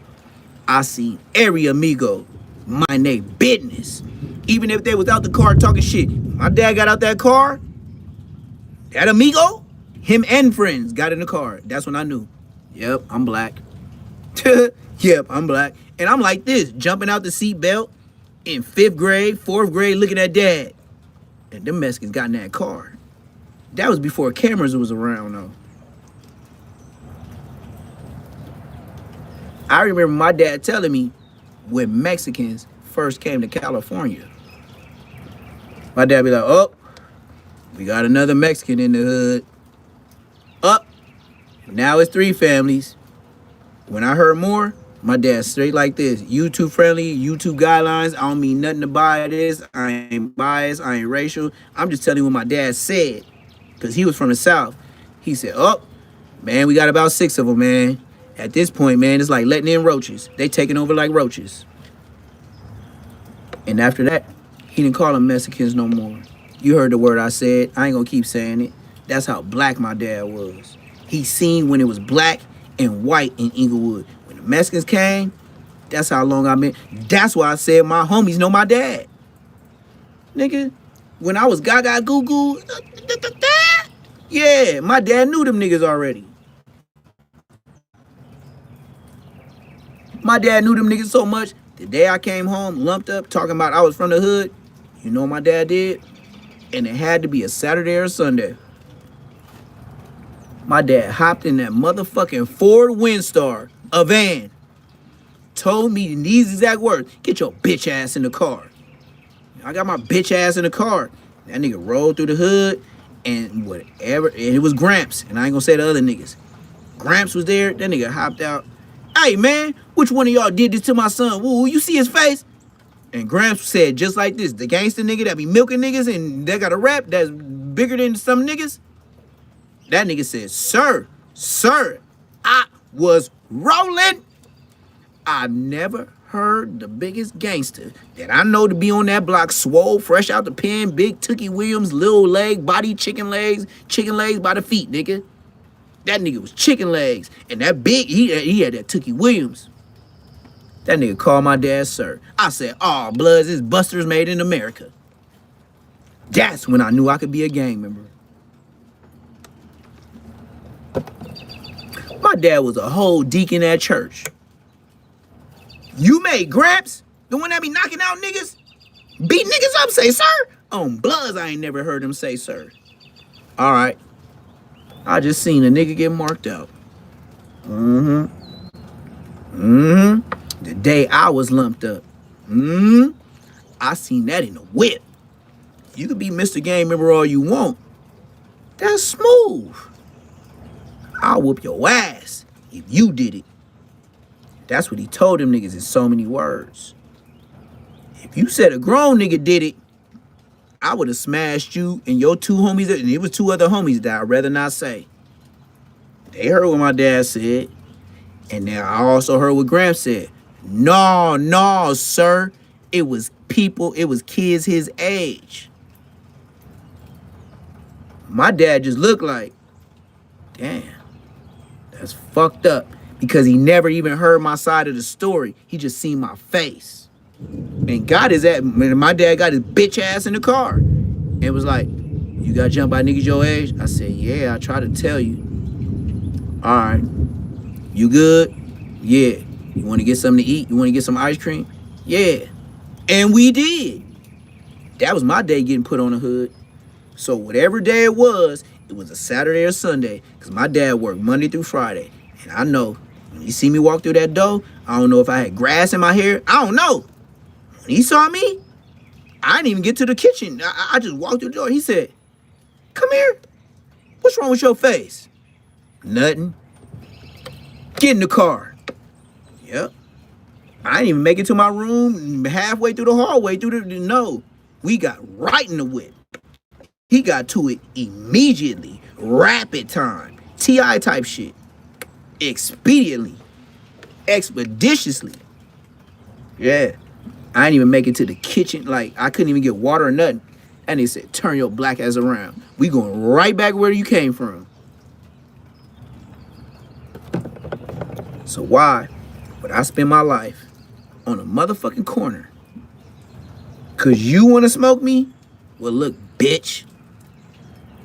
I seen every amigo mind their business. Even if they was out the car talking shit. My dad got out that car. That amigo, him and friends got in the car. That's when I knew. Yep, I'm black. Yep, I'm black. And I'm like this, jumping out the seatbelt in 5th grade, 4th grade, looking at dad. And them Mexicans got in that car. That was before cameras was around, though. I remember my dad telling me when Mexicans first came to California. My dad be like, oh, we got another Mexican in the hood. Up. Now it's 3 families. When I heard more, my dad straight like this. YouTube friendly, YouTube guidelines. I don't mean nothing to buy this. I ain't biased. I ain't racial. I'm just telling you what my dad said. Because he was from the South. He said, oh, man, we got about 6 of them, man. At this point, man, it's like letting in roaches. They taking over like roaches. And after that, he didn't call them Mexicans no more. You heard the word I said. I ain't gonna keep saying it. That's how black my dad was. He seen when it was black and white in Inglewood. When the Mexicans came, that's how long I've been. That's why I said my homies know my dad. Nigga, when I was gaga goo goo, yeah, my dad knew them niggas already. My dad knew them niggas so much, the day I came home, lumped up, talking about I was from the hood, you know what my dad did? And it had to be a Saturday or Sunday. My dad hopped in that motherfucking Ford Windstar, a van, told me in these exact words, get your bitch ass in the car. I got my bitch ass in the car. That nigga rolled through the hood and whatever. And it was Gramps. And I ain't gonna say the other niggas. Gramps was there. That nigga hopped out. Hey, man, which one of y'all did this to my son? Woo, you see his face? And Gramps said just like this, the gangster nigga that be milking niggas and they got a rap that's bigger than some niggas. That nigga said, sir, I was rolling. I've never heard the biggest gangster that I know to be on that block, swole, fresh out the pen, big Tookie Williams, little leg, body, chicken legs by the feet, nigga. That nigga was chicken legs. And that big, he had that Tookie Williams. That nigga called my dad, sir. I said, oh, Bloods is Busters made in America. That's when I knew I could be a gang member. My dad was a whole deacon at church. You made Gramps, the one that be knocking out niggas, beat niggas up, say sir? On Bloods, I ain't never heard him say sir. All right. I just seen a nigga get marked out. The day I was lumped up. I seen that in the whip. You could be Mr. Gang Member all you want. That's smooth. I'll whoop your ass if you did it. That's what he told them niggas in so many words. If you said a grown nigga did it, I would have smashed you and your two homies, and it was two other homies that I'd rather not say. They heard what my dad said, and then I also heard what Gramps said. No, sir. It was kids his age. My dad just looked like, damn, that's fucked up. Because he never even heard my side of the story. He just seen my face. And my dad got his bitch ass in the car. And was like, you got jumped by niggas your age? I said, yeah, I tried to tell you. All right. You good? Yeah. You want to get something to eat? You want to get some ice cream? Yeah. And we did. That was my day getting put on the hood. So whatever day it was a Saturday or Sunday. Because my dad worked Monday through Friday. And I know, when he see me walk through that door, I don't know if I had grass in my hair. I don't know. When he saw me, I didn't even get to the kitchen. I just walked through the door. He said, come here. What's wrong with your face? Nothing. Get in the car. Yep. I didn't even make it to my room halfway through the hallway. No. We got right in the whip. He got to it immediately. Rapid time. T.I. type shit. Expediently. Expeditiously. Yeah. I didn't even make it to the kitchen. Like, I couldn't even get water or nothing. And they said, turn your black ass around. We going right back where you came from. So why would I spend my life on a motherfucking corner? Cause you want to smoke me? Well, look, bitch.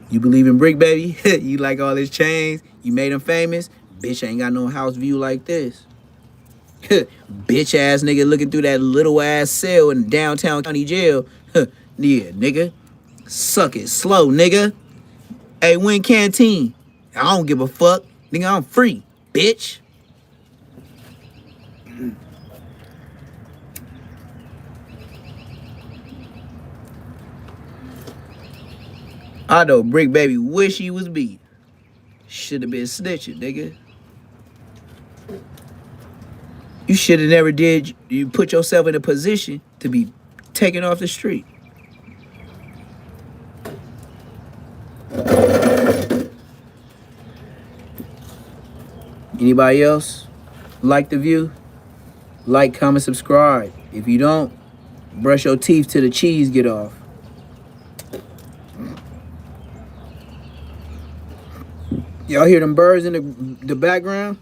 You believe in brick, baby? You like all his chains? You made him famous? Bitch ain't got no house view like this. Bitch ass nigga looking through that little ass cell in downtown county jail. Yeah, nigga. Suck it slow, nigga. Hey, Win Canteen. I don't give a fuck. Nigga, I'm free, bitch. I know Brick Baby wish he was beat. Should have been snitching, nigga. You should have never did. You put yourself in a position to be taken off the street. Anybody else like the view? Like, comment, subscribe. If you don't, brush your teeth till the cheese get off. Y'all hear them birds in the background?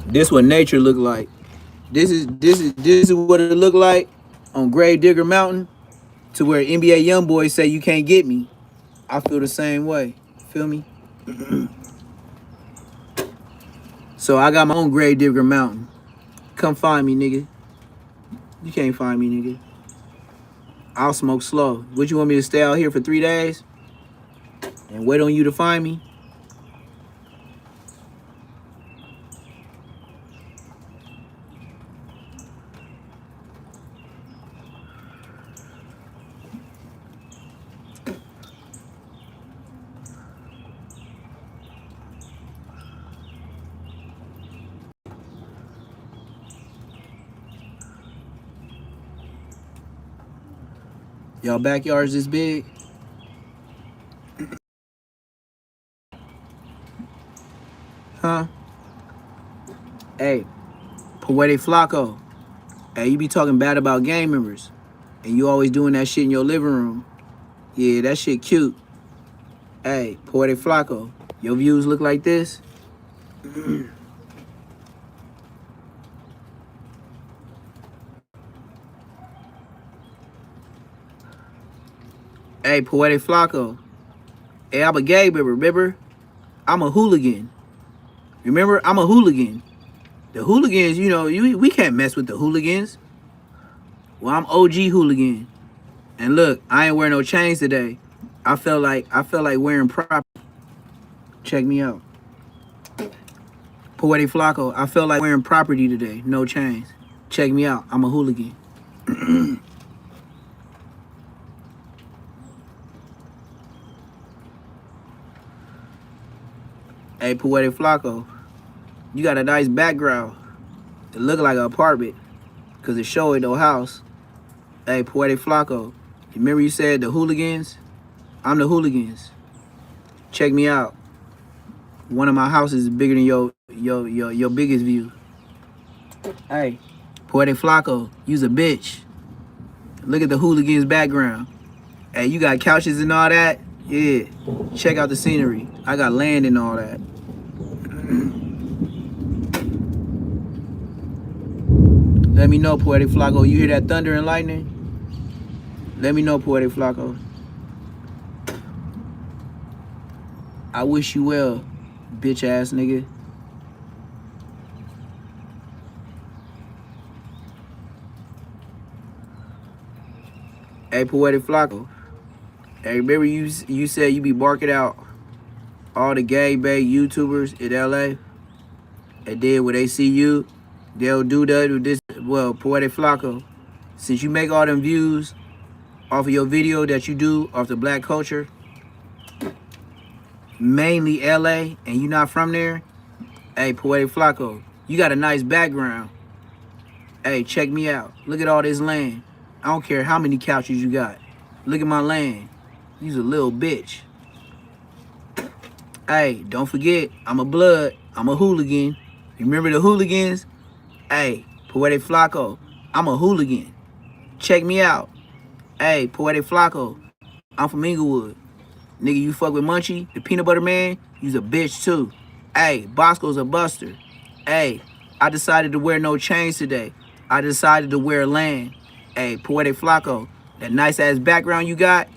This what nature look like. This is what it look like on Grave Digger Mountain, to where NBA YoungBoy say you can't get me. I feel the same way. Feel me? So I got my own Grave Digger Mountain. Come find me, nigga. You can't find me, nigga. I'll smoke slow. Would you want me to stay out here for 3 days and wait on you to find me? Y'all backyards this big? Huh? Hey, Poetic Flacco. Hey, you be talking bad about gang members. And you always doing that shit in your living room. Yeah, that shit cute. Hey, Poetic Flacco. Your views look like this? Hey, Poetic Flacco. Hey, I'm a gay member, remember? I'm a hooligan. Remember, I'm a hooligan. The hooligans, you know, we can't mess with the hooligans. Well, I'm OG hooligan. And look, I ain't wearing no chains today. I felt like wearing proper. Check me out. Poetic Flacco, I felt like wearing property today. No chains. Check me out. I'm a hooligan. Hey, Poetic Flacco, you got a nice background. It look like an apartment, cause it show ain't no house. Hey, Poetic Flacco, you remember you said the hooligans? I'm the hooligans. Check me out. One of my houses is bigger than your biggest view. Hey, Poetic Flacco, you's a bitch. Look at the hooligans background. Hey, you got couches and all that? Yeah. Check out the scenery. I got land and all that. Let me know, Poetic Flacco. You hear that thunder and lightning? Let me know, Poetic Flacco. I wish you well, bitch ass nigga. Hey, Poetic Flacco. Hey, remember you said you be barking out all the gay bay YouTubers in LA? And then when they see you, they'll do that with this. Well, Poetic Flacco, since you make all them views off of your video that you do off the black culture, mainly LA, and you not from there, hey, Poetic Flacco, you got a nice background. Hey, check me out. Look at all this land. I don't care how many couches you got. Look at my land. You's a little bitch. Hey, don't forget, I'm a blood. I'm a hooligan. Remember the hooligans? Hey, Poetic Flacco, I'm a hooligan. Check me out. Hey, Poetic Flacco, I'm from Inglewood. Nigga, you fuck with Munchie, the peanut butter man, you's a bitch too. Hey, Bosco's a buster. Hey, I decided to wear no chains today. I decided to wear land. Hey, Poetic Flacco, that nice ass background you got,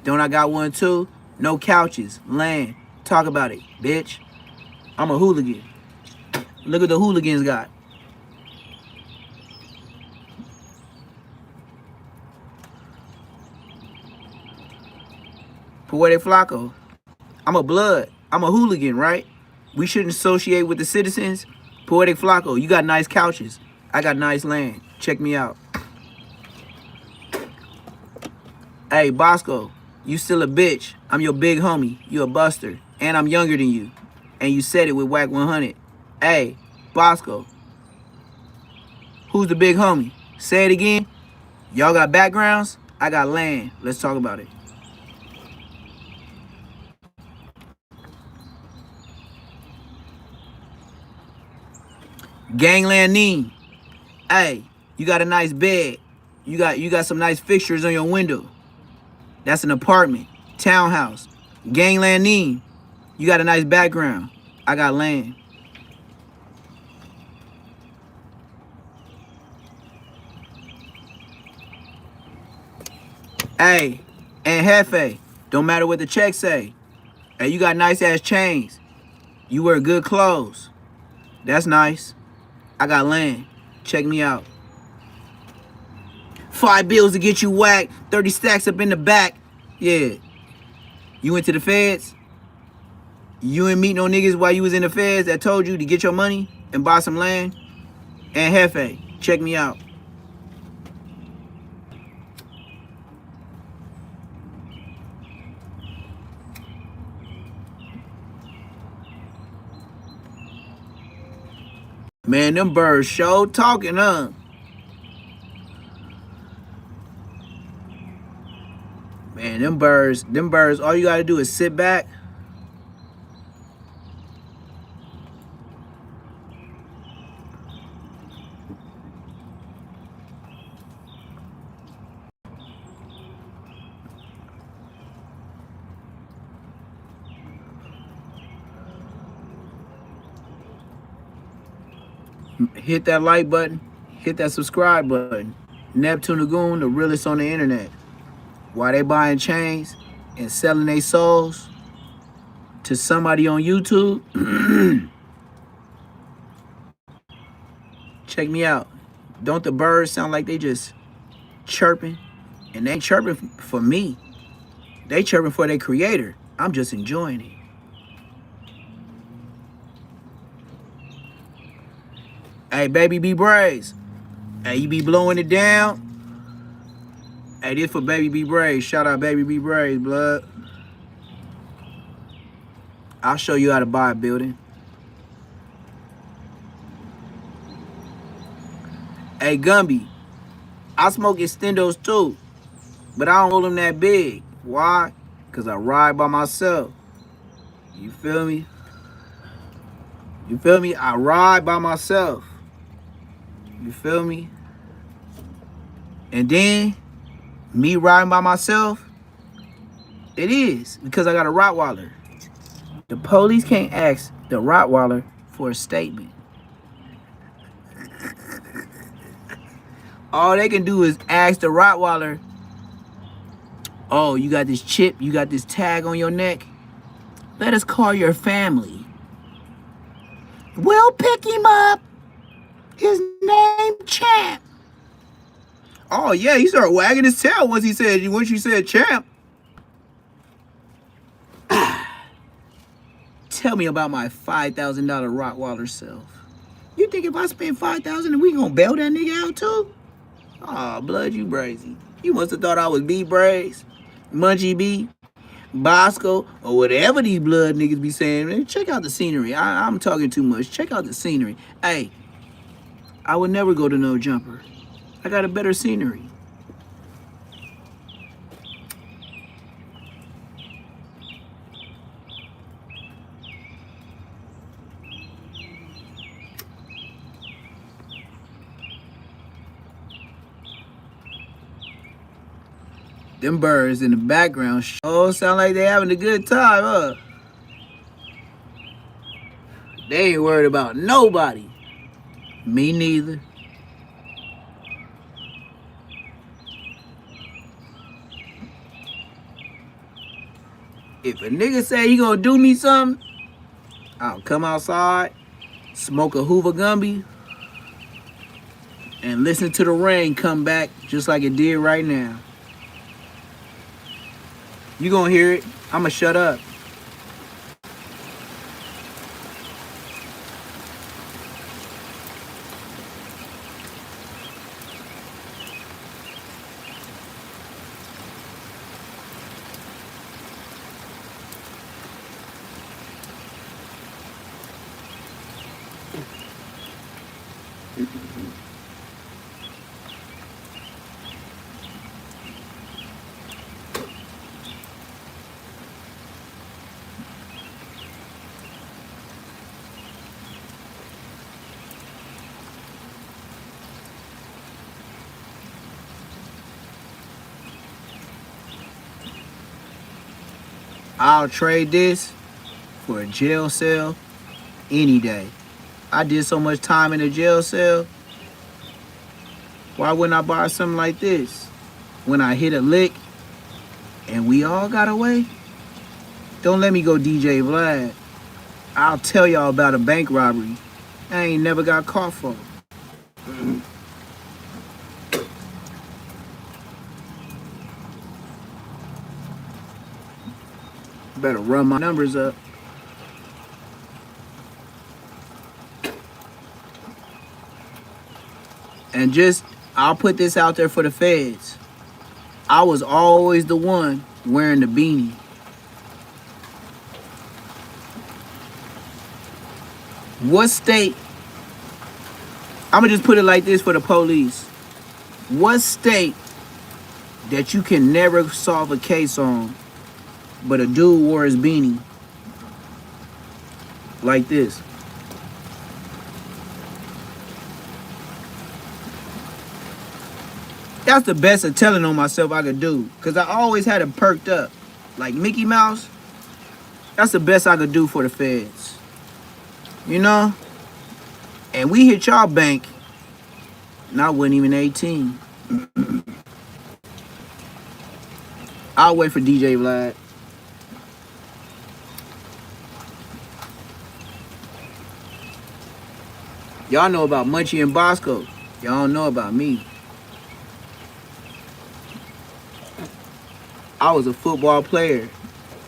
don't I got one too? No couches, land. Talk about it, bitch. I'm a hooligan. Look what the hooligans got. Poetic Flacco, I'm a blood. I'm a hooligan, right? We shouldn't associate with the citizens. Poetic Flacco, you got nice couches. I got nice land. Check me out. Hey, Bosco, you still a bitch. I'm your big homie. You a buster. And I'm younger than you. And you said it with Whack 100. Hey, Bosco, who's the big homie? Say it again. Y'all got backgrounds? I got land. Let's talk about it. Gangland Neen. Hey, you got a nice bed. You got some nice fixtures on your window. That's an apartment, townhouse. Gangland Neen. You got a nice background. I got land. Hey, and Hefe, don't matter what the check say. Hey, you got nice ass chains. You wear good clothes. That's nice. I got land. Check me out. 5 bills to get you whacked. 30 stacks up in the back. Yeah. You went to the feds? You ain't meet no niggas while you was in the feds that told you to get your money and buy some land? And Hefe, check me out. Man, them birds show talking, huh? Man, them birds, all you gotta do is sit back. Hit that like button, hit that subscribe button. Neptune Lagoon, the realest on the internet. While they buying chains and selling their souls to somebody on YouTube, check me out. Don't the birds sound like they just chirping? And they ain't chirping for me. They chirping for their creator. I'm just enjoying it. Hey, baby B Braids. Hey, you be blowing it down. Hey, this for baby B Braids. Shout out baby B Braids, blood. I'll show you how to buy a building. Hey, Gumby. I smoke extendos too, but I don't hold them that big. Why? Because I ride by myself. You feel me? You feel me? I ride by myself. You feel me? And then, me riding by myself, it is because I got a Rottweiler. The police can't ask the Rottweiler for a statement. All they can do is ask the Rottweiler, oh, you got this chip, you got this tag on your neck? Let us call your family. We'll pick him up. His name Champ. Oh yeah, he started wagging his tail once you said Champ. Tell me about my $5,000 Rottweiler self. You think if I spend $5,000 and we gonna bail that nigga out too? Aw, blood, you brazy. You must have thought I was B Braids, Munchie B, Bosco, or whatever these blood niggas be saying. Man, check out the scenery. I'm talking too much. Check out the scenery. Hey, I would never go to no jumper. I got a better scenery. Them birds in the background sound like they having a good time, huh? They ain't worried about nobody. Me neither. If a nigga say he gonna do me something, I'll come outside, smoke a Hoover Gumby, and listen to the rain come back just like it did right now. You gonna hear it. I'ma shut up. I'll trade this for a jail cell any day. I did so much time in a jail cell. Why wouldn't I buy something like this? When I hit a lick and we all got away? Don't let me go DJ Vlad. I'll tell y'all about a bank robbery I ain't never got caught for. Better run my numbers up. And I'll put this out there for the feds. I was always the one wearing the beanie. What state, I'ma just put it like this for the police. What state that you can never solve a case on, but a dude wore his beanie like this. That's the best of telling on myself I could do, because I always had it perked up. Like Mickey Mouse, that's the best I could do for the feds. You know? And we hit y'all bank, and I wasn't even 18. I'll wait for DJ Vlad. Y'all know about Munchie and Bosco. Y'all don't know about me. I was a football player.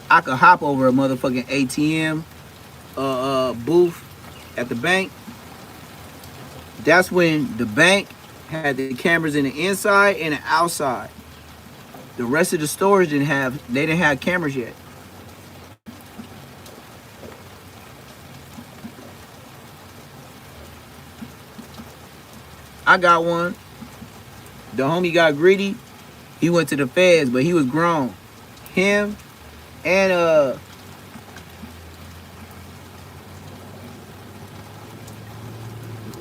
I could hop over a motherfucking ATM booth at the bank. That's when the bank had the cameras in the inside and the outside. The rest of the stores didn't have cameras yet. I got one. The homie got greedy. He went to the feds, but he was grown. Him and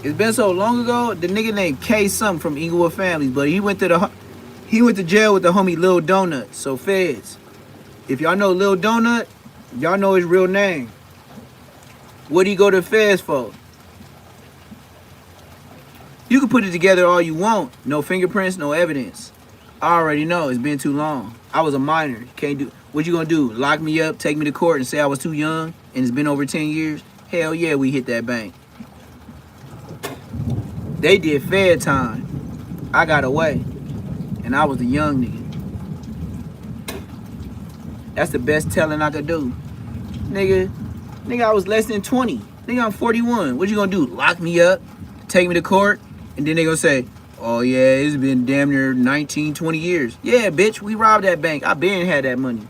it's been so long ago. The nigga named K something from Inglewood Families, but he went to jail with the homie Lil Donut. So feds, if y'all know Lil Donut, y'all know his real name. What'd he go to the feds for? You can put it together all you want. No fingerprints, no evidence. I already know, it's been too long. I was a minor. Can't do. What you gonna do? Lock me up, take me to court and say I was too young and it's been over 10 years? Hell yeah, we hit that bank. They did fair time. I got away. And I was a young nigga. That's the best telling I could do. Nigga, I was less than 20. Nigga, I'm 41. What you gonna do? Lock me up, take me to court, and then they gonna say, oh yeah, it's been damn near 19, 20 years. Yeah, bitch, we robbed that bank. I been had that money.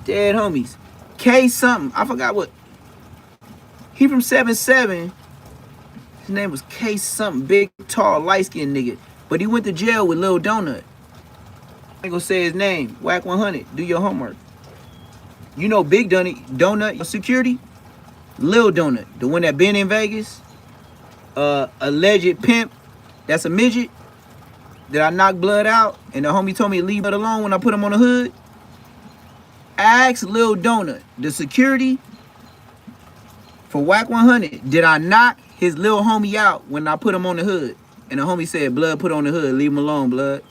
Dead homies. K something. I forgot what. He from 7-7. His name was K something. Big, tall, light-skinned nigga. But he went to jail with Lil Donut. I ain't gonna say his name. Whack 100. Do your homework. You know Big Donut security? Lil Donut. The one that been in Vegas. Alleged pimp. That's a midget. That I knocked blood out. And the homie told me to leave it alone when I put him on the hood. Ask Lil Donut, the security for Whack 100, did I knock his little homie out when I put him on the hood? And the homie said, blood, put on the hood, leave him alone, blood.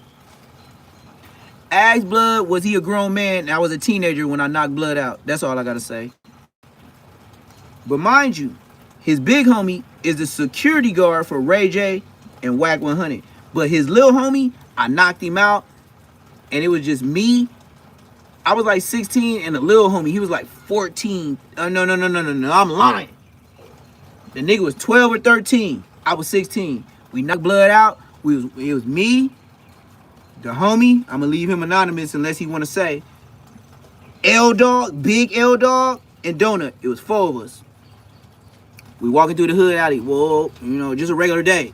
Ask Blood, was he a grown man? And I was a teenager when I knocked blood out. That's all I gotta say. But mind you, his big homie is the security guard for Ray J and Whack 100. But his little homie, I knocked him out, and it was just me. I was like 16, and the little homie, he was like 14. No, I'm lying. The nigga was 12 or 13. I was 16. We knocked blood out. It was me, the homie. I'm gonna leave him anonymous unless he wanna say. L Dog, Big L Dog, and Donut. It was 4 of us. We walking through the hood alley. Whoa, just a regular day.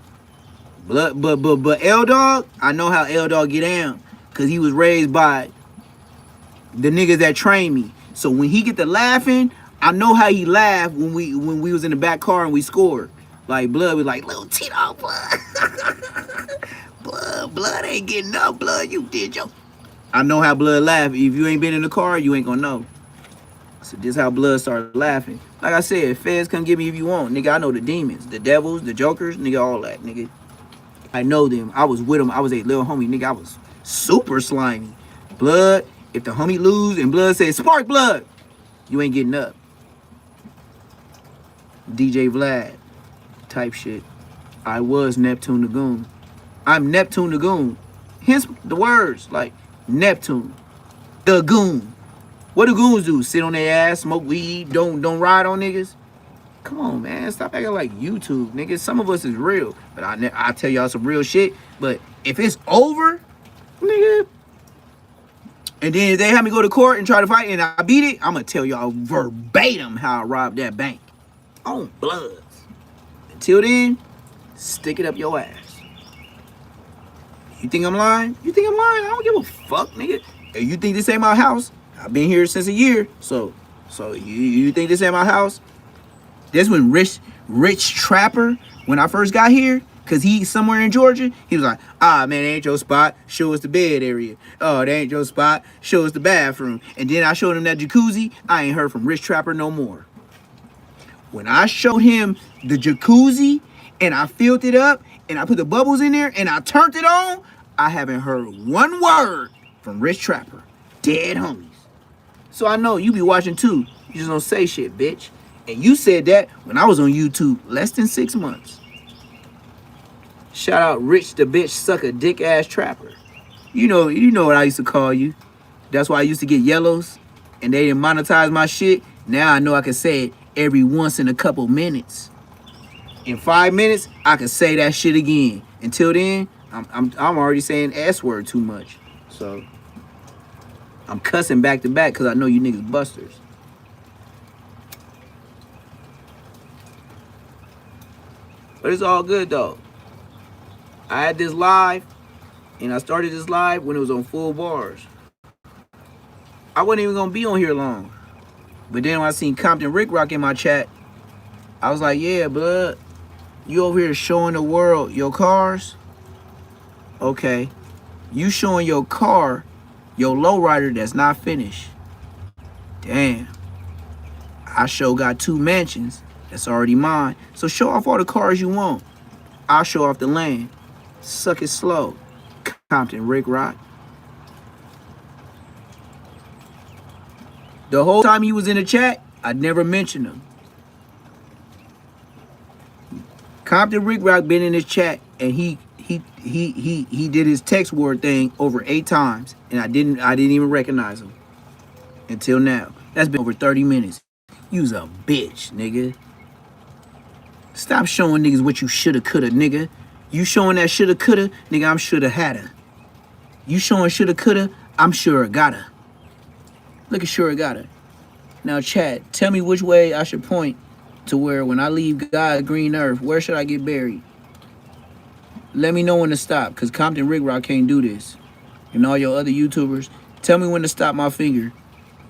But L Dog, I know how L Dog get down, cause he was raised by the niggas that trained me. So when he get to laughing, I know how he laughed when we was in the back car and we scored. Like Blood was like, little Tito, blood ain't getting up, Blood, you did yo. I know how Blood laugh. If you ain't been in the car, you ain't gonna know. So this how Blood started laughing. Like I said, feds come get me if you want. Nigga, I know the demons, the devils, the jokers, nigga, all that, nigga. I know them. I was with them. I was a little homie, nigga. I was super slimy. Blood, if the homie lose and Blood says, spark Blood, you ain't getting up. DJ Vlad type shit. I was Neptune the Goon. I'm Neptune the Goon. Hence the words, like Neptune. The Goon. What do goons do? Sit on their ass, smoke weed, don't ride on niggas? Come on, man. Stop acting like YouTube, niggas. Some of us is real. But I tell y'all some real shit. But if it's over, nigga, and then if they have me go to court and try to fight and I beat it, I'm going to tell y'all verbatim how I robbed that bank. On Bloods. Until then, stick it up your ass. You think I'm lying? You think I'm lying? I don't give a fuck, nigga. Hey, you think this ain't my house? I've been here since a year. So you think this ain't my house? This when Rich Trapper, when I first got here, cause he's somewhere in Georgia, he was like, ah man, that ain't your spot. Show us the bed area. Oh, that ain't your spot. Show us the bathroom. And then I showed him that jacuzzi. I ain't heard from Rich Trapper no more. When I showed him the jacuzzi and I filled it up and I put the bubbles in there and I turned it on, I haven't heard one word from Rich Trapper. Dead homies. So I know you be watching too. You just don't say shit, bitch. And you said that when I was on YouTube less than 6 months. Shout out Rich the bitch sucker dick ass trapper. You know what I used to call you. That's why I used to get yellows and they didn't monetize my shit. Now I know I can say it every once in a couple minutes. In 5 minutes, I can say that shit again. Until then, I'm already saying S word too much. So I'm cussing back to back because I know you niggas busters. But it's all good though. I had this live, and I started this live when it was on full bars. I wasn't even gonna be on here long. But then when I seen Compton Rick Rock in my chat, I was like, yeah, blood, you over here showing the world your cars? Okay. You showing your car, your lowrider that's not finished. Damn. I sure got 2 mansions that's already mine. So show off all the cars you want. I'll show off the land. Suck it slow. Compton Rick Rock. The whole time he was in the chat, I never mentioned him. Compton Rick Rock been in his chat and he did his text word thing over 8 times and I didn't even recognize him until now. That's been over 30 minutes. You's a bitch, nigga. Stop showing niggas what you shoulda, coulda, nigga. You showing that shoulda, coulda, nigga, I'm shoulda, hadda. You showing shoulda, coulda, I'm sure gotta. Look at sure gotta. Now, chat, tell me which way I should point to where when I leave God's green earth, where should I get buried? Let me know when to stop, because Compton Rick Rock can't do this. And all your other YouTubers, tell me when to stop my finger.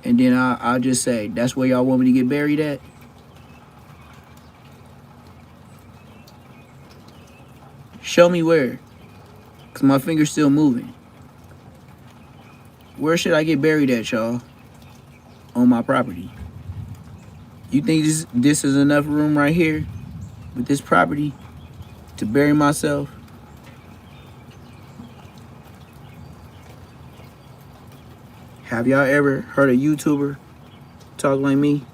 And then I'll just say, that's where y'all want me to get buried at? Show me where, because my finger's still moving. Where should I get buried at, y'all? On my property. You think this is enough room right here with this property to bury myself? Have y'all ever heard a YouTuber talk like me?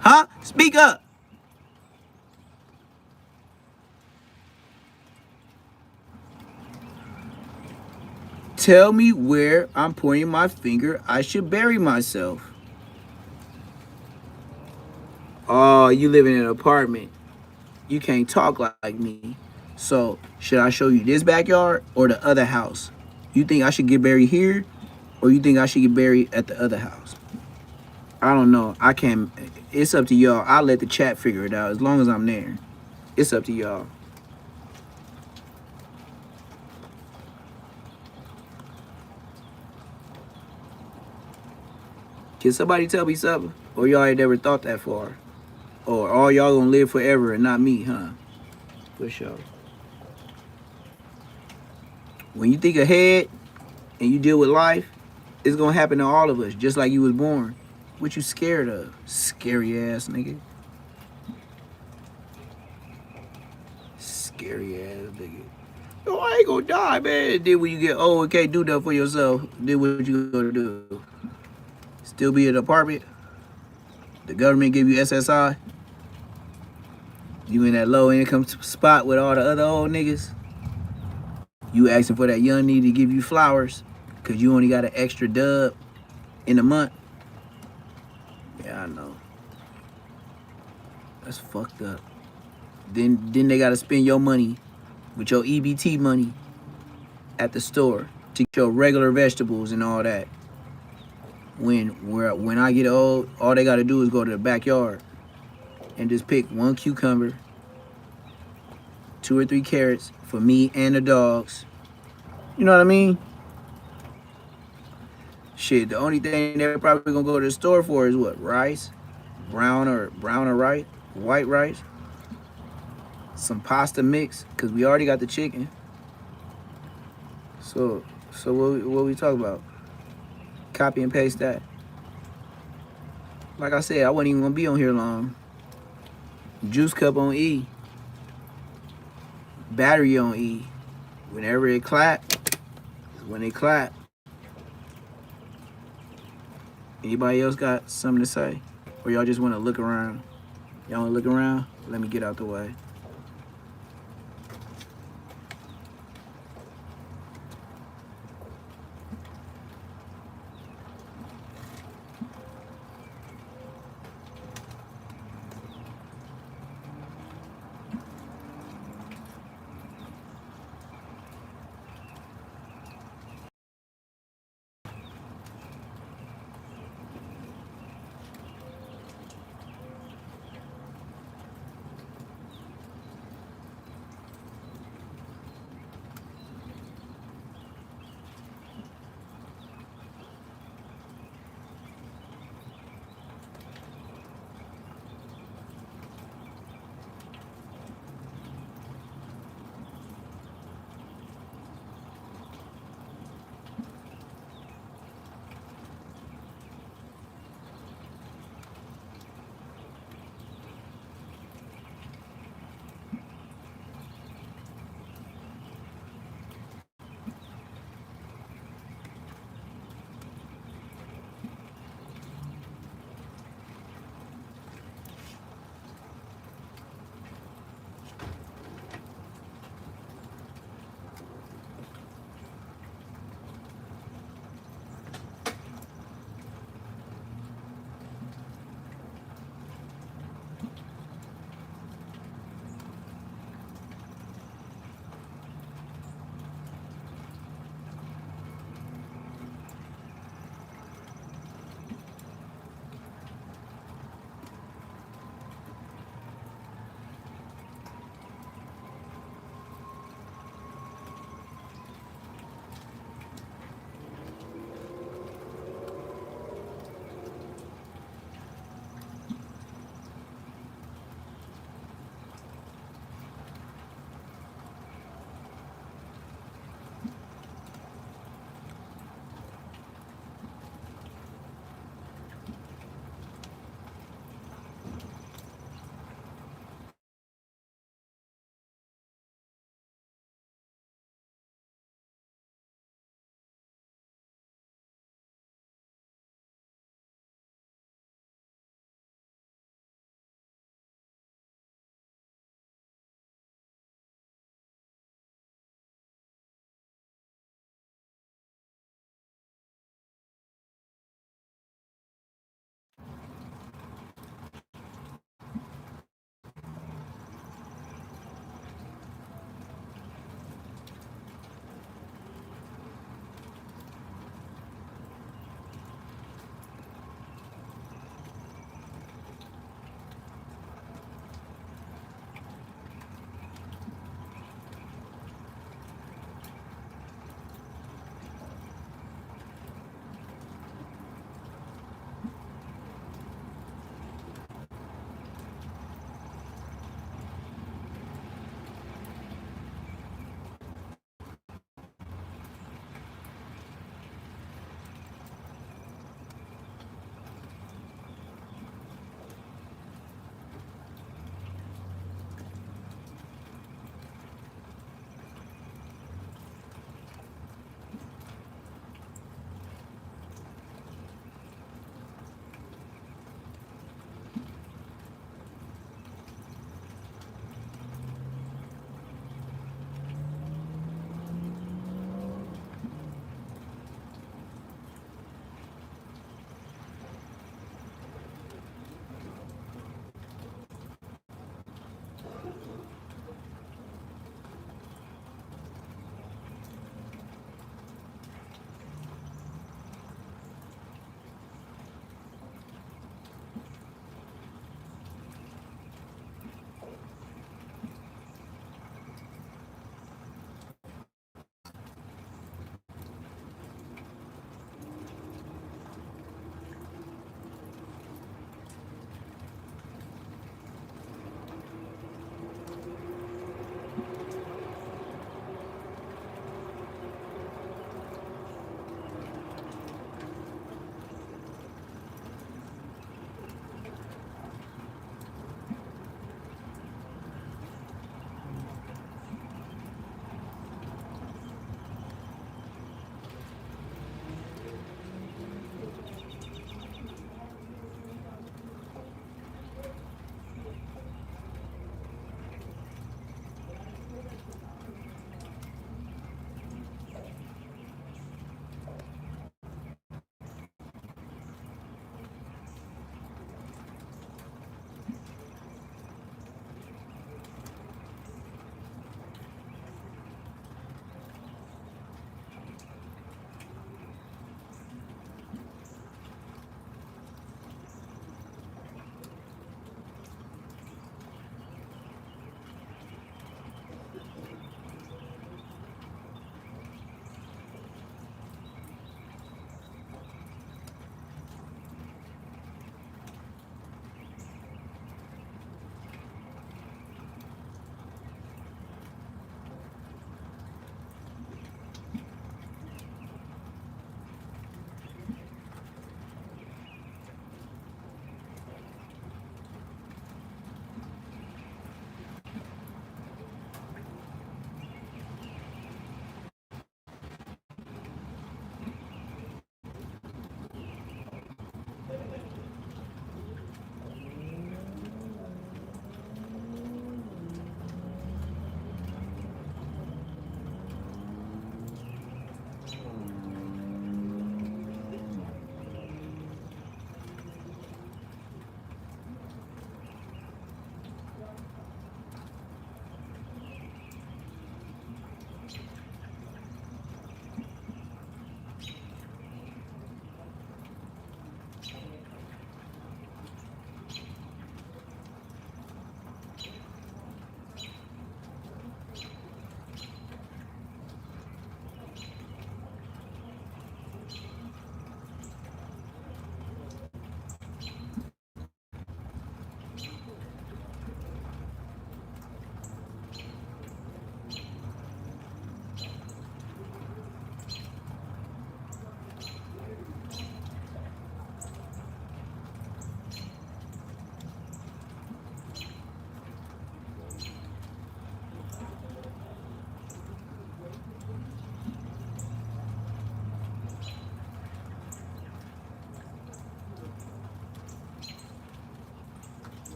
Huh? Speak up. Tell me where I'm pointing my finger I should bury myself. Oh, you live in an apartment. You can't talk like me. So, should I show you this backyard or the other house? You think I should get buried here or you think I should get buried at the other house? I don't know. I can't. It's up to y'all. I'll let the chat figure it out as long as I'm there. It's up to y'all. Can somebody tell me something? Or y'all ain't never thought that far? Or all y'all gonna live forever and not me, huh? For sure. When you think ahead and you deal with life, it's gonna happen to all of us, just like you was born. What you scared of? Scary ass nigga. Scary ass nigga. Oh, I ain't gonna die, man. Then when you get old and can't do that for yourself, then what you gonna do? Still be in an apartment? The government give you SSI? You in that low income spot with all the other old niggas? You asking for that young nigga to give you flowers because you only got an extra dub in a month? Yeah, I know. That's fucked up. Then they gotta spend your money with your EBT money at the store to get your regular vegetables and all that. When I get old, all they gotta do is go to the backyard and just pick one cucumber, 2 or 3 carrots for me and the dogs. You know what I mean? Shit, the only thing they're probably gonna go to the store for is what? Rice, brown or rice, white rice, some pasta mix, cause we already got the chicken. So what we talk about? Copy and paste that. Like I said, I wasn't even gonna be on here long. Juice cup on E. Battery on E. Whenever it clap, when it clap. Anybody else got something to say? Or y'all just want to look around? Y'all want to look around? Let me get out the way.